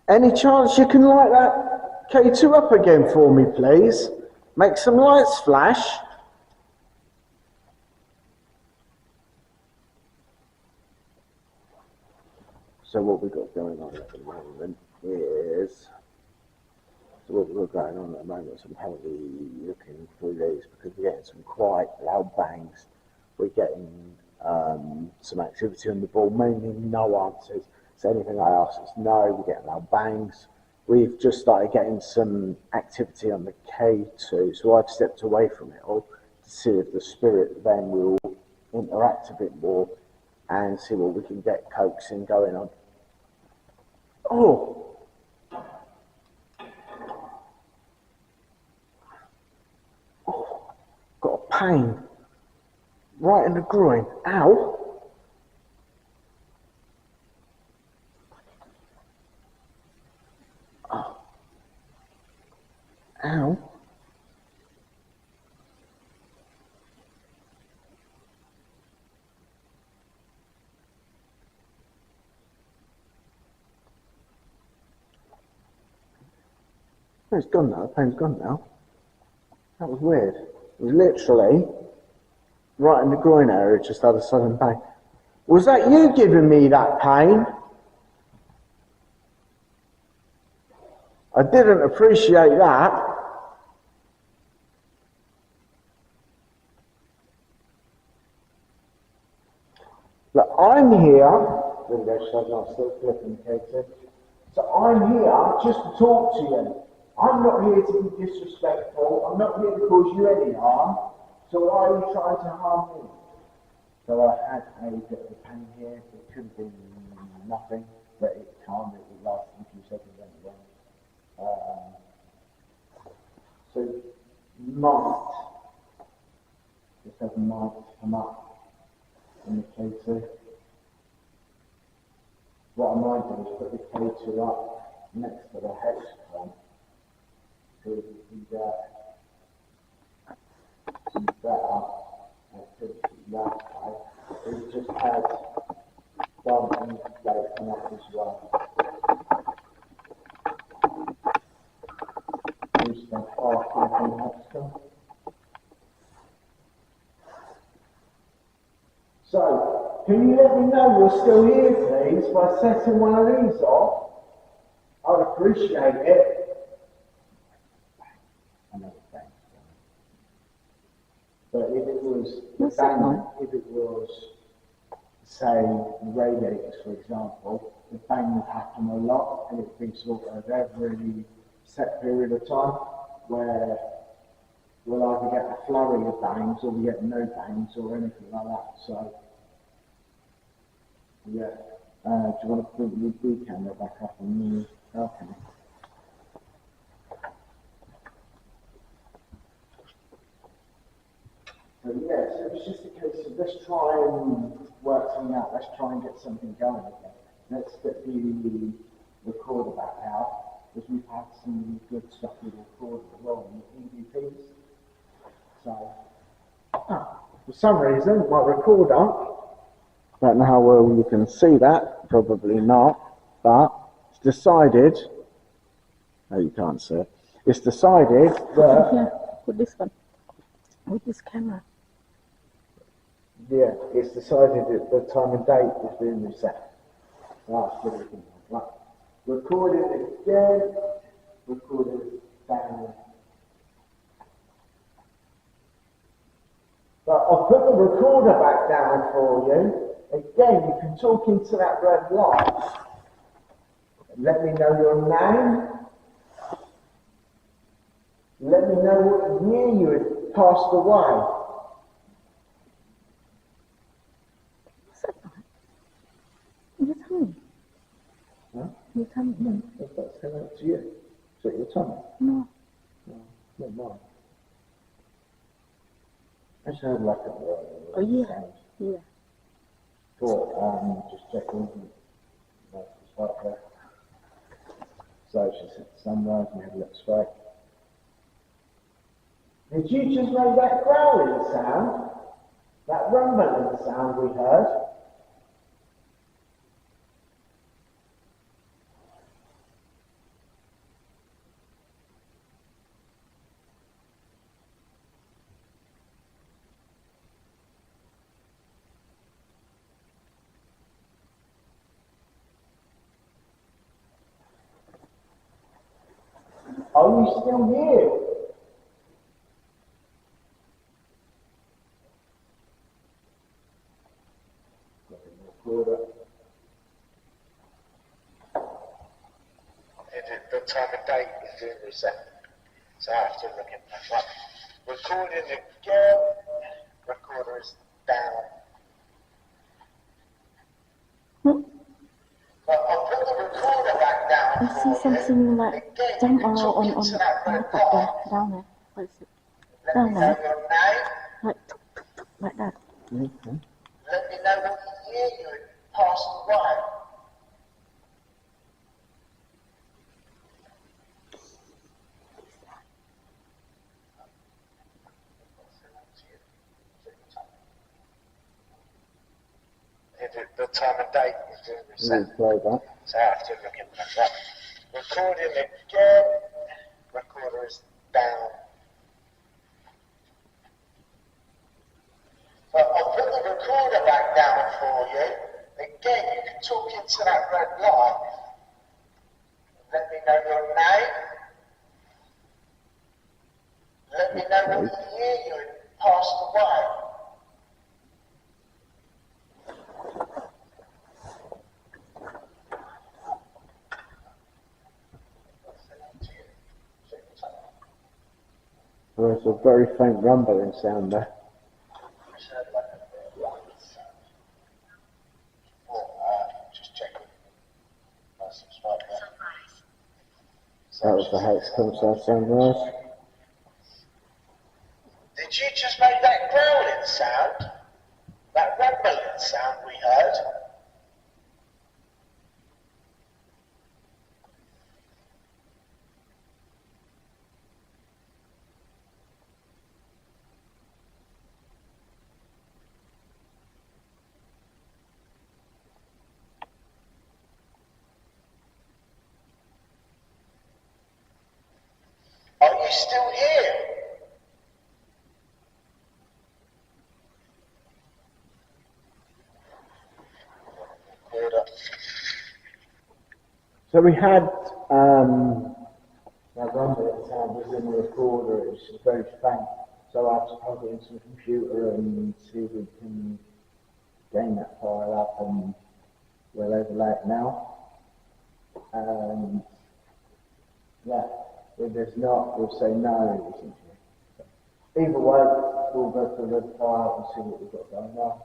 Speaker 4: Any chance you can light that K2 up again for me, please? Make some lights flash. So what we've got going on at the moment is, so what we've got going on at the moment is I'm heavily looking through these because we're getting some quite loud bangs. We're getting some activity on the ball, mainly no answers. So anything I ask is no, we're getting loud bangs. We've just started getting some activity on the K2, so I've stepped away from it all to see if the spirit then will interact a bit more and see what we can get coaxing going on. Oh! Oh, got a pain right in the groin. Ow! Oh. Ow! Oh, it's gone now, the pain's gone now. That was weird. It was literally right in the groin area, just had a sudden bang. Was that you giving me that pain? I didn't appreciate that. Look, I'm here. Still flipping, Katie. So I'm here just to talk to you. I'm not here to be disrespectful. I'm not here to cause you any harm. So why are you trying to harm me? So I had a bit of a pain here. It could have been nothing, but it calmed. It lasted a few seconds anyway. So might, just have might come up in the K2. What I might do is put the K2 up next to the hexagon so we can get some better activity that way. We just had one plate come up as well. We spent half on the hexagon. So, can you let me know you're still here, please, by setting one of these off? I'd appreciate it. I know it's bang. But if it was if it was, say, radiators, for example, the bang would happen a lot, and it'd be sort of every set period of time where we'll either get a flurry of bangs or we get no bangs or anything like that. So, yeah. Do you want to put the B camera back up on the balcony? So yeah, so it's just a case of let's try and work something out. Let's try and get something going again. Let's get the recorder back out, because we've had some good stuff with the recorder as well in the EVPs. So, for some reason, my recorder, don't know how well you can see that, probably not, but it's decided, no you can't see it, it's decided that...
Speaker 3: Yeah, with this one, with this camera.
Speaker 4: Yeah, it's decided that the time and date is being reset. That's what it is. Right. Record it again, record it down. But I'll put the recorder back down for you. Again, you can talk into that red light. Let me know your name. Let me know what year you had passed away.
Speaker 3: You tell me.
Speaker 4: Huh?
Speaker 3: You tell me. No.
Speaker 4: That's coming up to you. Is that your tummy?
Speaker 3: No.
Speaker 4: No, not mine. I just heard like a
Speaker 3: Oh yeah.
Speaker 4: sound.
Speaker 3: Yeah.
Speaker 4: Thought, just checking. That's right there. So she said sunrise and had a look straight. Did you just make that growling sound? That rumbling sound we heard? Are you still here?
Speaker 2: The time and date is doing reset. So I have to look in that one. Recording again. Recorder is down. But I'll put the recorder back down.
Speaker 3: I see something like jump around on the top there, down there. What is it? Down there. Like tuk, tuk, tuk, like that.
Speaker 2: Let me know what year you had passed away. The time and date is doing reset. So I have to look in that one. Recording again. Recorder is down. But I'll put the recorder back that down for you. Again, you can talk into that red light. Let me know your name. Let me know what year you passed away.
Speaker 4: There's a very faint rumbling sound there.
Speaker 2: Just checking.
Speaker 4: That was the Hex comes out sunrise.
Speaker 2: Did you just make that growling sound? That rumbling sound we heard? Are you still here?
Speaker 4: So we had that rumbling sound was in the recorder. It was just very faint. So I have to plug it into the computer and see if we can gain that file up, and we'll overlay it now. And yeah, if there's not, we'll say no. Either way, we'll go through the file and see what we've got going on.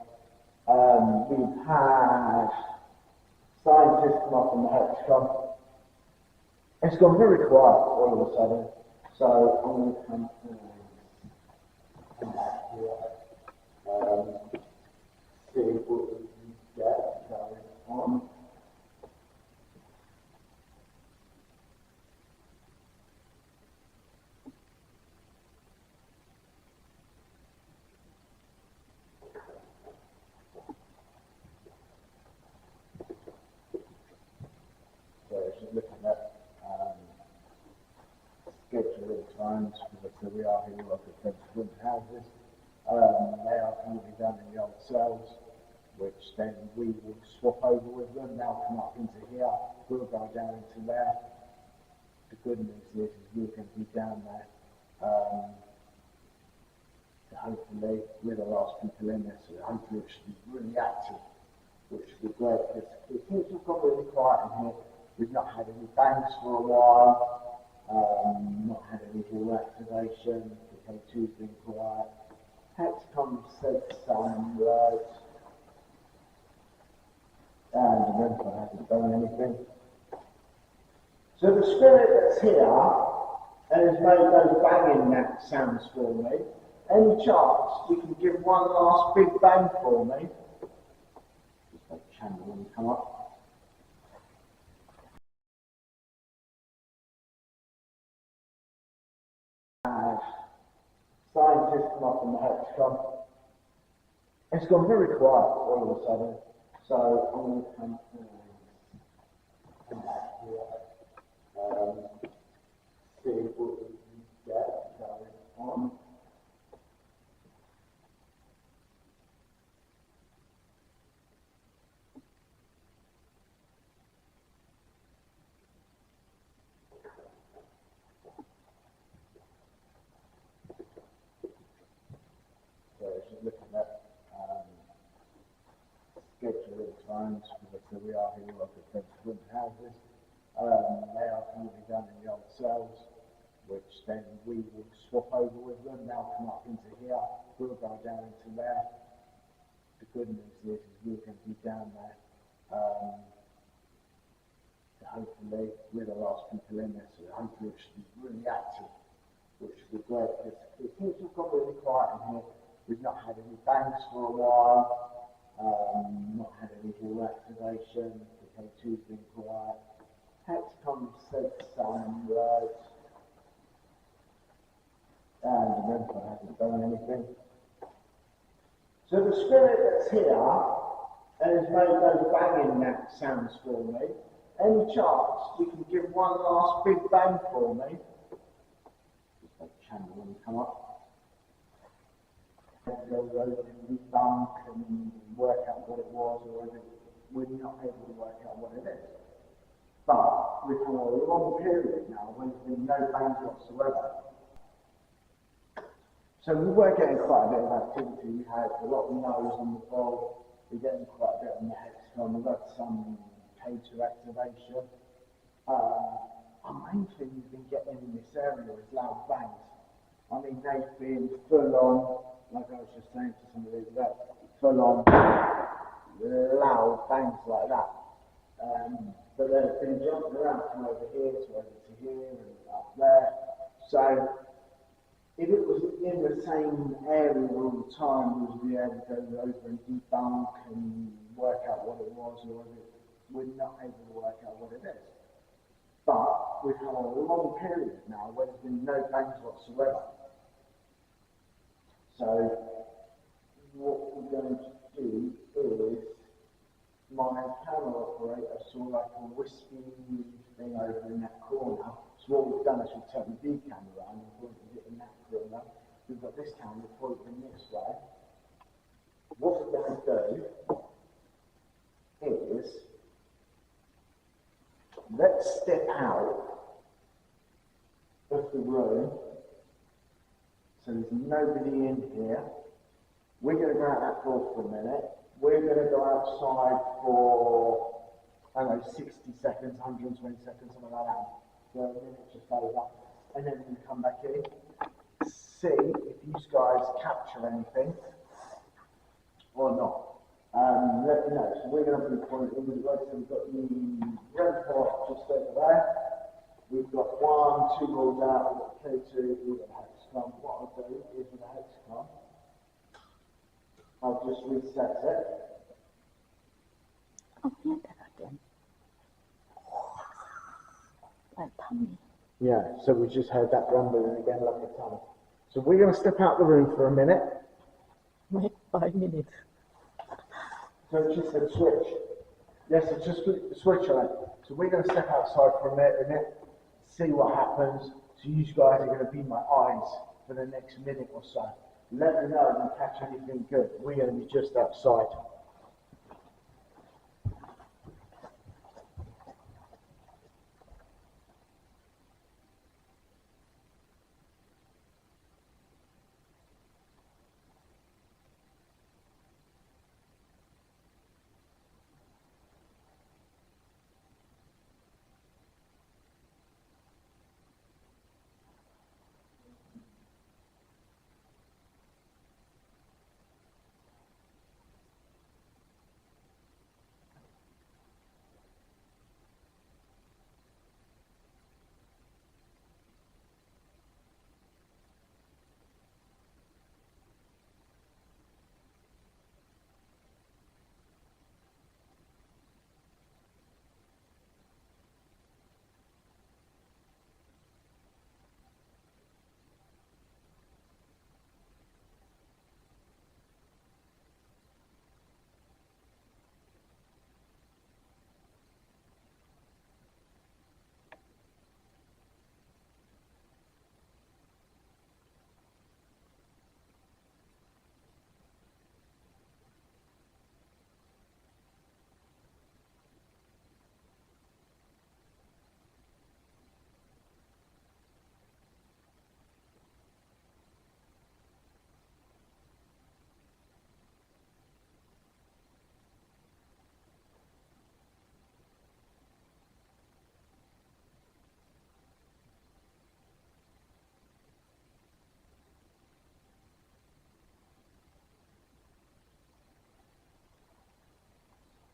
Speaker 4: We've had scientists come up in the hexagon. It's gone very quiet all of a sudden, so I'm going to come see what we can get going on. So just looking at scheduling times, because we are here like at wooden houses. They are currently done in the old cells, which then we will swap over with them. They'll come up into here, we'll go down into there. The good news is we're going to be down there. Hopefully, we're the last people in there, so hopefully it should be really active, which would be great, because it seems to have got really quiet in here. We've not had any bangs for a while, not had any wall activation, the K2's been quiet. Hexcom said some words, and the mentor hasn't done anything. So the spirit that's here and has made those banging sounds for me, any chance you can give one last big bang for me? Just make the channel when you come up. Scientists come up in the hexagon. It's gone very quiet all of a sudden, so I'm going to come see what we can get going on. So just looking at scheduling times, because we are here like at wooden houses. They are currently done in the old cells, which then we will swap over with them. They'll come up into here, we'll go down into there. The good news is we're going to be down there. Hopefully, we're the last people in there, so hopefully it should be really active, which would be great, because it seems to have got really quiet in here. We've not had any bangs for a while, not had any wall activation, the K2's been quiet. Hexcom said some words, and the mentor hasn't done anything. So the spirit that's here and has made those banging sounds for me, any chance you can give one last big bang for me? Just make the channel when you come up. Go rolling, bump, and
Speaker 1: work out what it was, or whether we're not able to work out what it is. But we've had a long period now when there's been no bangs whatsoever. So we were getting quite a bit of activity. We had a lot of no's on the ball. We're getting quite a bit on the hexagon. We've had some K2 activation. Our main thing we've been getting in this area is loud bangs. I mean, they've been full on, like I was just saying to somebody today, full on loud bangs like that. But they've been jumping around from over here to over to here and up there. So if it was in the same area all the time, we would be able to go over and debunk and work out what it was, or we're not able to work out what it is. But we've had a long period now where there's been no bangs whatsoever. So what we're going to do is, my camera operator saw like a wispy thing over in that corner. So what we've done is we've turned the V camera around and pointed it in that corner. We've got this camera pointing this way. What we're going to do is, let's step out of the room, so there's nobody in here. We're going to go out that door for a minute. We're going to go outside for, I don't know, 60 seconds, 120 seconds, something like that. For a minute, just over. And then we come back in, see if you guys capture anything or not. Let me know. So we're going to be pointing, we've got the red pot just over there. We've got 1, 2 balls out, we've got K2, we've got a hexagon. What I'll do is with a hexagon, I'll just reset it.
Speaker 3: Oh, hear that again. Like tummy.
Speaker 1: Yeah, so we just heard that rumbling again like a tummy. So we're going to step out the room for a minute.
Speaker 3: Wait 5 minutes.
Speaker 1: So it's just a switch. Yes, it's just a switch on it. So we're going to step outside for a minute, see what happens. So you guys are going to be my eyes for the next minute or so. Let me know if you catch anything good. We're going to be just outside.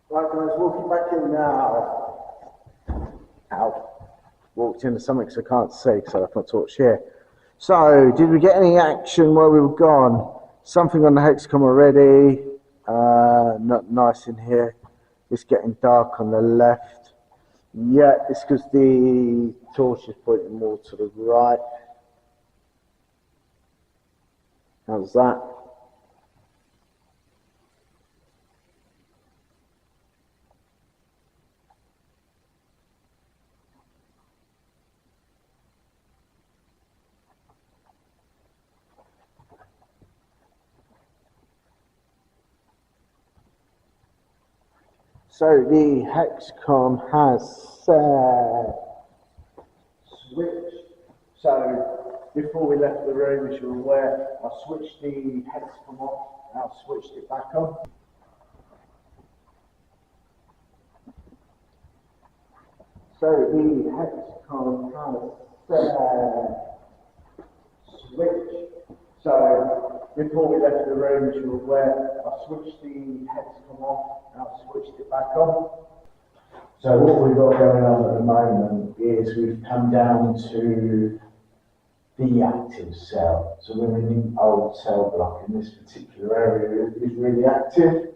Speaker 1: Right guys, walking back in now. Ow. Walked into something so I can't see because I left my torch here. So, did we get any action while we were gone? Something on the hexagon already. Not nice in here. It's getting dark on the left. Yeah, it's because the torch is pointing more to the right. How's that?
Speaker 4: So the hexcom has switched. So before we left the room, as you're aware, I switched the hexcom off. Now I switched it back on. So the hexcom has switched. So before we left the room, as you're aware, I switched the hexcom off. Now I switched it back on. So what we've got going on at the moment is we've come down to the active cell. So we're in the old cell block, and this particular area is really active.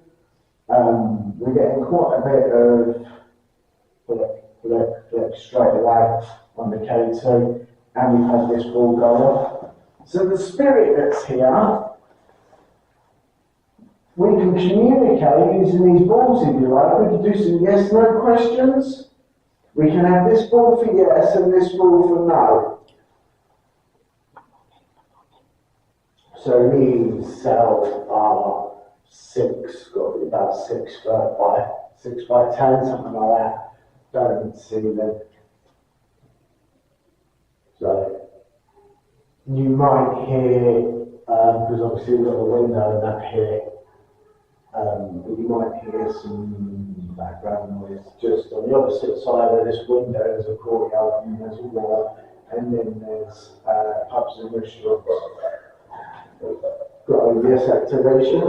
Speaker 4: We're getting quite a bit of flick straight away on the K2, and we've had this ball go off. So the spirit that's here, we can communicate using these balls if you like. We can do some yes-no questions. We can have this ball for yes and this ball for no. So these cells are got to be about 6 foot by 6 by 10, something like that. Don't see them. So you might hear, because obviously we've got a window up here, you might hear some background noise just on the opposite side of this window. There's a courtyard and there's a wall, and then there's pubs and restaurants. Got OBS activation.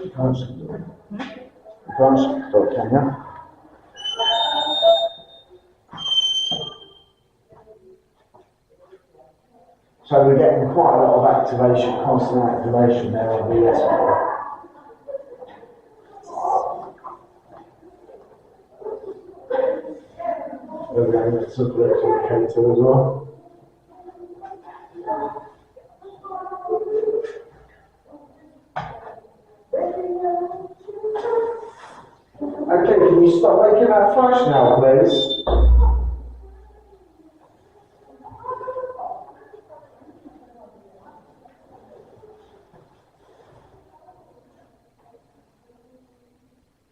Speaker 4: You can't stop, can you? So we're getting quite a lot of activation, constant activation there on the S4. We're going to subject to the K2 as well. Okay, can you stop making that flash now, please?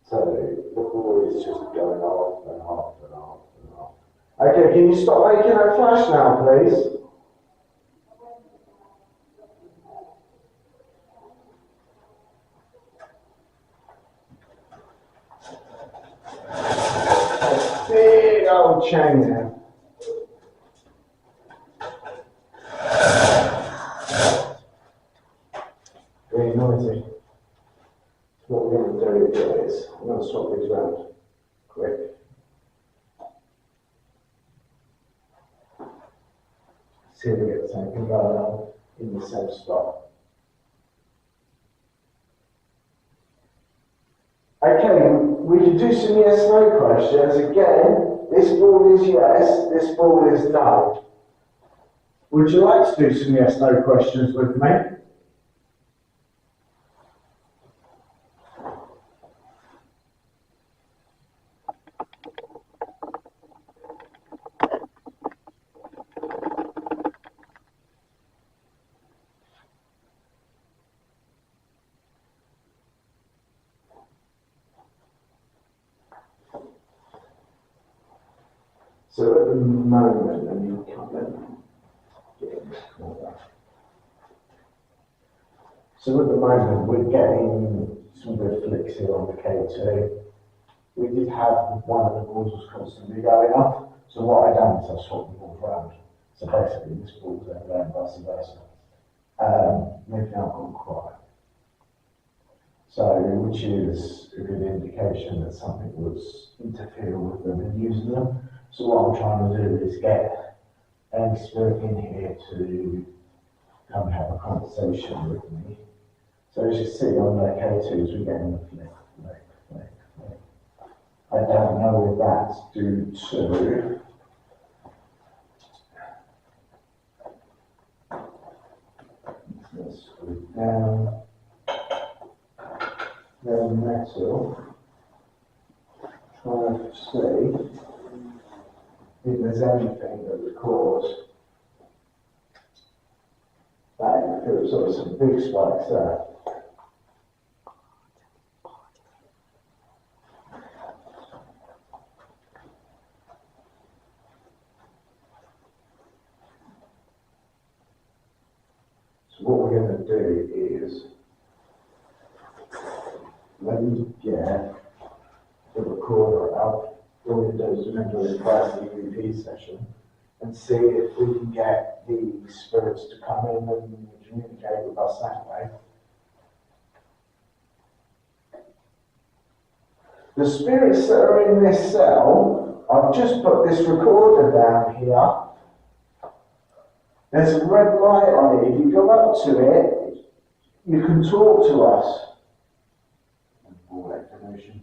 Speaker 4: So the ball is just going off and off and off and off. Okay, can you stop making that flash now, please? A big old chain there. Very noisy. What we're going to do is, I'm going to swap these around quick. See if we get the same thing going on in the same spot. Okay, we can do some yes-no questions. Again, this ball is yes, this ball is no. Would you like to do some yes-no questions with me? So at the moment, and you come in, get in this corner. So at the moment, we're getting some good flicks here on the K2. We did have one of the balls was constantly going off. So what I done is I swapped the balls around. So basically, this ball's then going vice versa. Maybe now gone quiet. So, which is a good indication that something was interfering with them and using them. So what I'm trying to do is get any spirit in here to come and have a conversation with me. So as you see on the K2s, we're getting the flick. I don't know if that's due to let's screw down the metal. Trying to see if there's anything that would cause
Speaker 1: There was sort of some big spikes there. So what we're going to do is, let me get the recorder out. What we're going to do is we're going to do a private EVP session and see if we can get the spirits to come in and communicate with us that way. The spirits that are in this cell, I've just put this recorder down here. There's a red light on it. If you go up to it, you can talk to us. More explanation.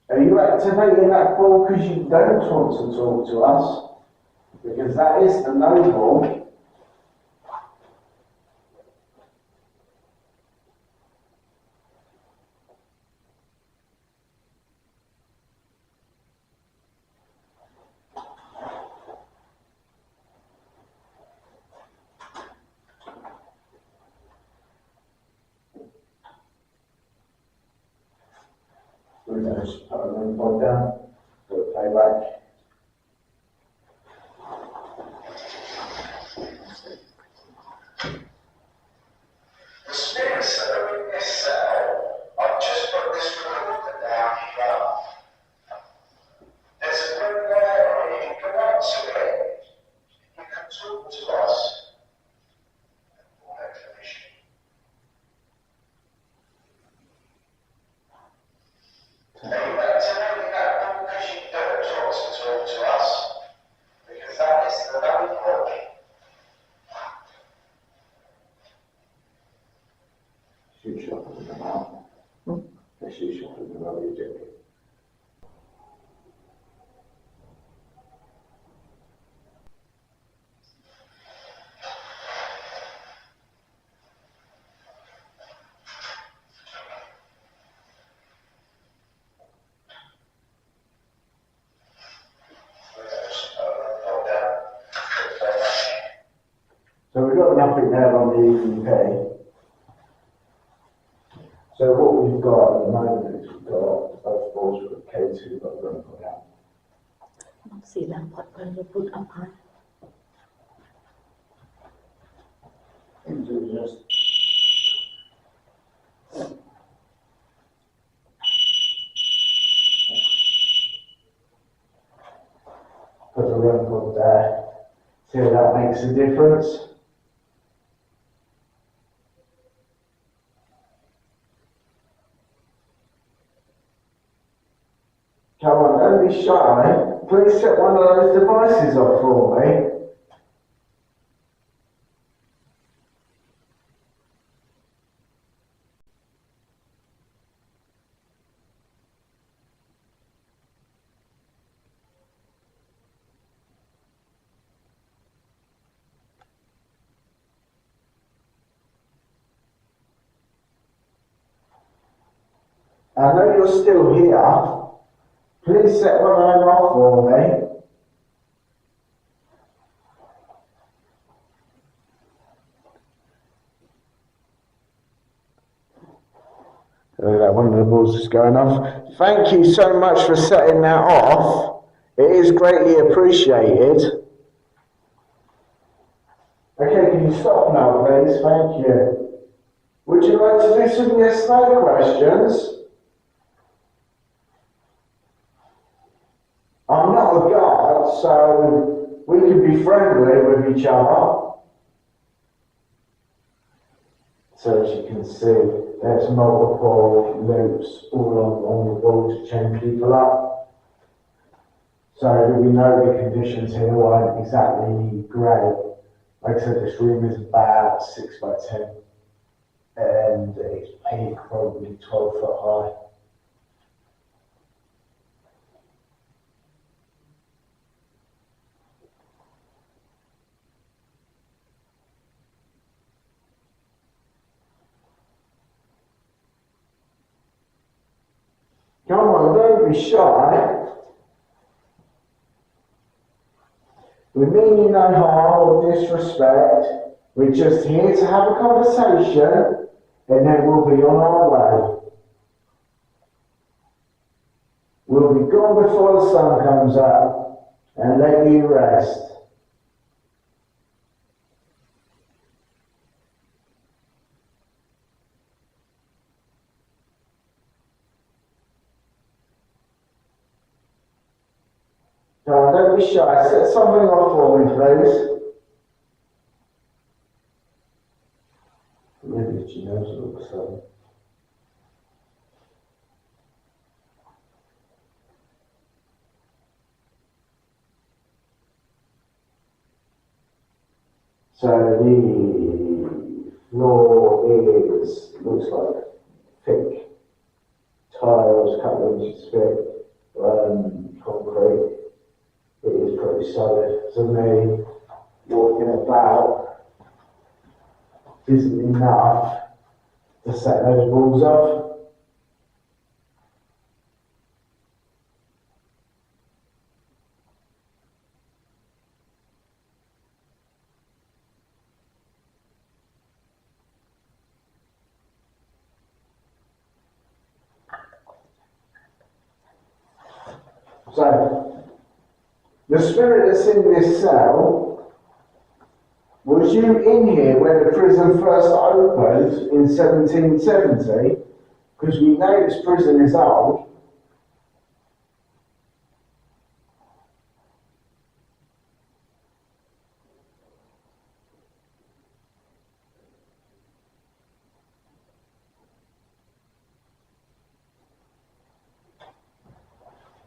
Speaker 1: Are you activating that ball because you don't want to talk to us? Because that is the no ball. We're going to just put a ring pod down, do a playback.
Speaker 2: The spirits that are in this cell, I've just put this recorder down here. There's a red light on it. If you go up to it, you can talk to us. More explanation. Are you activating that ball because you don't want to talk to us? Because that is the no ball.
Speaker 1: Shoot shot in the mouth. A shoot shot in the belly, Jimmy. So we've got nothing there on the EVP. So what we've got at the moment is we've got both balls with K2 that we're going to put out.
Speaker 3: สีดำพอดเพิ่นจะพูดอภัย
Speaker 1: Into just put the run pod there. See how that makes a difference. Come on, don't be shy. Please set one of those devices off for me. I know you're still here. Please set one of them off for me. Look at that, one of the balls is going off. Thank you so much for setting that off. It is greatly appreciated. Okay, can you stop now, please? Thank you. Would you like to do some yes/no questions? I'm not a god, so we can be friendly with each other. So as you can see, there's multiple loops all along the wall to chain people up. So we know the conditions here aren't exactly great. Like I said, this room is about 6 by 10 and its peak probably 12 foot high. Come on, don't be shy. We mean you no harm or disrespect. We're just here to have a conversation and then we'll be on our way. We'll be gone before the sun comes up and let you rest. Don't be shy. Set something off for me, please. Really, she knows it looks so. So the floor looks like thick tiles, a couple of inches thick, concrete. It is pretty solid. To me, walking about isn't enough to set those walls off. So, the spirit that's in this cell, was you in here when the prison first opened in 1770? Because we know this prison is old.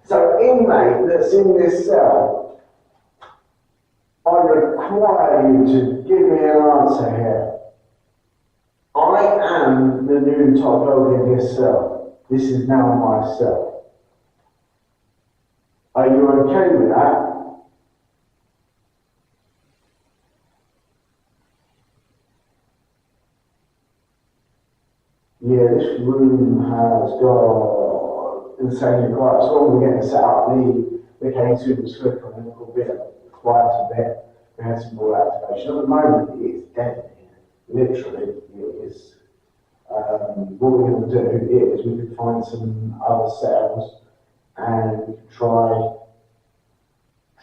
Speaker 1: So, inmate that's in this cell, I require you to give me an answer here. I am the new top dog in this cell. This is now my cell. Are you okay with that? Yeah, this room has got insanely quiet. So when we're getting set up, the K2 was flickering a little bit, quiet a bit. We had some more activation. At the moment, it's dead in here. Literally, it is. What we're going to do is we can find some other cells and we can try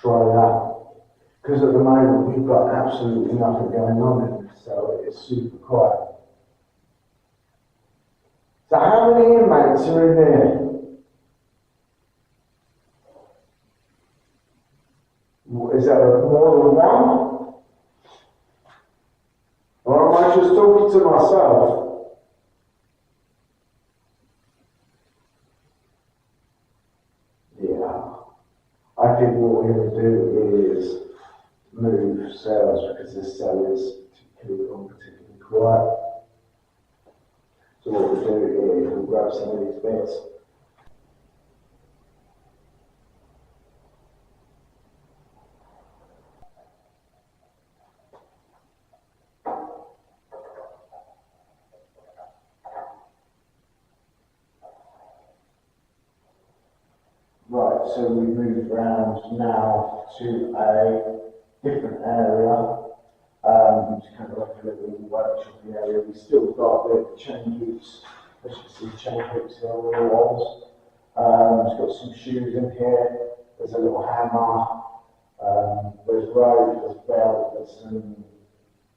Speaker 1: that. Because at the moment, we've got absolutely nothing going on in this cell. It's super quiet. So how many inmates are in there? Is there more than one? Or am I just talking to myself? Yeah. I think what we're going to do is move cells because this cell is particularly quiet. So what we'll do is we'll grab some of these bits. Right, so we move around now to a different area. It's kind of like a little workshop area. We've still got the chain hoops, as you can see, chain hoops here on the walls. It's got some shoes in here. There's a little hammer. There's rope, there's belt, there's some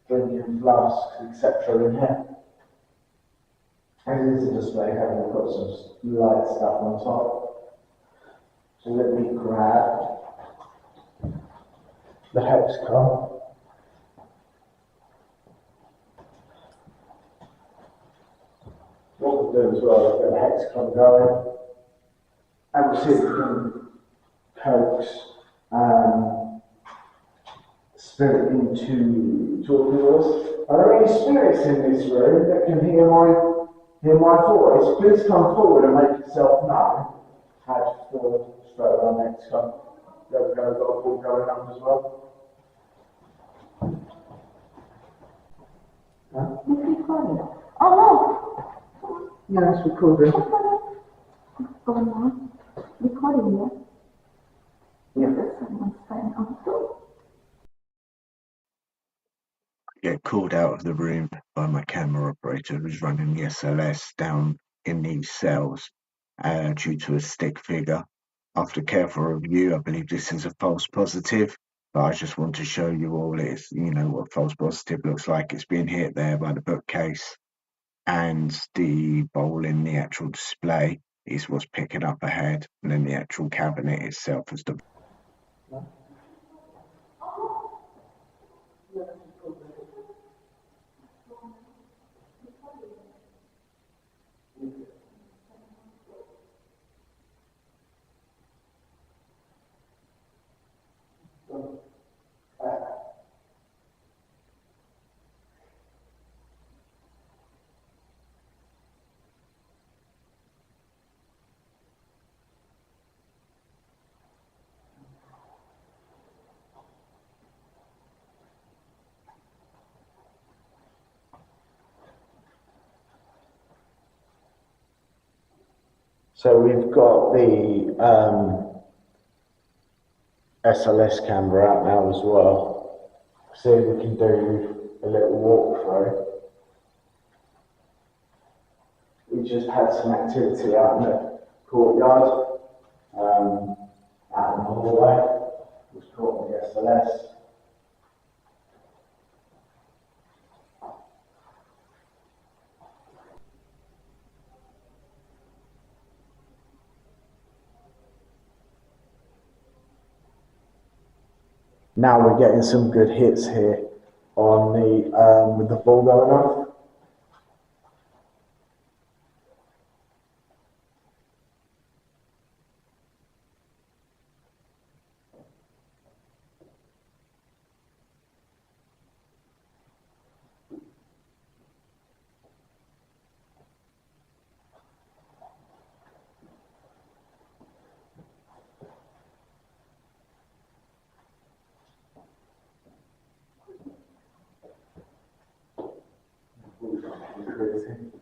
Speaker 1: drinking flasks, etc. in here. And it is a display here. We've got some light stuff on top. So let me grab the hex card. What we'll do as well is get the hex card going, and we'll see if we can coax spirit into talking to us. Are there any spirits in this room that can hear my voice? Please come forward and make yourself known. Had for straight on next one. There we go, got a ball going on as well. Huh?
Speaker 3: It's recording. Oh no!
Speaker 1: Yeah, it's recording.
Speaker 3: What's going on? Recording, yeah?
Speaker 1: Yeah.
Speaker 3: There's someone signing on too.
Speaker 5: get called out of the room by my camera operator who's running the SLS down in these cells due to a stick figure. After careful review, I believe this is a false positive, but I just want to show you all it's, what false positive looks like. It's being hit there by the bookcase, and the bowl in the actual display is what's picking up ahead, and then the actual cabinet itself is the.
Speaker 1: So we've got the SLS camera out now as well. See if we can do a little walkthrough. We just had some activity out in the courtyard, out in the hallway. Was caught on the SLS. Now we're getting some good hits here on the with the ball going off. Crazy.